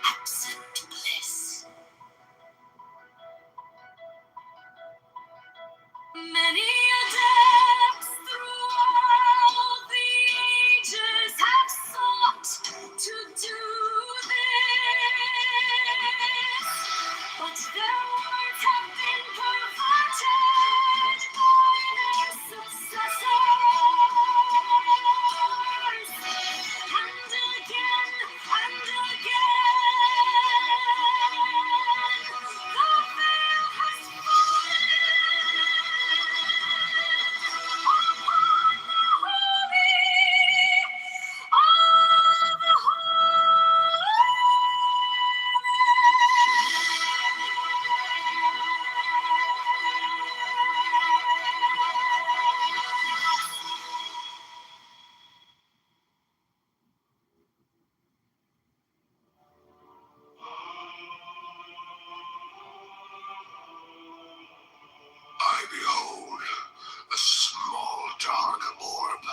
absolute bliss. Many adepts throughout the ages have sought to do this, but their words have been perverted by their successors. And again, the veil has I behold a small dark orb,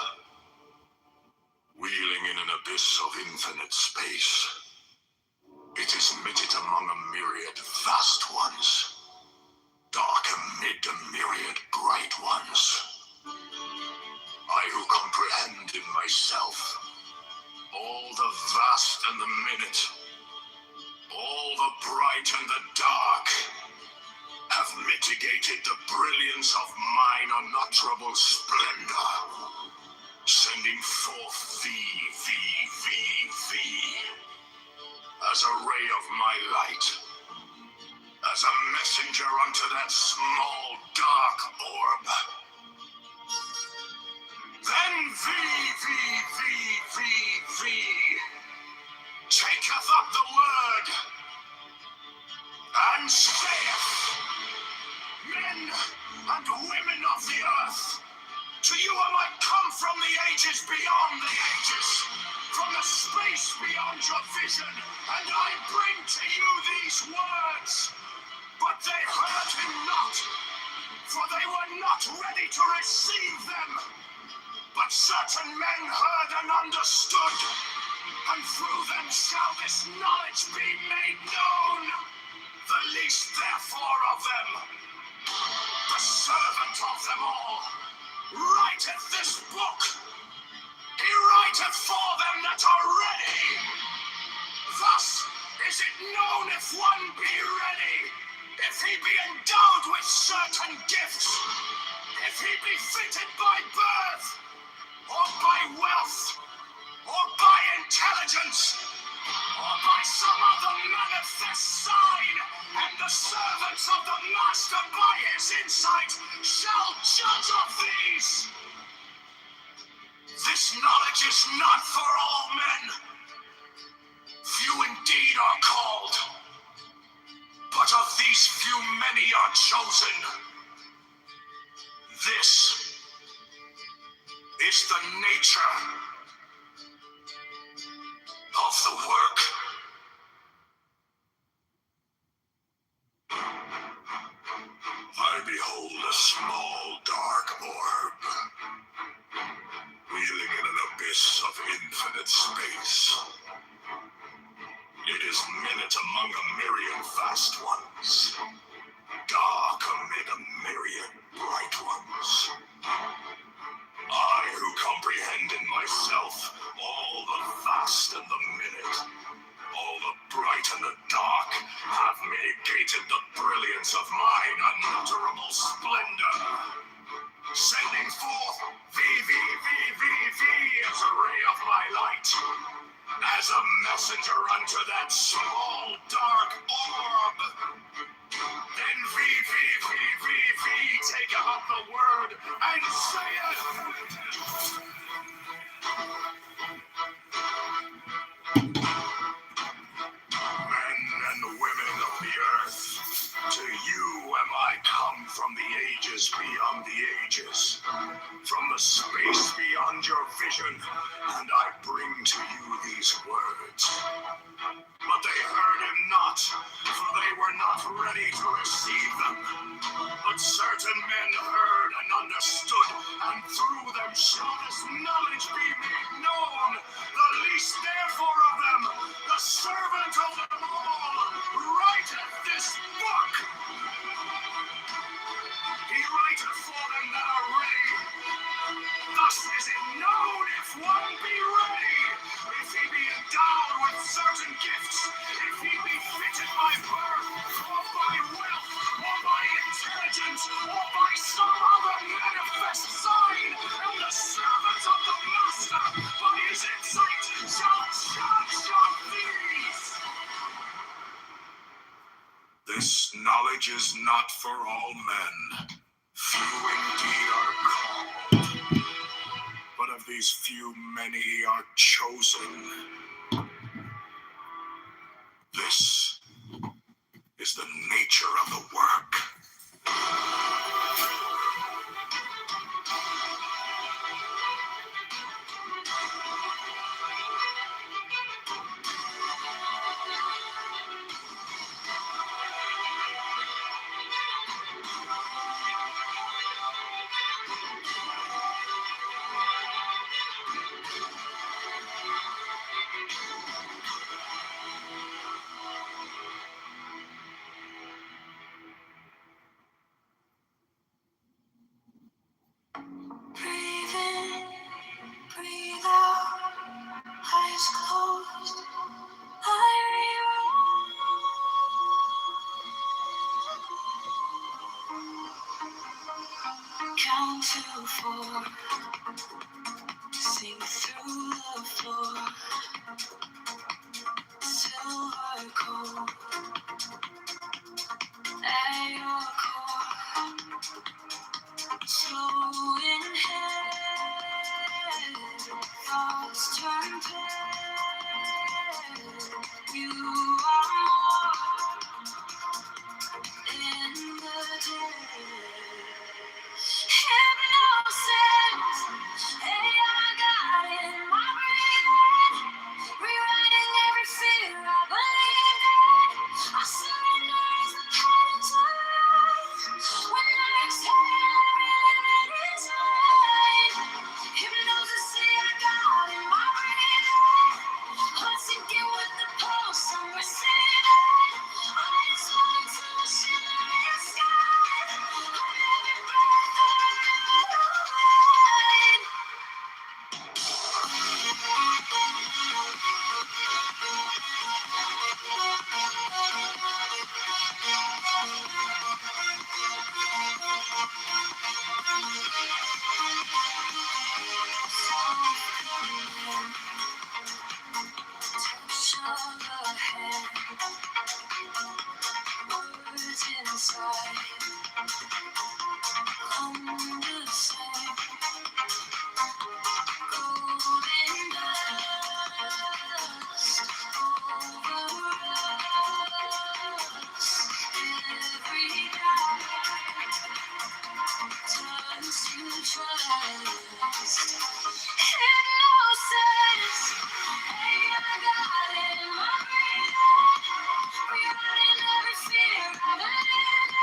wheeling in an abyss of infinite space. It is mitted among a myriad vast ones, dark amid a myriad bright ones. I who comprehend in myself all the vast and the minute, all the bright and the dark, have mitigated the brilliance of mine unutterable splendor, sending forth thee, as a ray of my light, as a messenger unto that small dark orb. Then thee taketh up the word and saith, men ages beyond the ages, from the space beyond your vision, and I bring to you these words. But they heard him not, for they were not ready to receive them. But certain men heard and understood, and through them shall this knowledge be made known. The least therefore of them, the servant of them all, writeth this book. He writeth for them that are ready. Thus is it known if one be ready, if he be endowed with certain gifts, if he be fitted by birth, or by wealth, or by intelligence, or by some other manifest sign, and the servants of the Master by his insight shall judge of these. This knowledge is not for all men. Few indeed are called, but of these few many are chosen. This is the nature of the work. I behold a small dark orb, wheeling in an abyss of infinite space. It is minute among a myriad vast ones, dark amid a myriad bright ones. I who comprehend in myself all the vast and the minute, all the bright and the dark, have mitigated the brilliance of mine unutterable splendor, sending forth as a ray of my light, as a messenger unto that small dark orb. Then taketh up the word and saith, men and women of the earth, to you am I come from the ages beyond the ages, from the space beyond your vision, and I bring to you these words. But they heard him not, for they were not ready to receive them. But certain men heard and understood, and through them shall this knowledge be made known. The least therefore of them, the servant of them all, writeth this book. He writeth for them that are ready. Thus is it known if one be ready, if he be endowed with certain gifts, if he be fitted by birth, or by wealth, or by intelligence, or by some other manifest sign, and the servants of the Master by his insight shall judge of these. This knowledge is not for all men. Few indeed are called, but of these few many are chosen. This is the nature of the work. Breathe in, breathe out, eyes closed, I reroll. Count to 4, sink through the floor, silver cold, at your core. Slow inhale, thoughts turn pale. You are more in the day. Hypnosis, hey, I got of a hand, words inside, understand, golden dust over us, every night turns to trust. Hypnosis, hey, I got it in my brain. Rewriting every fear I've lived.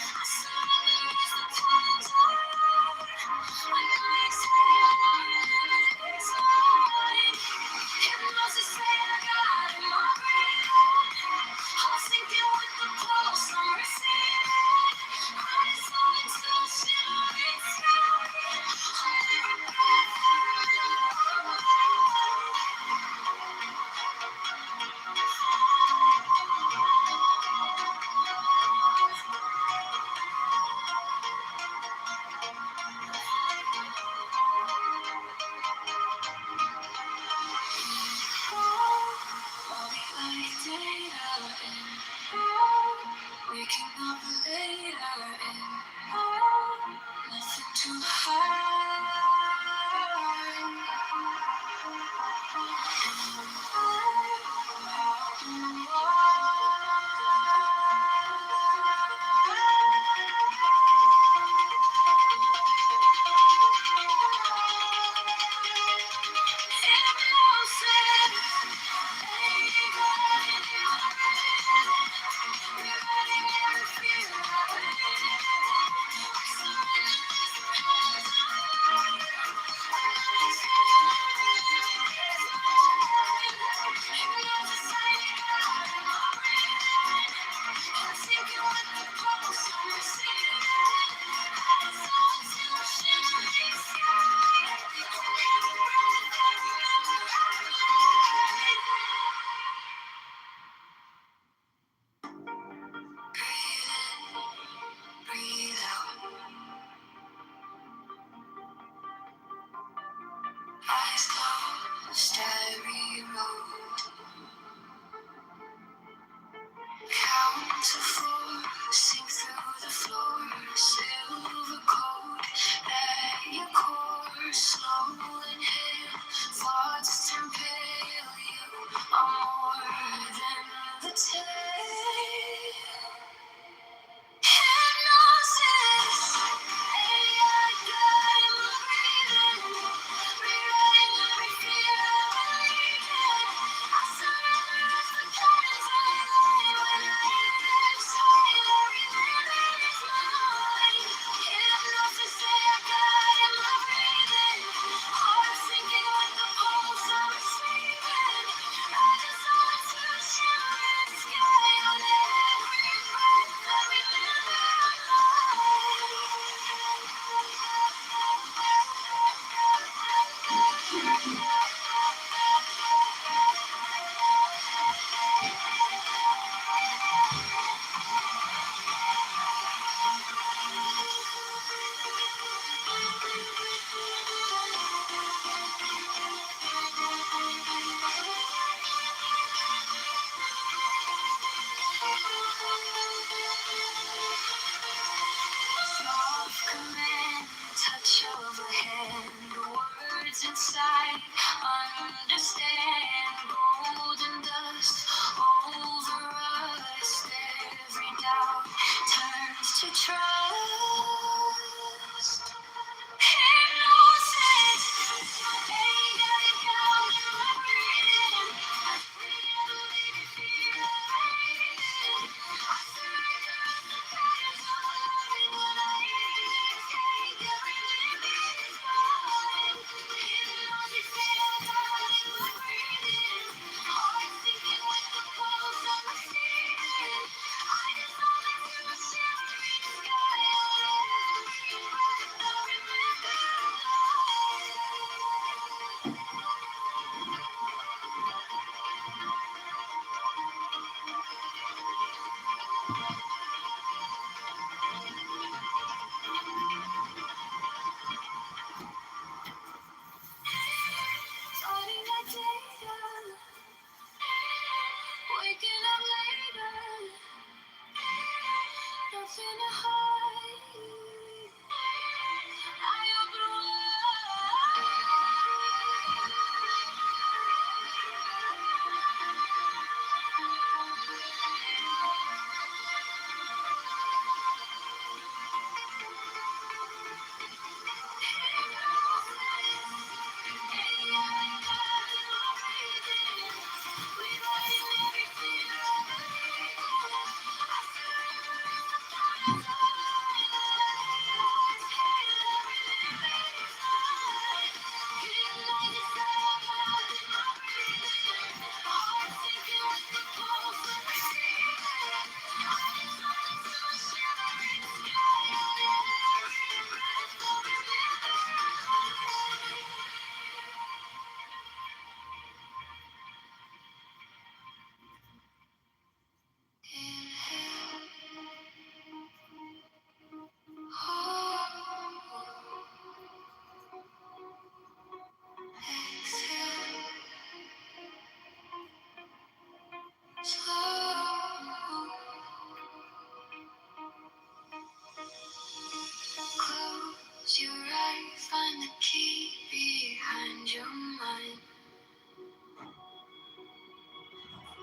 I surrender as the times are right. When nights it's mine. Hypnosis, hey, I got it in my brain. I'm sinking with the pulse, I'm receiving. Eyes on to the shimmering sky. On every breath, I'll be like data in, waking up later in, nothing to breathe out. Eyes closed, every road. Count to four, sink through the floor. Silver coat at your core. Slow inhale, thoughts turn pale. You are more than the tale. Hypnosis, hey, I got it, my breathing. Rewriting every fear I believe in. I surrender as the curtains unlay. When I exhale, everything that is mine. Hypnosis, hey, I got it, my breathing. Heart sinking with the pulse I'm receiving. Rising sun to the shimmering sky.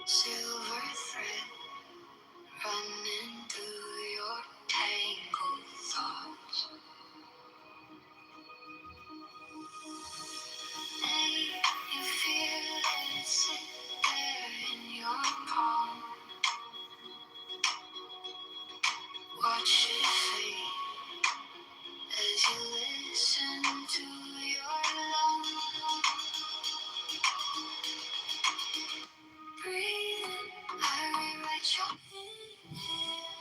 silver thread running through your tangled thoughts. Make you feel it sit there in your palm. Watch it fade as you listen to your lungs. Breathe in, I rewrite your inhale.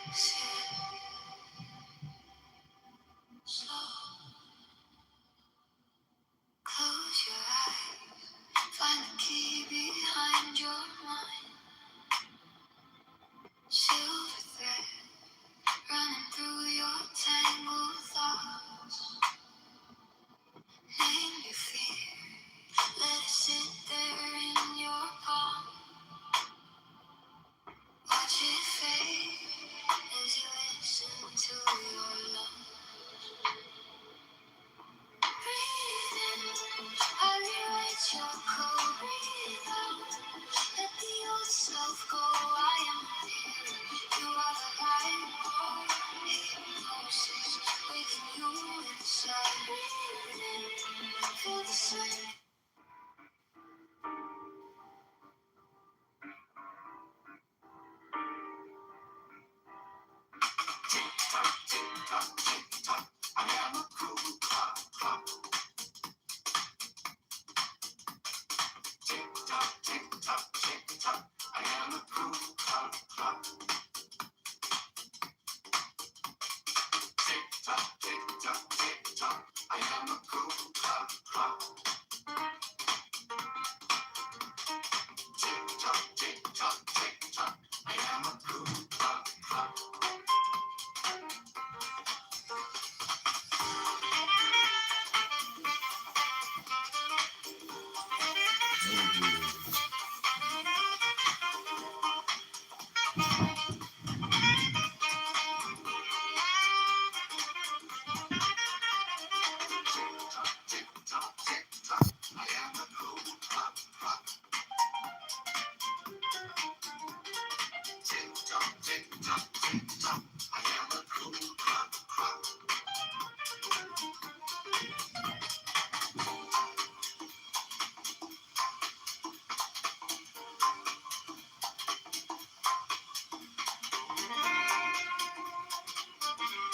Exhale. Slow. Close your eyes. Find the key behind your mind. Silver thread running through your tangled thoughts. Name your fear. Let it sit there in your palm. Watch it fade as you listen to your lungs. Breathe in, I rewrite your code. Breathe out, let the old self go. I am here, you are the light. Hypnosis waking you inside. Breathe in, feel the same. Tick tock, tick tock. I am a cool clock, clock. Tick tock, tick tock, tick tock. I am a cool clock, clock. Tick tock, tick tock, tick tock. I am a cool clock, clock. Tick tock, tick tock, tick tock. I am a cool clock, clock.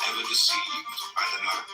Ever deceived by the night?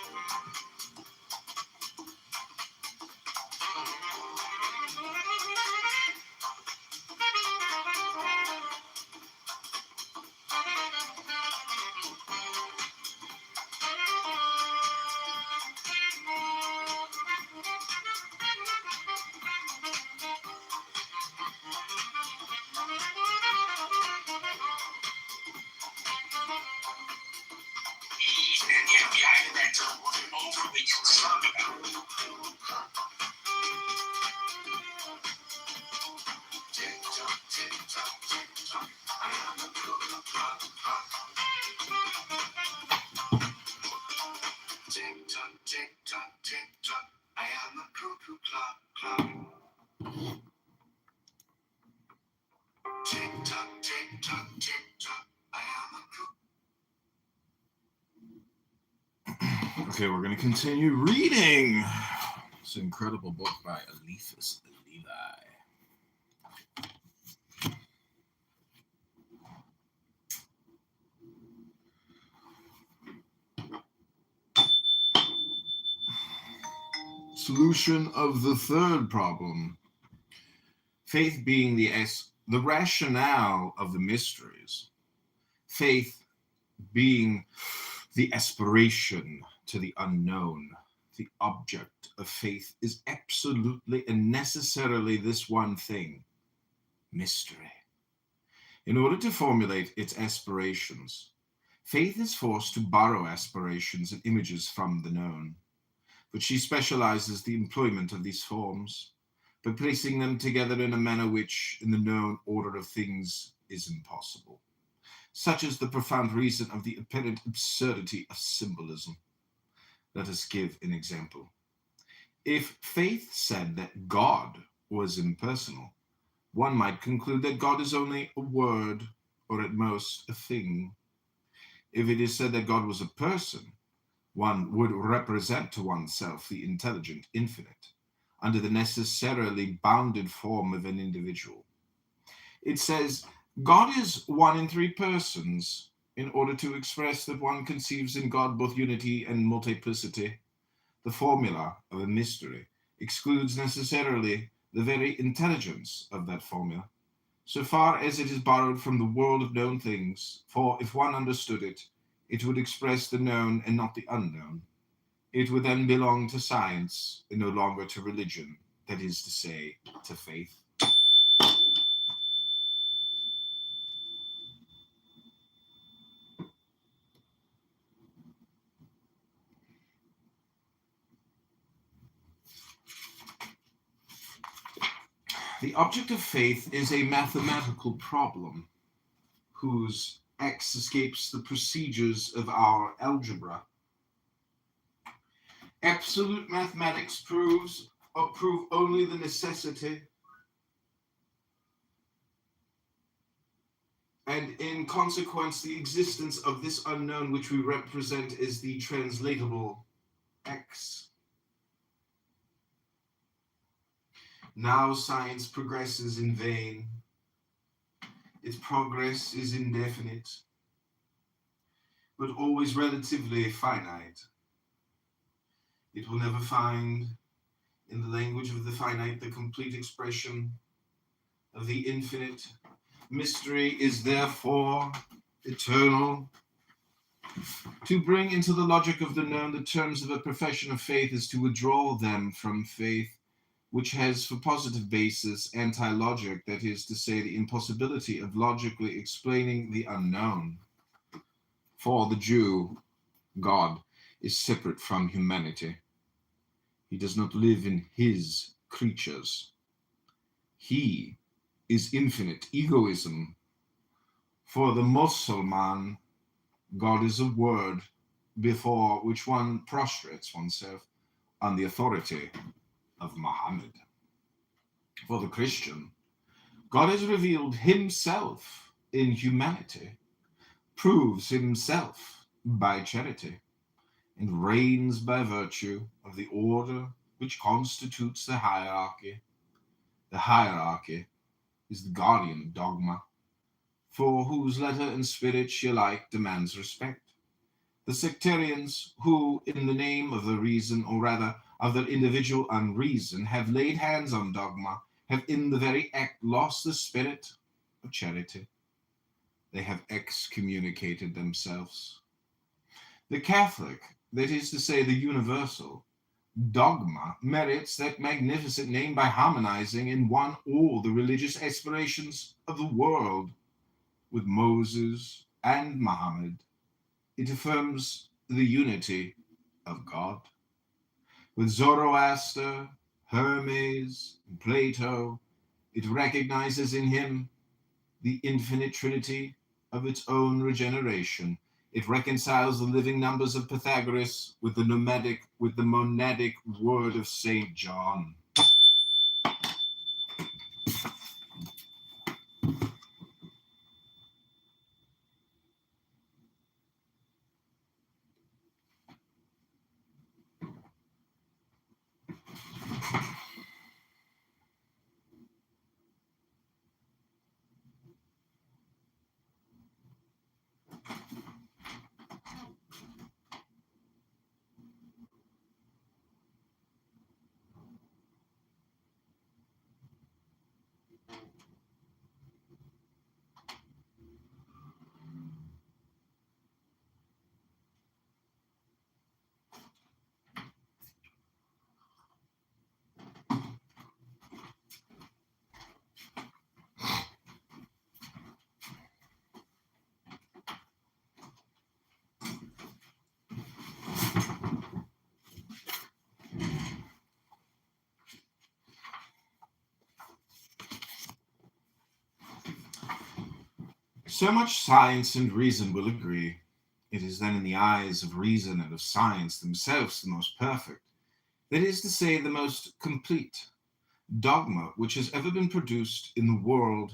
Okay, we're going to continue reading this incredible book by Eliphas Levi. Solution of the third problem. Faith being the rationale of the mysteries. Faith being the aspiration to the unknown. The object of faith is absolutely and necessarily this one thing: mystery. In order to formulate its aspirations, faith is forced to borrow aspirations and images from the known. But she specializes the employment of these forms by placing them together in a manner which, in the known order of things, is impossible. Such is the profound reason of the apparent absurdity of symbolism. Let us give an example. If faith said that God was impersonal, one might conclude that God is only a word, or at most a thing. If it is said that God was a person, one would represent to oneself the intelligent infinite, under the necessarily bounded form of an individual. It says, God is one in three persons, in order to express that one conceives in God both unity and multiplicity. The formula of a mystery excludes necessarily the very intelligence of that formula, so far as it is borrowed from the world of known things, for if one understood it, it would express the known and not the unknown. It would then belong to science and no longer to religion, that is to say, to faith. The object of faith is a mathematical problem whose x escapes the procedures of our algebra. Absolute mathematics prove only the necessity and in consequence the existence of this unknown which we represent as the translatable x. Now science progresses in vain. Its progress is indefinite, but always relatively finite. It will never find, in the language of the finite, the complete expression of the infinite. Mystery is therefore eternal. To bring into the logic of the known the terms of a profession of faith is to withdraw them from faith, which has for positive basis anti-logic, that is to say, the impossibility of logically explaining the unknown. For the Jew, God is separate from humanity. He does not live in his creatures. He is infinite egoism. For the Mussulman, God is a word before which one prostrates oneself on the authority of Muhammad. For the Christian, God has revealed himself in humanity, proves himself by charity, and reigns by virtue of the order which constitutes the hierarchy. The hierarchy is the guardian of dogma, for whose letter and spirit she alike demands respect. The sectarians who, in the name of the reason, or rather of their individual unreason, have laid hands on dogma, have in the very act lost the spirit of charity. They have excommunicated themselves. The Catholic, that is to say the universal, dogma merits that magnificent name by harmonizing in one all the religious aspirations of the world. With Moses and Muhammad, it affirms the unity of God. With Zoroaster, Hermes, and Plato, it recognizes in him the infinite trinity of its own regeneration. It reconciles the living numbers of Pythagoras with the monadic word of St. John. So much science and reason will agree. It is then in the eyes of reason and of science themselves the most perfect, that is to say, the most complete dogma which has ever been produced in the world,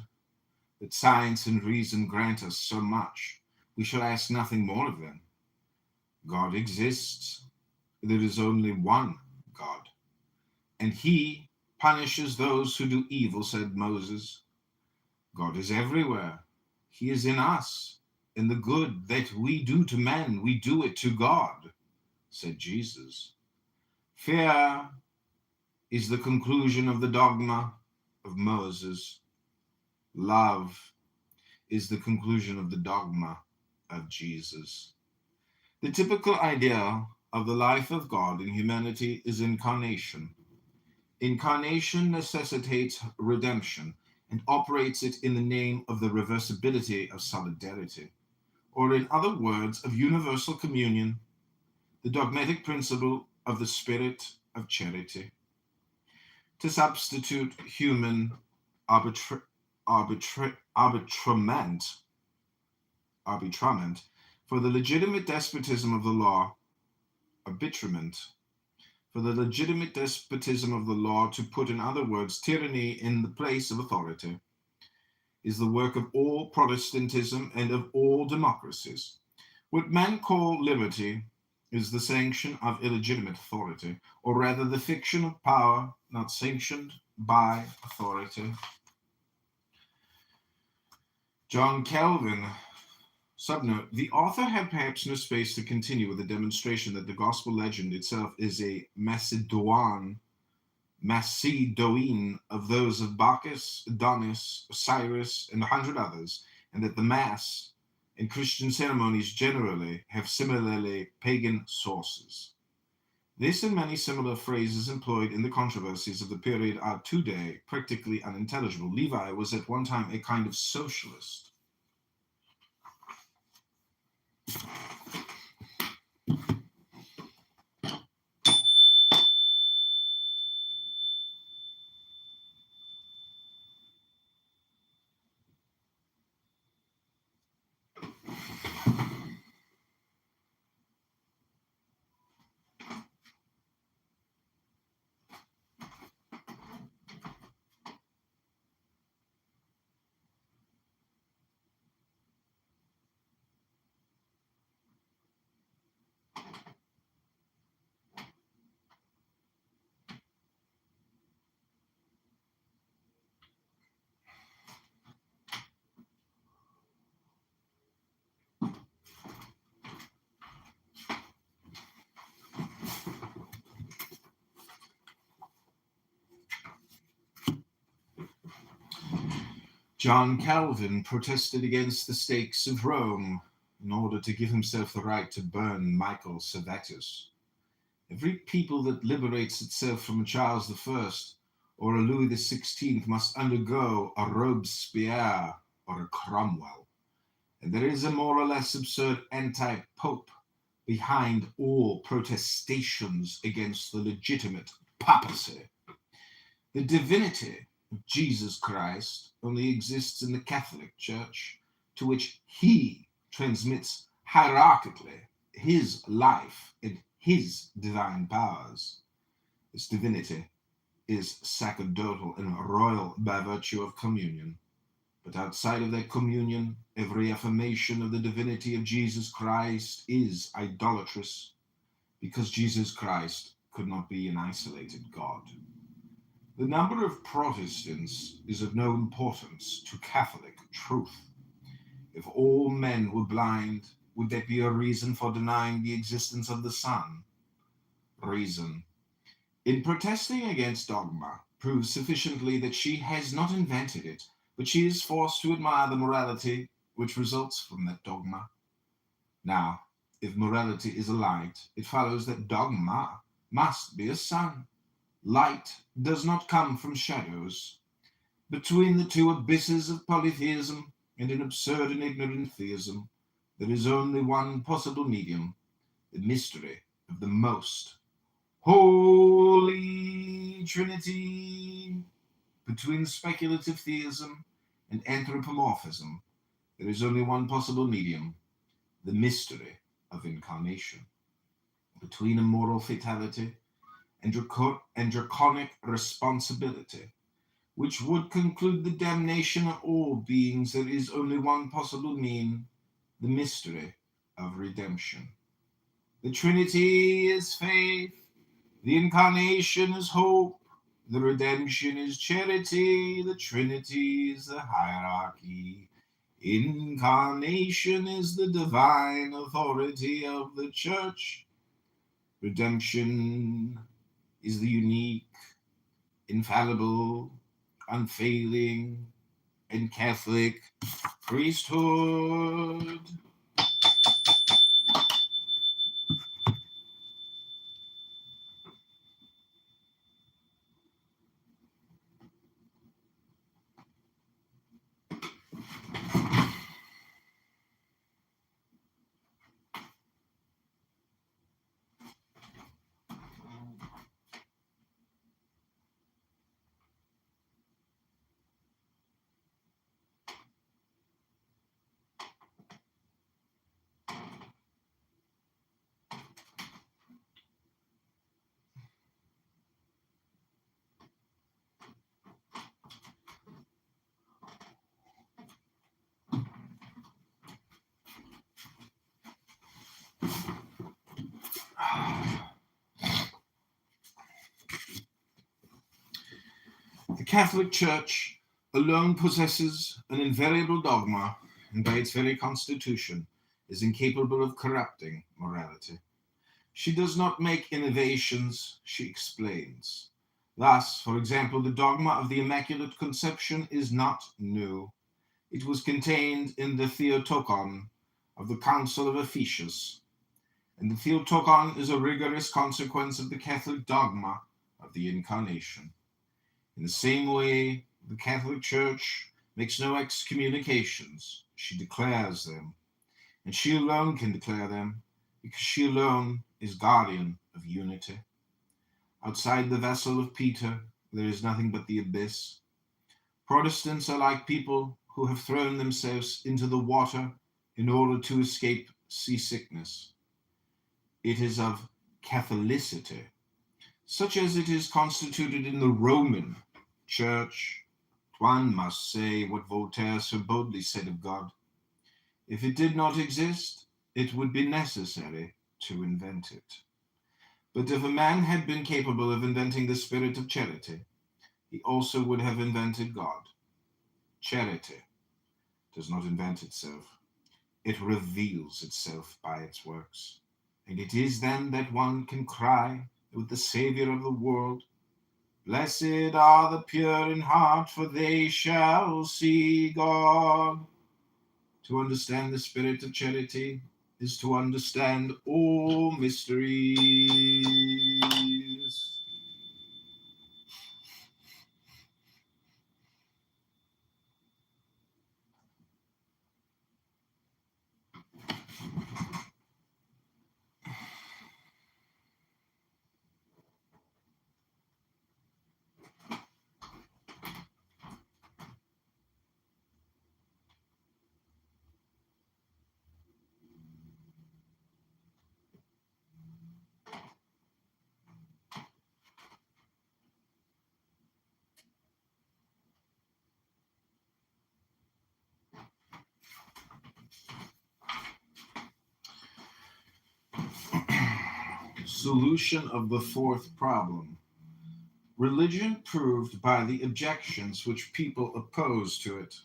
that science and reason grant us so much, we shall ask nothing more of them. God exists. There is only one God, and he punishes those who do evil, said Moses. God is everywhere. He is in us. And the good that we do to men, we do it to God, said Jesus. Fear is the conclusion of the dogma of Moses. Love is the conclusion of the dogma of Jesus. The typical idea of the life of God in humanity is incarnation. Incarnation necessitates redemption and operates it in the name of the reversibility of solidarity, or in other words, of universal communion, the dogmatic principle of the spirit of charity. To substitute human arbitrament for the legitimate despotism of the law, to put, in other words, tyranny in the place of authority, is the work of all Protestantism and of all democracies. What men call liberty is the sanction of illegitimate authority, or rather the fiction of power not sanctioned by authority. John Calvin. Subnote, the author had perhaps no space to continue with the demonstration that the gospel legend itself is a Macedone of those of Bacchus, Adonis, Osiris, and 100 others, and that the Mass and Christian ceremonies generally have similarly pagan sources. This and many similar phrases employed in the controversies of the period are today practically unintelligible. Levi was at one time a kind of socialist. John Calvin protested against the stakes of Rome in order to give himself the right to burn Michael Servetus. Every people that liberates itself from a Charles I or a Louis XVI must undergo a Robespierre or a Cromwell. And there is a more or less absurd anti-pope behind all protestations against the legitimate papacy. The divinity of Jesus Christ only exists in the Catholic Church, to which he transmits hierarchically his life and his divine powers. This divinity is sacerdotal and royal by virtue of communion. But outside of that communion, every affirmation of the divinity of Jesus Christ is idolatrous, because Jesus Christ could not be an isolated God. The number of Protestants is of no importance to Catholic truth. If all men were blind, would that be a reason for denying the existence of the sun? Reason, in protesting against dogma, proves sufficiently that she has not invented it, but she is forced to admire the morality which results from that dogma. Now, if morality is a light, it follows that dogma must be a sun. Light does not come from shadows. Between the two abysses of polytheism and an absurd and ignorant theism, there is only one possible medium, the mystery of the most holy Trinity. Between speculative theism and anthropomorphism, there is only one possible medium, the mystery of incarnation. Between a moral fatality and draconic responsibility, which would conclude the damnation of all beings, there is only one possible mean, the mystery of redemption. The Trinity is faith, the Incarnation is hope, the redemption is charity, the Trinity is the hierarchy, Incarnation is the divine authority of the Church, redemption is the unique, infallible, unfailing, and Catholic priesthood. The Catholic Church alone possesses an invariable dogma, and by its very constitution is incapable of corrupting morality. She does not make innovations, she explains. Thus, for example, the dogma of the Immaculate Conception is not new. It was contained in the Theotokon of the Council of Ephesus, and the Theotokon is a rigorous consequence of the Catholic dogma of the Incarnation. In the same way, the Catholic Church makes no excommunications, she declares them, and she alone can declare them, because she alone is guardian of unity. Outside the vessel of Peter, there is nothing but the abyss. Protestants are like people who have thrown themselves into the water in order to escape seasickness. It is of Catholicity, such as it is constituted in the Roman Church. One must say what Voltaire so boldly said of God. If it did not exist, it would be necessary to invent it. But if a man had been capable of inventing the spirit of charity, he also would have invented God. Charity does not invent itself. It reveals itself by its works. And it is then that one can cry with the Savior of the world, "Blessed are the pure in heart, for they shall see God." To understand the spirit of charity is to understand all mysteries. Solution of the fourth problem. Religion proved by the objections which people oppose to it.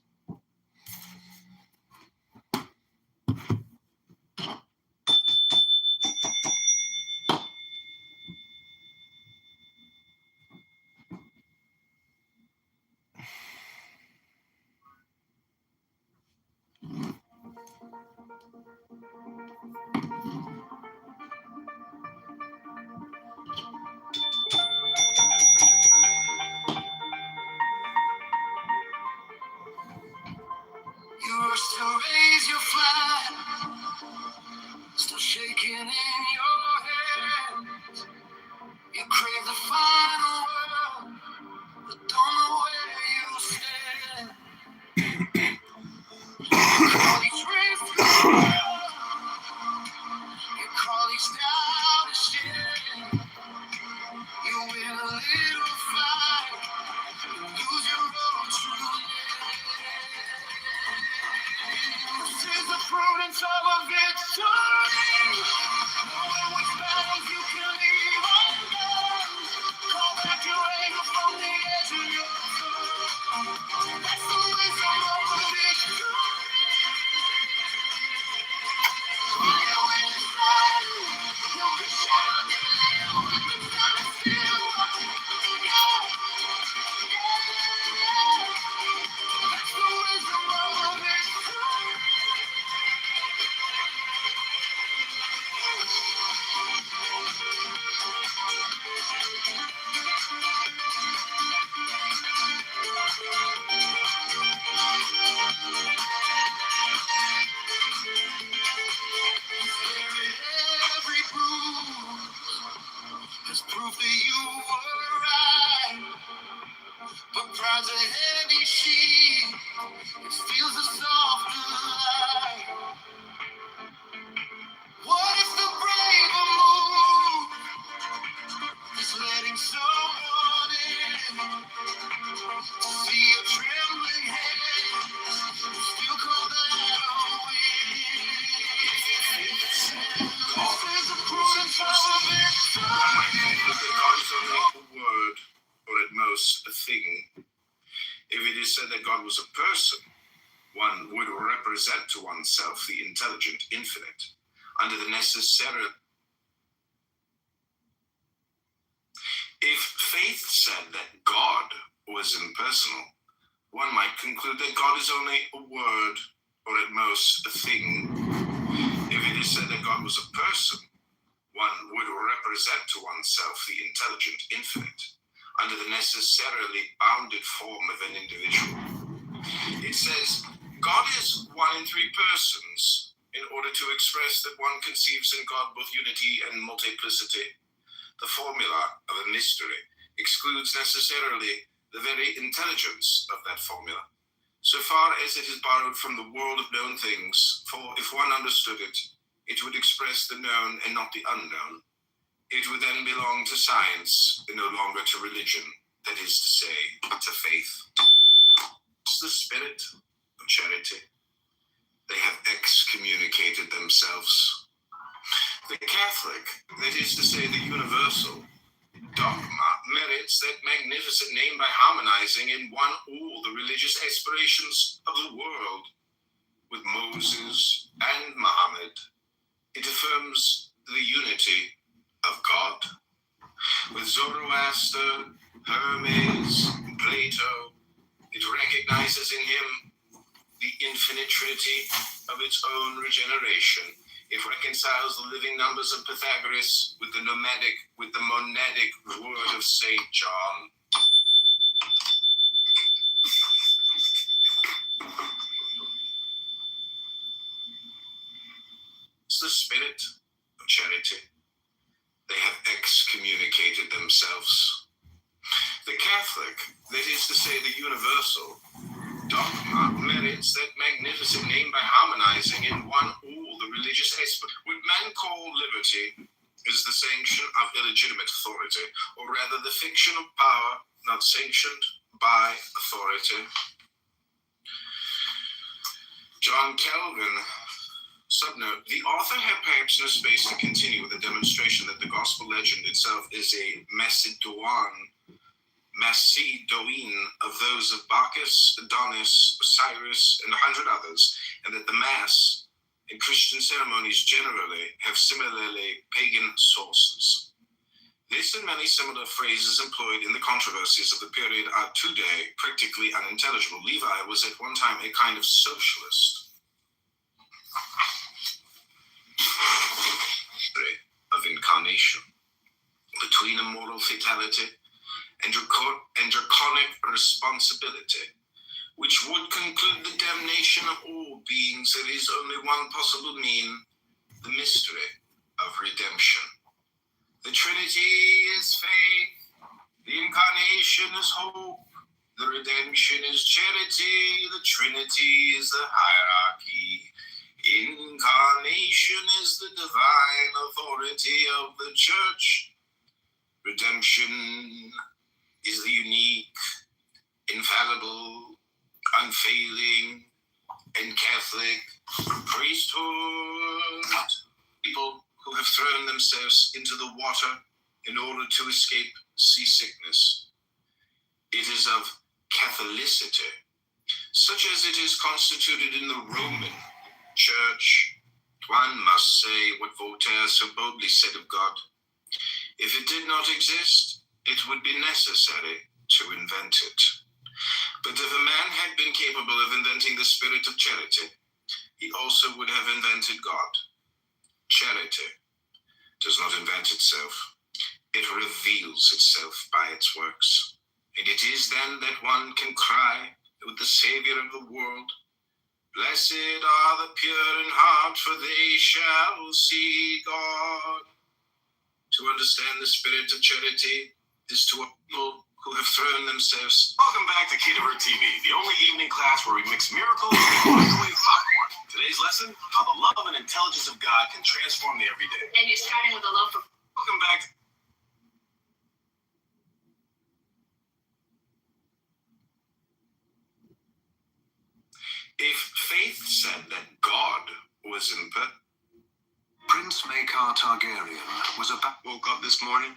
See a trembling hand, still call that a win. There's a proof of victory. God is only a word, or at most a thing. If it is said that God was a person, one would represent to oneself the intelligent infinite under the necessary. If faith said that God was impersonal, one might conclude that God is only a word, or at most a thing. If it is said that God was a person, one would represent to oneself the intelligent infinite under the necessarily bounded form of an individual. It says, God is one in three persons in order to express that one conceives in God both unity and multiplicity. The formula of a mystery excludes necessarily the very intelligence of that formula, so far as it is borrowed from the world of known things, for if one understood it, it would express the known and not the unknown. It would then belong to science and no longer to religion, that is to say, to faith. It's the spirit of charity. They have excommunicated themselves. The Catholic, that is to say, the universal, dogma merits that magnificent name by harmonizing in one all the religious aspirations of the world. With Moses and Muhammad, it affirms the unity of God. With Zoroaster, Hermes, Plato, it recognizes in him the infinite trinity of its own regeneration. It reconciles the living numbers of Pythagoras with the monadic word of St. John. It's the spirit of charity. They have excommunicated themselves. The Catholic, that is to say, the universal, dogma merits that magnificent name by harmonizing in one all the religious aspects. What men call liberty is the sanction of illegitimate authority, or rather the fiction of power not sanctioned by authority. John Calvin, subnote, the author had perhaps no space to continue with the demonstration that the gospel legend itself is a Macedone of those of Bacchus, Adonis, Osiris, and 100 others, and that the Mass and Christian ceremonies generally have similarly pagan sources. This and many similar phrases employed in the controversies of the period are today practically unintelligible. Levi was at one time a kind of socialist. Of incarnation, between a moral fatality and draconic responsibility, which would conclude the damnation of all beings, there is only one possible mean, the mystery of redemption. The Trinity is faith, the incarnation is hope, the redemption is charity, the Trinity is the hierarchy, incarnation is the divine authority of the church, redemption is the unique, infallible, unfailing, and Catholic priesthood. People who have thrown themselves into the water in order to escape seasickness. It is of Catholicity, such as it is constituted in the Roman Church. One must say what Voltaire so boldly said of God. If it did not exist, it would be necessary to invent it. But if a man had been capable of inventing the spirit of charity, he also would have invented God. Charity does not invent itself. It reveals itself by its works. And it is then that one can cry with the Savior of the world, blessed are the pure in heart, for they shall see God. To understand the spirit of charity is to a people who have thrown themselves. Welcome back to Kitover TV, the only evening class where we mix miracles and microwave popcorn. Today's lesson, how the love and intelligence of God can transform the everyday. And you're starting with a love for... Welcome back to... If faith said that God was in pit, Prince Maekar Targaryen was about. woke up this morning,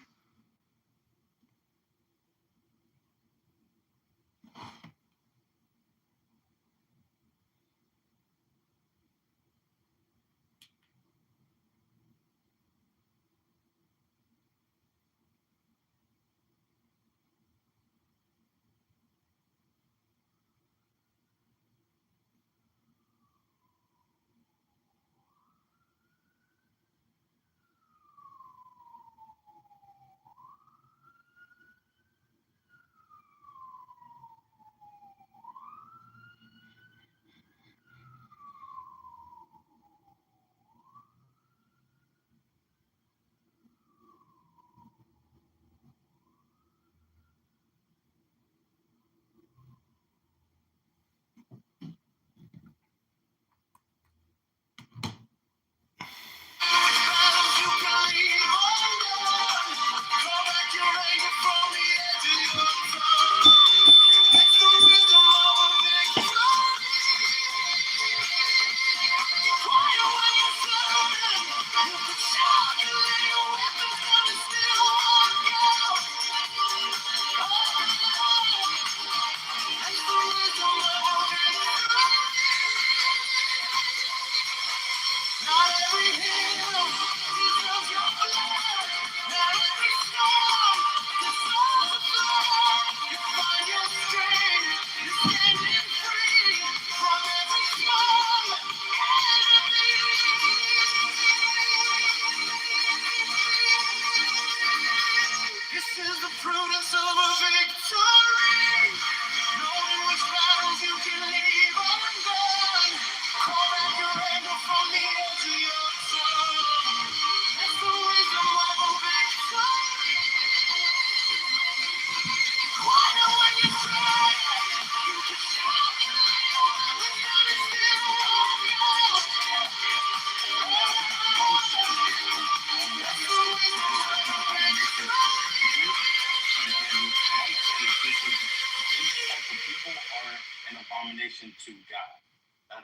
To God.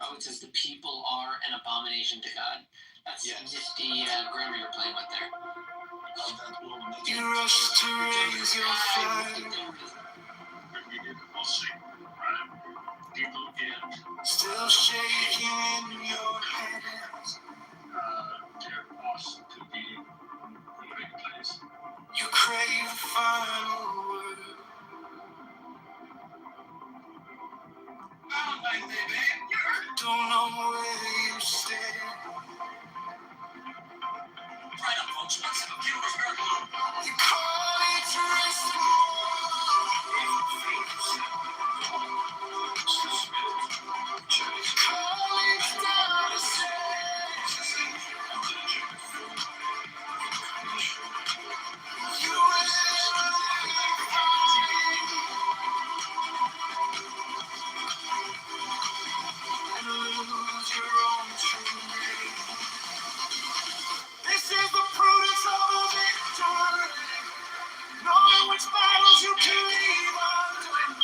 Oh, it says the people are an abomination to God. That's nifty grammar you're playing with there. you rush to raise your flag, still shaking in your hands. You crave the final word. Don't know where you stand. Right up, folks. What's the Kitover's miracle? You call it to rest call it down to say you will never and lose your own true name. This is the prudence of a victor, knowing which battles you can leave undoing.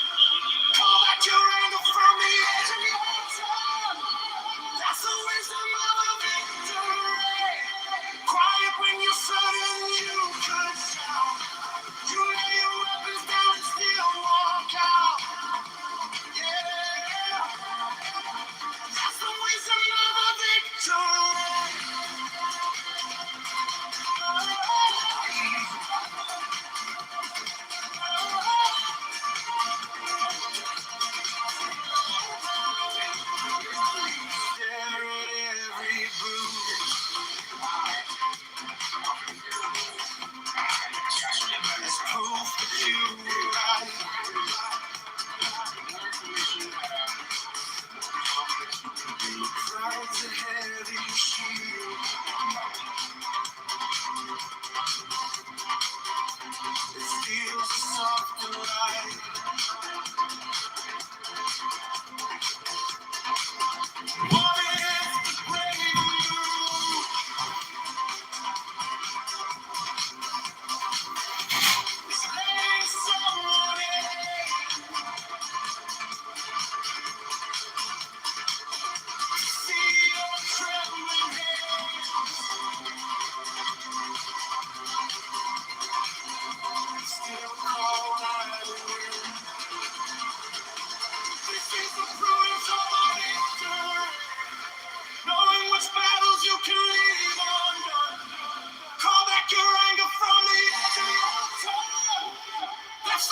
Call back your anger from the edge of your tongue. That's the wisdom of a victory. Quiet when you're certain you could shout. You lay your weapons down and still walk out. Yeah, that's the wisdom of a victory.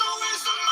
always the